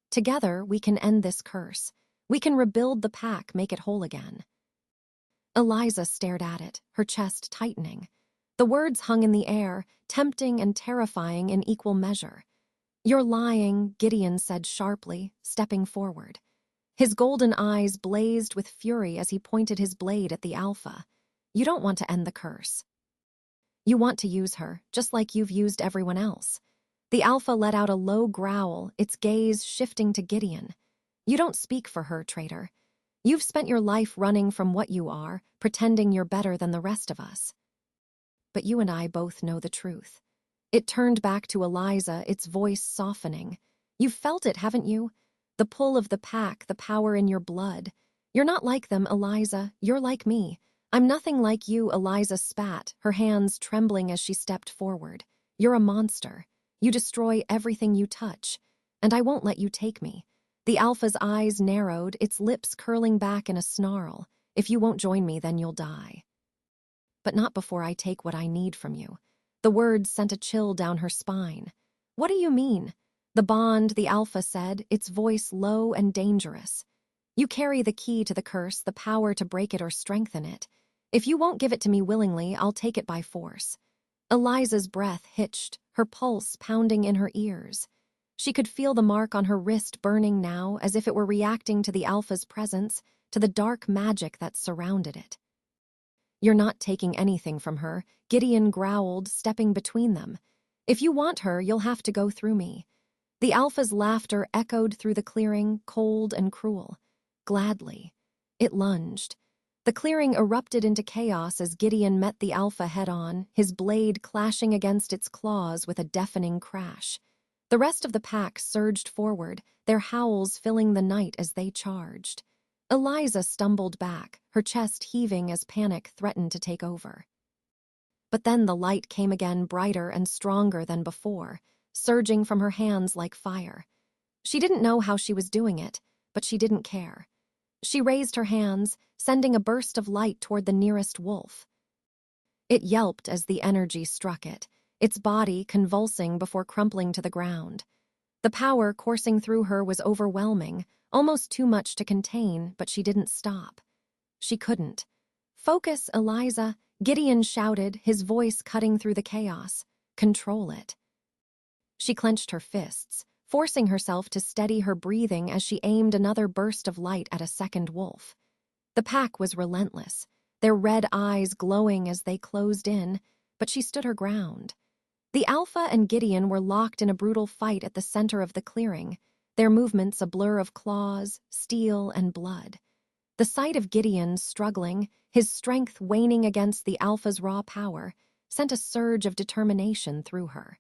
Together, we can end this curse. We can rebuild the pack, make it whole again." Eliza stared at it, her chest tightening. The words hung in the air, tempting and terrifying in equal measure. "You're lying," Gideon said sharply, stepping forward. His golden eyes blazed with fury as he pointed his blade at the alpha. "You don't want to end the curse. You want to use her, just like you've used everyone else." The alpha let out a low growl, its gaze shifting to Gideon. "You don't speak for her, traitor. You've spent your life running from what you are, pretending you're better than the rest of us. But you and I both know the truth." It turned back to Eliza, its voice softening. "You've felt it, haven't you? The pull of the pack, the power in your blood. You're not like them, Eliza. You're like me. I'm nothing like you," Eliza spat, her hands trembling as she stepped forward. "You're a monster. You destroy everything you touch. And I won't let you take me." The alpha's eyes narrowed, its lips curling back in a snarl. "If you won't join me, then you'll die. But not before I take what I need from you." The words sent a chill down her spine. "What do you mean?" "The bond," the alpha said, its voice low and dangerous. "You carry the key to the curse, the power to break it or strengthen it. If you won't give it to me willingly, I'll take it by force." Eliza's breath hitched, her pulse pounding in her ears. She could feel the mark on her wrist burning now, as if it were reacting to the alpha's presence, to the dark magic that surrounded it. "You're not taking anything from her," Gideon growled, stepping between them. "If you want her, you'll have to go through me." The alpha's laughter echoed through the clearing, cold and cruel. "Gladly." It lunged. The clearing erupted into chaos as Gideon met the alpha head-on, his blade clashing against its claws with a deafening crash. The rest of the pack surged forward, their howls filling the night as they charged. Eliza stumbled back, her chest heaving as panic threatened to take over. But then the light came again, brighter and stronger than before, surging from her hands like fire. She didn't know how she was doing it, but she didn't care. She raised her hands, sending a burst of light toward the nearest wolf. It yelped as the energy struck it, its body convulsing before crumpling to the ground. The power coursing through her was overwhelming, almost too much to contain, but she didn't stop. She couldn't. "Focus, Eliza," Gideon shouted, his voice cutting through the chaos. "Control it." She clenched her fists, forcing herself to steady her breathing as she aimed another burst of light at a second wolf. The pack was relentless, their red eyes glowing as they closed in, but she stood her ground. The alpha and Gideon were locked in a brutal fight at the center of the clearing, their movements a blur of claws, steel, and blood. The sight of Gideon struggling, his strength waning against the alpha's raw power, sent a surge of determination through her.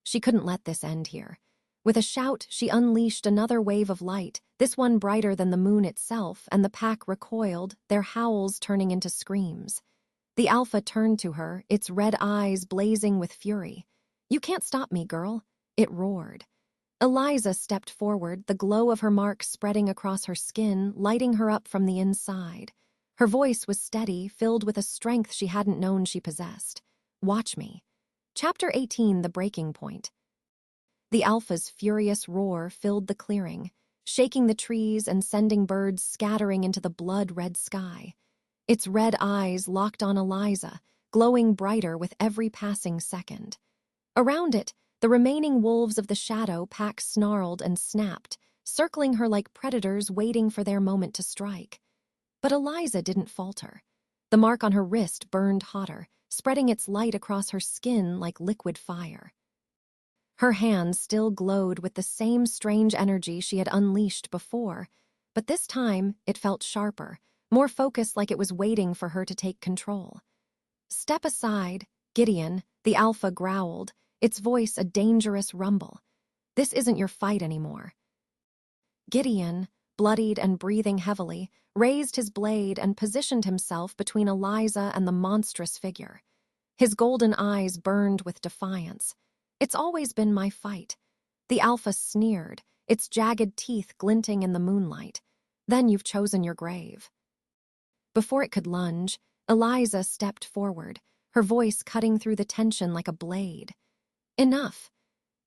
She couldn't let this end here. With a shout, she unleashed another wave of light, this one brighter than the moon itself, and the pack recoiled, their howls turning into screams. The alpha turned to her, its red eyes blazing with fury. "You can't stop me, girl," it roared. Eliza stepped forward, the glow of her mark spreading across her skin, lighting her up from the inside. Her voice was steady, filled with a strength she hadn't known she possessed. "Watch me." Chapter 18, The Breaking Point. The alpha's furious roar filled the clearing, shaking the trees and sending birds scattering into the blood-red sky. Its red eyes locked on Eliza, glowing brighter with every passing second. Around it, the remaining wolves of the shadow pack snarled and snapped, circling her like predators waiting for their moment to strike. But Eliza didn't falter. The mark on her wrist burned hotter, spreading its light across her skin like liquid fire. Her hand still glowed with the same strange energy she had unleashed before, but this time it felt sharper, more focused, like it was waiting for her to take control. "Step aside, Gideon," the alpha growled, its voice a dangerous rumble. "This isn't your fight anymore." Gideon, bloodied and breathing heavily, raised his blade and positioned himself between Eliza and the monstrous figure. His golden eyes burned with defiance. "It's always been my fight." The alpha sneered, its jagged teeth glinting in the moonlight. "Then you've chosen your grave." Before it could lunge, Eliza stepped forward, her voice cutting through the tension like a blade. Enough.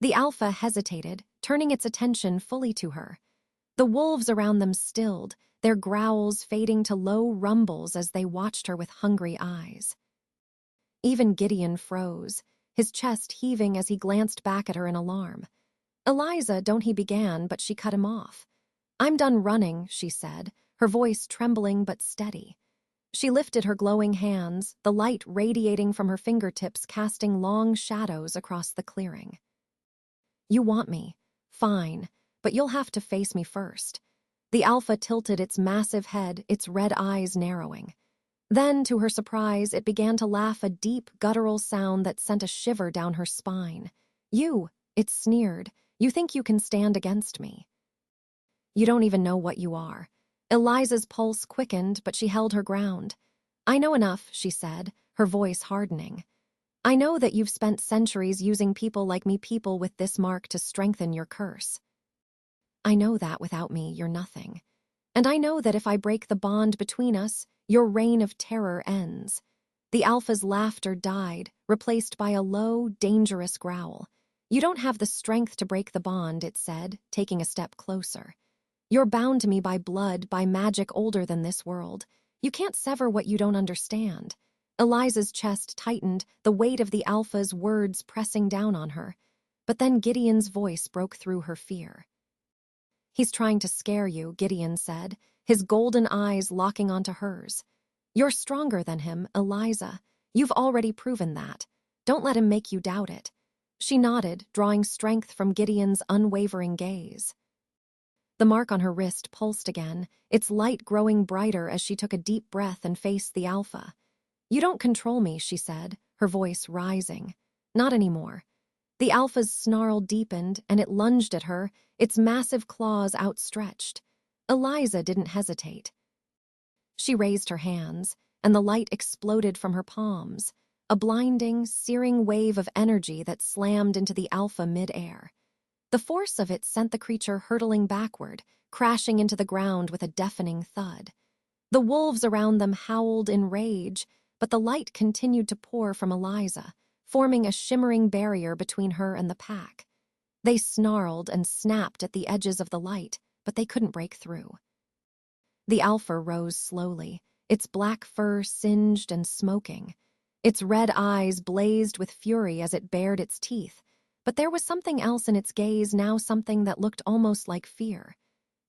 The alpha hesitated, turning its attention fully to her. The wolves around them stilled, their growls fading to low rumbles as they watched her with hungry eyes. Even Gideon froze, his chest heaving as he glanced back at her in alarm. "Eliza, don't," he began, but she cut him off. "I'm done running," she said, her voice trembling but steady. She lifted her glowing hands, the light radiating from her fingertips casting long shadows across the clearing. "You want me. Fine, but you'll have to face me first." The alpha tilted its massive head, its red eyes narrowing. Then, to her surprise, it began to laugh, a deep, guttural sound that sent a shiver down her spine. "You," it sneered, "you think you can stand against me? You don't even know what you are." Eliza's pulse quickened, but she held her ground. "I know enough," she said, her voice hardening. "I know that you've spent centuries using people like me, people with this mark, to strengthen your curse. I know that without me, you're nothing. And I know that if I break the bond between us, your reign of terror ends." The alpha's laughter died, replaced by a low, dangerous growl. "You don't have the strength to break the bond," it said, taking a step closer. "You're bound to me by blood, by magic older than this world. You can't sever what you don't understand." Eliza's chest tightened, the weight of the alpha's words pressing down on her. But then Gideon's voice broke through her fear. "He's trying to scare you," Gideon said, his golden eyes locking onto hers. "You're stronger than him, Eliza. You've already proven that. Don't let him make you doubt it." She nodded, drawing strength from Gideon's unwavering gaze. The mark on her wrist pulsed again, its light growing brighter as she took a deep breath and faced the alpha. "You don't control me," she said, her voice rising. "Not anymore." The alpha's snarl deepened, and it lunged at her, its massive claws outstretched. Eliza didn't hesitate. She raised her hands, and the light exploded from her palms, a blinding, searing wave of energy that slammed into the alpha mid-air. The force of it sent the creature hurtling backward, crashing into the ground with a deafening thud. The wolves around them howled in rage, but the light continued to pour from Eliza, forming a shimmering barrier between her and the pack. They snarled and snapped at the edges of the light, but they couldn't break through. The alpha rose slowly, its black fur singed and smoking. Its red eyes blazed with fury as it bared its teeth, but there was something else in its gaze now, something that looked almost like fear.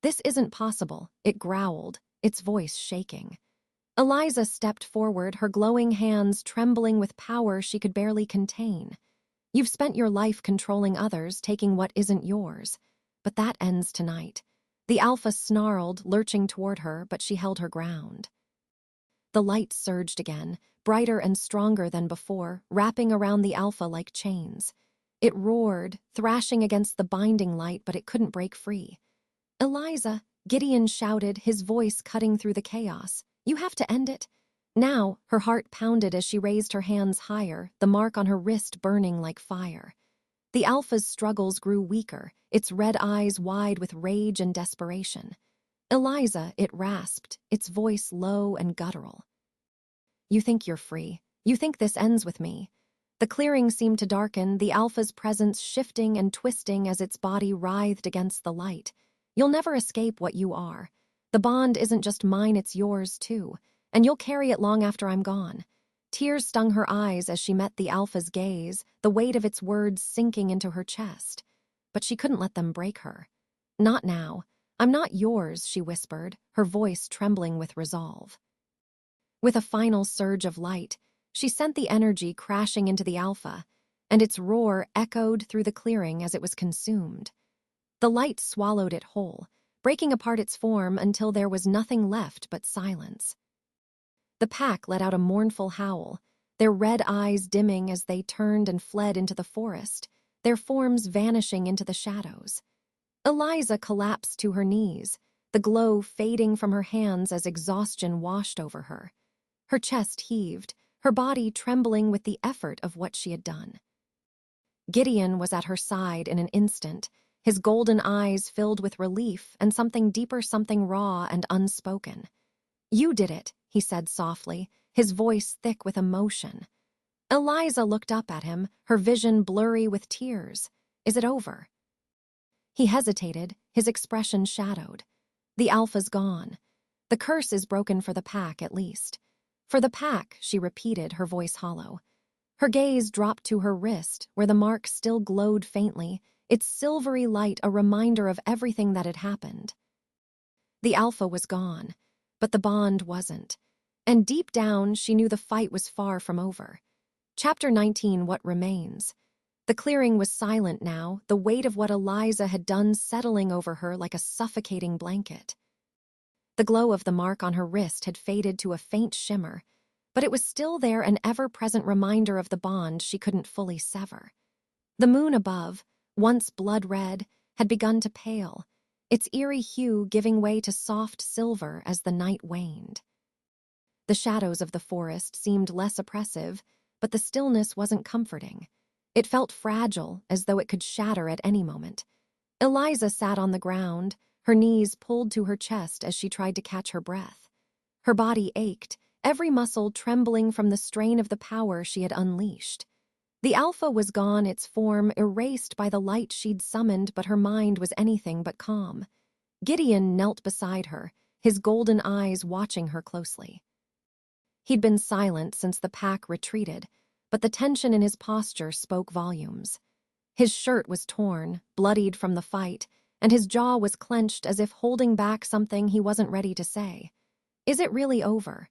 "This isn't possible," it growled, its voice shaking. Eliza stepped forward, her glowing hands trembling with power she could barely contain. "You've spent your life controlling others, taking what isn't yours. But that ends tonight." The alpha snarled, lurching toward her, but she held her ground. The light surged again, brighter and stronger than before, wrapping around the alpha like chains. It roared, thrashing against the binding light, but it couldn't break free. "Eliza," Gideon shouted, his voice cutting through the chaos. "You have to end it." Now, her heart pounded as she raised her hands higher, the mark on her wrist burning like fire. The alpha's struggles grew weaker, its red eyes wide with rage and desperation. "Eliza," it rasped, its voice low and guttural. "You think you're free. You think this ends with me." The clearing seemed to darken, the alpha's presence shifting and twisting as its body writhed against the light. "You'll never escape what you are. The bond isn't just mine, it's yours too, and you'll carry it long after I'm gone." Tears stung her eyes as she met the alpha's gaze, the weight of its words sinking into her chest. But she couldn't let them break her. "Not now. I'm not yours," she whispered, her voice trembling with resolve. With a final surge of light, she sent the energy crashing into the alpha, and its roar echoed through the clearing as it was consumed. The light swallowed it whole, breaking apart its form until there was nothing left but silence. The pack let out a mournful howl, their red eyes dimming as they turned and fled into the forest, their forms vanishing into the shadows. Eliza collapsed to her knees, the glow fading from her hands as exhaustion washed over her. Her chest heaved, her body trembling with the effort of what she had done. Gideon was at her side in an instant, his golden eyes filled with relief and something deeper, something raw and unspoken. "You did it," he said softly, his voice thick with emotion. Eliza looked up at him, her vision blurry with tears. Is it over? He hesitated, his expression shadowed. The alpha's gone. The curse is broken for the pack, at least. For the pack, she repeated, her voice hollow. Her gaze dropped to her wrist, where the mark still glowed faintly, its silvery light a reminder of everything that had happened. The alpha was gone, but the bond wasn't. And deep down, she knew the fight was far from over. Chapter 19, What Remains. The clearing was silent now, the weight of what Eliza had done settling over her like a suffocating blanket. The glow of the mark on her wrist had faded to a faint shimmer, but it was still there, an ever-present reminder of the bond she couldn't fully sever. The moon above, once blood-red, had begun to pale, its eerie hue giving way to soft silver as the night waned. The shadows of the forest seemed less oppressive, but the stillness wasn't comforting. It felt fragile, as though it could shatter at any moment. Eliza sat on the ground, her knees pulled to her chest as she tried to catch her breath. Her body ached, every muscle trembling from the strain of the power she had unleashed. The alpha was gone, its form erased by the light she'd summoned, but her mind was anything but calm. Gideon knelt beside her, his golden eyes watching her closely. He'd been silent since the pack retreated, but the tension in his posture spoke volumes. His shirt was torn, bloodied from the fight, and his jaw was clenched as if holding back something he wasn't ready to say. Is it really over?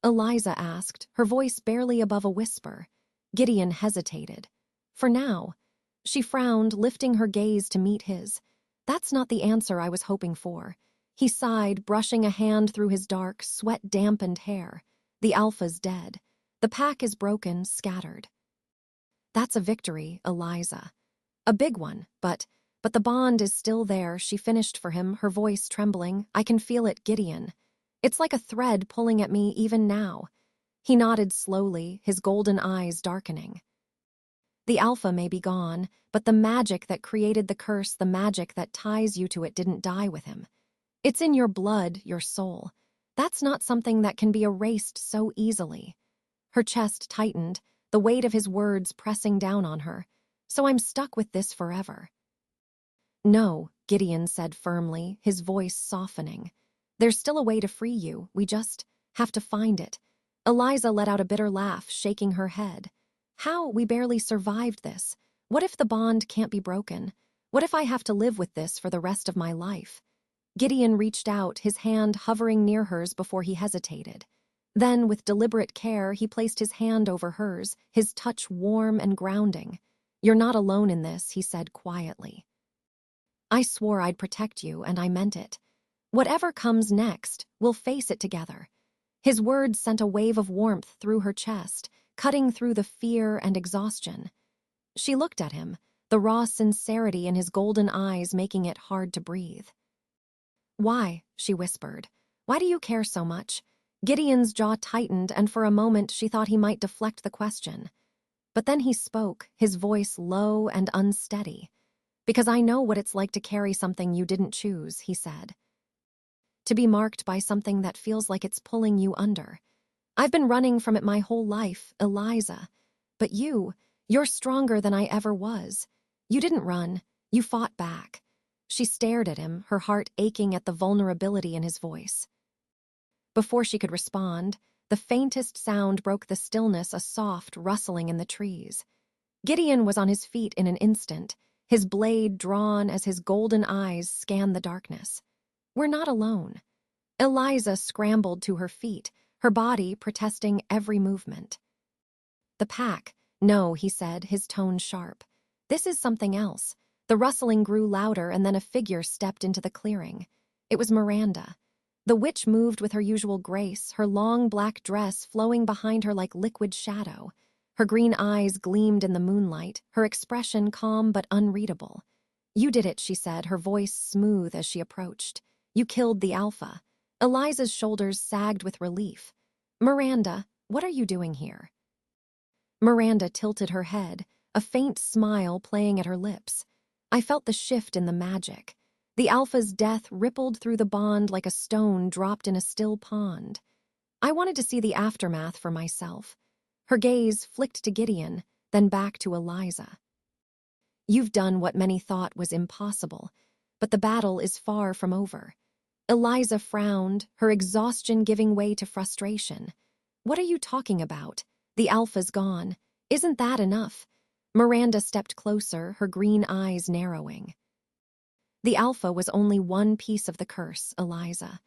Eliza asked, her voice barely above a whisper. Gideon hesitated. For now. She frowned, lifting her gaze to meet his. That's not the answer I was hoping for. He sighed, brushing a hand through his dark, sweat-dampened hair. The alpha's dead. The pack is broken, scattered. That's a victory, Eliza. A big one, but the bond is still there, she finished for him, her voice trembling. I can feel it, Gideon. It's like a thread pulling at me even now. He nodded slowly, his golden eyes darkening. The alpha may be gone, but the magic that created the curse, the magic that ties you to it, didn't die with him. It's in your blood, your soul. That's not something that can be erased so easily. Her chest tightened, the weight of his words pressing down on her. So I'm stuck with this forever. No, Gideon said firmly, his voice softening. There's still a way to free you, we just have to find it. Eliza let out a bitter laugh, shaking her head. How? We barely survived this. What if the bond can't be broken? What if I have to live with this for the rest of my life? Gideon reached out, his hand hovering near hers before he hesitated. Then, with deliberate care, he placed his hand over hers, his touch warm and grounding. You're not alone in this, he said quietly. I swore I'd protect you, and I meant it. Whatever comes next, we'll face it together. His words sent a wave of warmth through her chest, cutting through the fear and exhaustion. She looked at him, the raw sincerity in his golden eyes making it hard to breathe. Why? She whispered. Why do you care so much? Gideon's jaw tightened, and for a moment she thought he might deflect the question. But then he spoke, his voice low and unsteady. Because I know what it's like to carry something you didn't choose, he said. To be marked by something that feels like it's pulling you under. I've been running from it my whole life, Eliza. But you're stronger than I ever was. You didn't run, you fought back. She stared at him, her heart aching at the vulnerability in his voice. Before she could respond, the faintest sound broke the stillness, a soft rustling in the trees. Gideon was on his feet in an instant, his blade drawn as his golden eyes scanned the darkness. We're not alone. Eliza scrambled to her feet, her body protesting every movement. The pack. No, he said, his tone sharp. This is something else. The rustling grew louder, and then a figure stepped into the clearing. It was Miranda. The witch moved with her usual grace, her long black dress flowing behind her like liquid shadow. Her green eyes gleamed in the moonlight, her expression calm but unreadable. You did it, she said, her voice smooth as she approached. You killed the alpha. Eliza's shoulders sagged with relief. Miranda, what are you doing here? Miranda tilted her head, a faint smile playing at her lips. I felt the shift in the magic. The alpha's death rippled through the bond like a stone dropped in a still pond. I wanted to see the aftermath for myself. Her gaze flicked to Gideon, then back to Eliza. You've done what many thought was impossible, but the battle is far from over. Eliza frowned, her exhaustion giving way to frustration. What are you talking about? The Alpha's gone. Isn't that enough? Miranda stepped closer, her green eyes narrowing. The Alpha was only one piece of the curse, Eliza.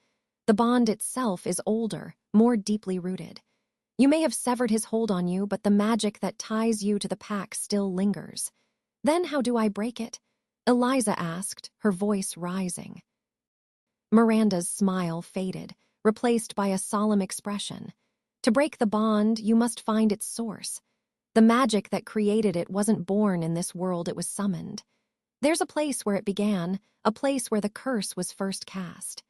The bond itself is older, more deeply rooted. You may have severed his hold on you, but the magic that ties you to the pack still lingers. Then how do I break it? Eliza asked, her voice rising. Miranda's smile faded, replaced by a solemn expression. To break the bond, you must find its source. The magic that created it wasn't born in this world it was summoned. There's a place where it began, a place where the curse was first cast.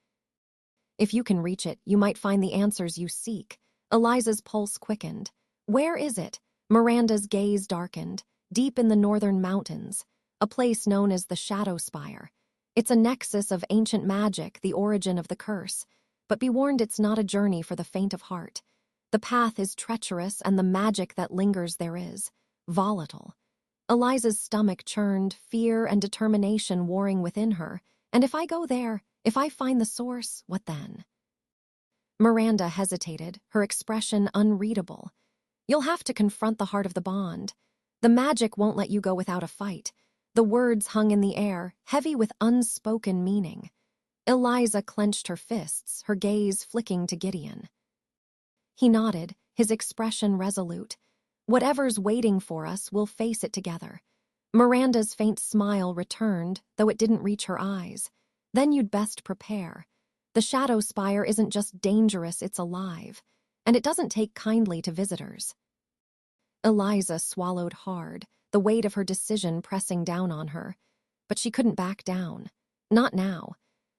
If you can reach it, you might find the answers you seek. Eliza's pulse quickened. Where is it? Miranda's gaze darkened. Deep in the northern mountains, a place known as the Shadow Spire. It's a nexus of ancient magic, the origin of the curse. But be warned, it's not a journey for the faint of heart. The path is treacherous, and the magic that lingers there is volatile. Eliza's stomach churned, fear and determination warring within her. And if I go there, if I find the source, what then? Miranda hesitated, her expression unreadable. You'll have to confront the heart of the bond. The magic won't let you go without a fight. The words hung in the air, heavy with unspoken meaning. Eliza clenched her fists, her gaze flicking to Gideon. He nodded, his expression resolute. Whatever's waiting for us, we'll face it together. Miranda's faint smile returned, though it didn't reach her eyes. Then you'd best prepare. The Shadow Spire isn't just dangerous, it's alive. And it doesn't take kindly to visitors. Eliza swallowed hard, the weight of her decision pressing down on her. But she couldn't back down. Not now.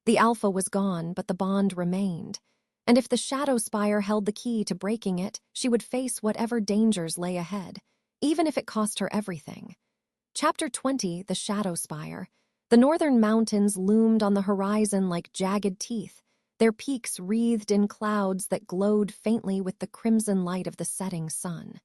The Alpha was gone, but the bond remained. And if the Shadow Spire held the key to breaking it, she would face whatever dangers lay ahead, even if it cost her everything. Chapter 20, The Shadow Spire. The northern mountains loomed on the horizon like jagged teeth, their peaks wreathed in clouds that glowed faintly with the crimson light of the setting sun.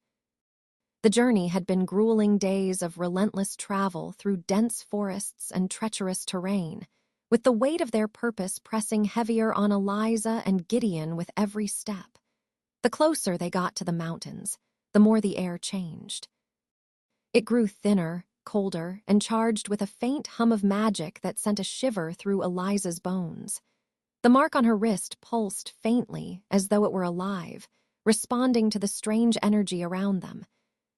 The journey had been grueling days of relentless travel through dense forests and treacherous terrain, with the weight of their purpose pressing heavier on Eliza and Gideon with every step. The closer they got to the mountains, the more the air changed. It grew thinner, colder, and charged with a faint hum of magic that sent a shiver through Eliza's bones. The mark on her wrist pulsed faintly, as though it were alive, responding to the strange energy around them.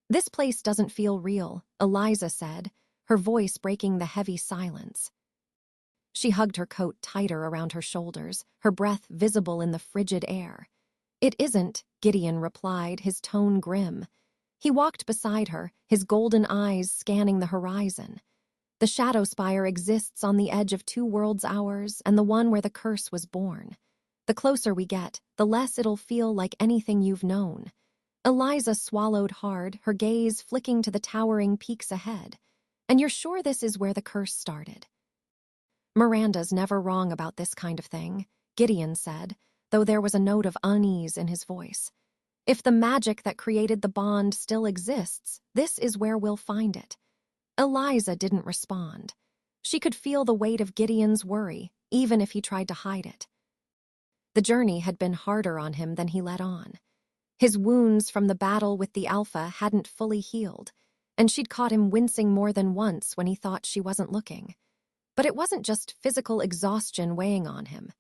This place doesn't feel real, Eliza said, her voice breaking the heavy silence. She hugged her coat tighter around her shoulders, her breath visible in the frigid air. It isn't, Gideon replied, his tone grim. He walked beside her, his golden eyes scanning the horizon. The Shadow Spire exists on the edge of two worlds, ours and the one where the curse was born. The closer we get, the less it'll feel like anything you've known. Eliza swallowed hard, her gaze flicking to the towering peaks ahead. And you're sure this is where the curse started? Miranda's never wrong about this kind of thing, Gideon said, though there was a note of unease in his voice. If the magic that created the bond still exists, this is where we'll find it. Eliza didn't respond. She could feel the weight of Gideon's worry, even if he tried to hide it. The journey had been harder on him than he let on. His wounds from the battle with the Alpha hadn't fully healed, and she'd caught him wincing more than once when he thought she wasn't looking. But it wasn't just physical exhaustion weighing on him.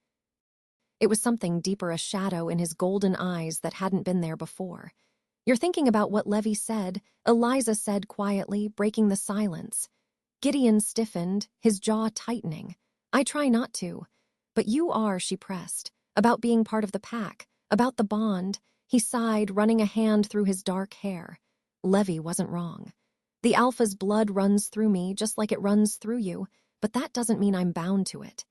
It was something deeper, a shadow in his golden eyes that hadn't been there before. You're thinking about what Levy said, Eliza said quietly, breaking the silence. Gideon stiffened, his jaw tightening. I try not to. But you are, she pressed. About being part of the pack, about the bond. He sighed, running a hand through his dark hair. Levy wasn't wrong. The Alpha's blood runs through me, just like it runs through you, but that doesn't mean I'm bound to it.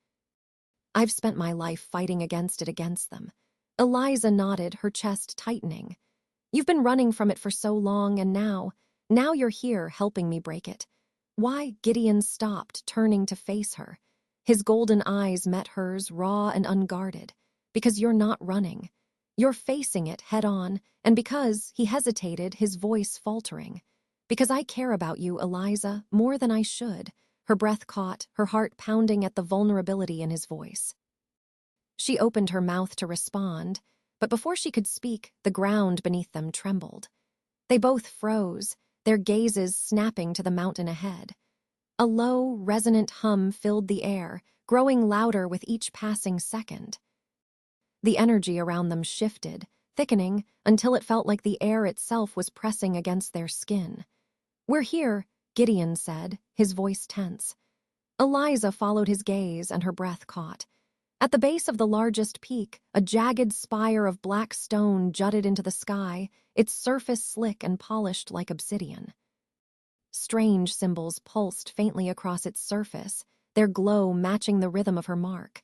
I've spent my life fighting against it, against them. Eliza nodded, her chest tightening. You've been running from it for so long, and now you're here helping me break it. Why? Gideon stopped, turning to face her. His golden eyes met hers, raw and unguarded. Because you're not running. You're facing it head on, and because he hesitated, his voice faltering. Because I care about you, Eliza, more than I should. Her breath caught, her heart pounding at the vulnerability in his voice. She opened her mouth to respond, but before she could speak, the ground beneath them trembled. They both froze, their gazes snapping to the mountain ahead. A low, resonant hum filled the air, growing louder with each passing second. The energy around them shifted, thickening until it felt like the air itself was pressing against their skin. "We're here," Gideon said, his voice tense. Eliza followed his gaze and her breath caught. At the base of the largest peak, a jagged spire of black stone jutted into the sky, its surface slick and polished like obsidian. Strange symbols pulsed faintly across its surface, their glow matching the rhythm of her mark.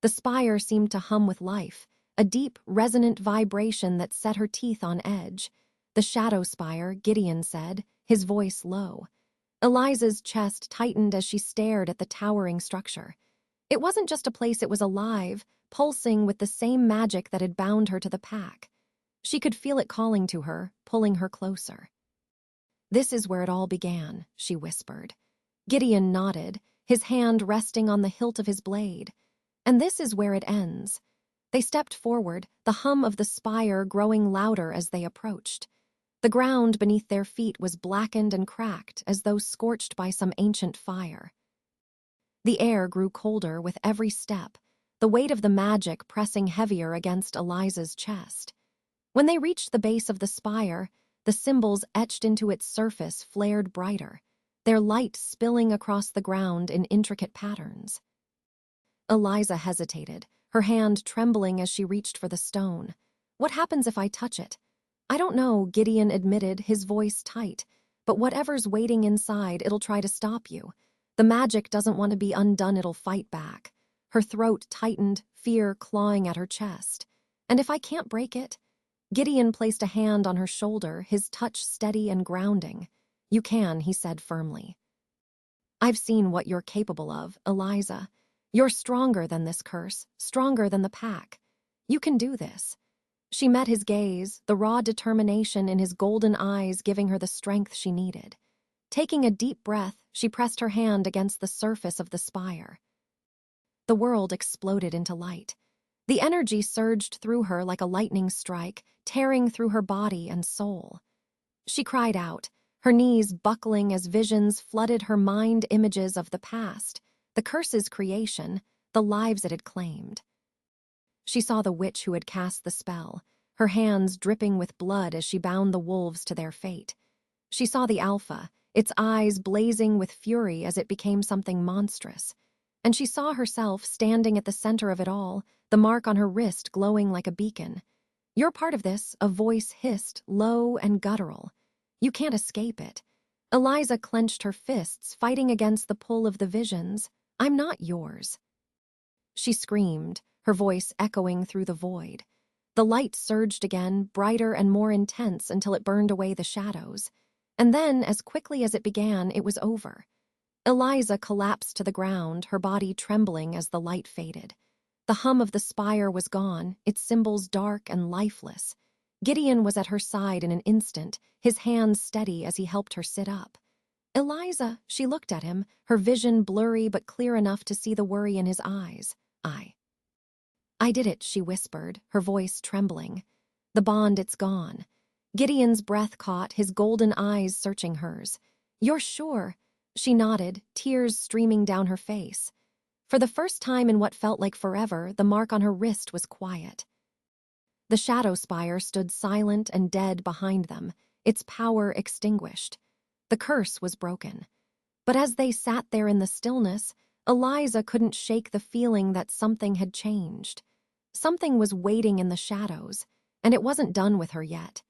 The spire seemed to hum with life, a deep, resonant vibration that set her teeth on edge. "The shadow spire," Gideon said, his voice low. Eliza's chest tightened as she stared at the towering structure. It wasn't just a place, it was alive, pulsing with the same magic that had bound her to the pack. She could feel it calling to her, pulling her closer. "This is where it all began," she whispered. Gideon nodded, his hand resting on the hilt of his blade. "And this is where it ends." They stepped forward, the hum of the spire growing louder as they approached. The ground beneath their feet was blackened and cracked as though scorched by some ancient fire. The air grew colder with every step, the weight of the magic pressing heavier against Eliza's chest. When they reached the base of the spire, the symbols etched into its surface flared brighter, their light spilling across the ground in intricate patterns. Eliza hesitated, her hand trembling as she reached for the stone. "What happens if I touch it?" "I don't know," Gideon admitted, his voice tight, "but whatever's waiting inside, it'll try to stop you. The magic doesn't want to be undone, it'll fight back." Her throat tightened, fear clawing at her chest. "And if I can't break it?" Gideon placed a hand on her shoulder, his touch steady and grounding. "You can," he said firmly. "I've seen what you're capable of, Eliza. You're stronger than this curse, stronger than the pack. You can do this." She met his gaze, the raw determination in his golden eyes giving her the strength she needed. Taking a deep breath, she pressed her hand against the surface of the spire. The world exploded into light. The energy surged through her like a lightning strike, tearing through her body and soul. She cried out, her knees buckling as visions flooded her mind, images of the past, the curse's creation, the lives it had claimed. She saw the witch who had cast the spell, her hands dripping with blood as she bound the wolves to their fate. She saw the alpha, its eyes blazing with fury as it became something monstrous. And she saw herself standing at the center of it all, the mark on her wrist glowing like a beacon. "You're part of this," a voice hissed, low and guttural. "You can't escape it." Eliza clenched her fists, fighting against the pull of the visions. "I'm not yours." She screamed, her voice echoing through the void. The light surged again, brighter and more intense until it burned away the shadows. And then, as quickly as it began, it was over. Eliza collapsed to the ground, her body trembling as the light faded. The hum of the spire was gone, its symbols dark and lifeless. Gideon was at her side in an instant, his hands steady as he helped her sit up. "Eliza," she looked at him, her vision blurry but clear enough to see the worry in his eyes. I did it," she whispered, her voice trembling. "The bond, it's gone." Gideon's breath caught, his golden eyes searching hers. "You're sure?" She nodded, tears streaming down her face. For the first time in what felt like forever, the mark on her wrist was quiet. The shadow spire stood silent and dead behind them, its power extinguished. The curse was broken. But as they sat there in the stillness, Eliza couldn't shake the feeling that something had changed. Something was waiting in the shadows, and it wasn't done with her yet.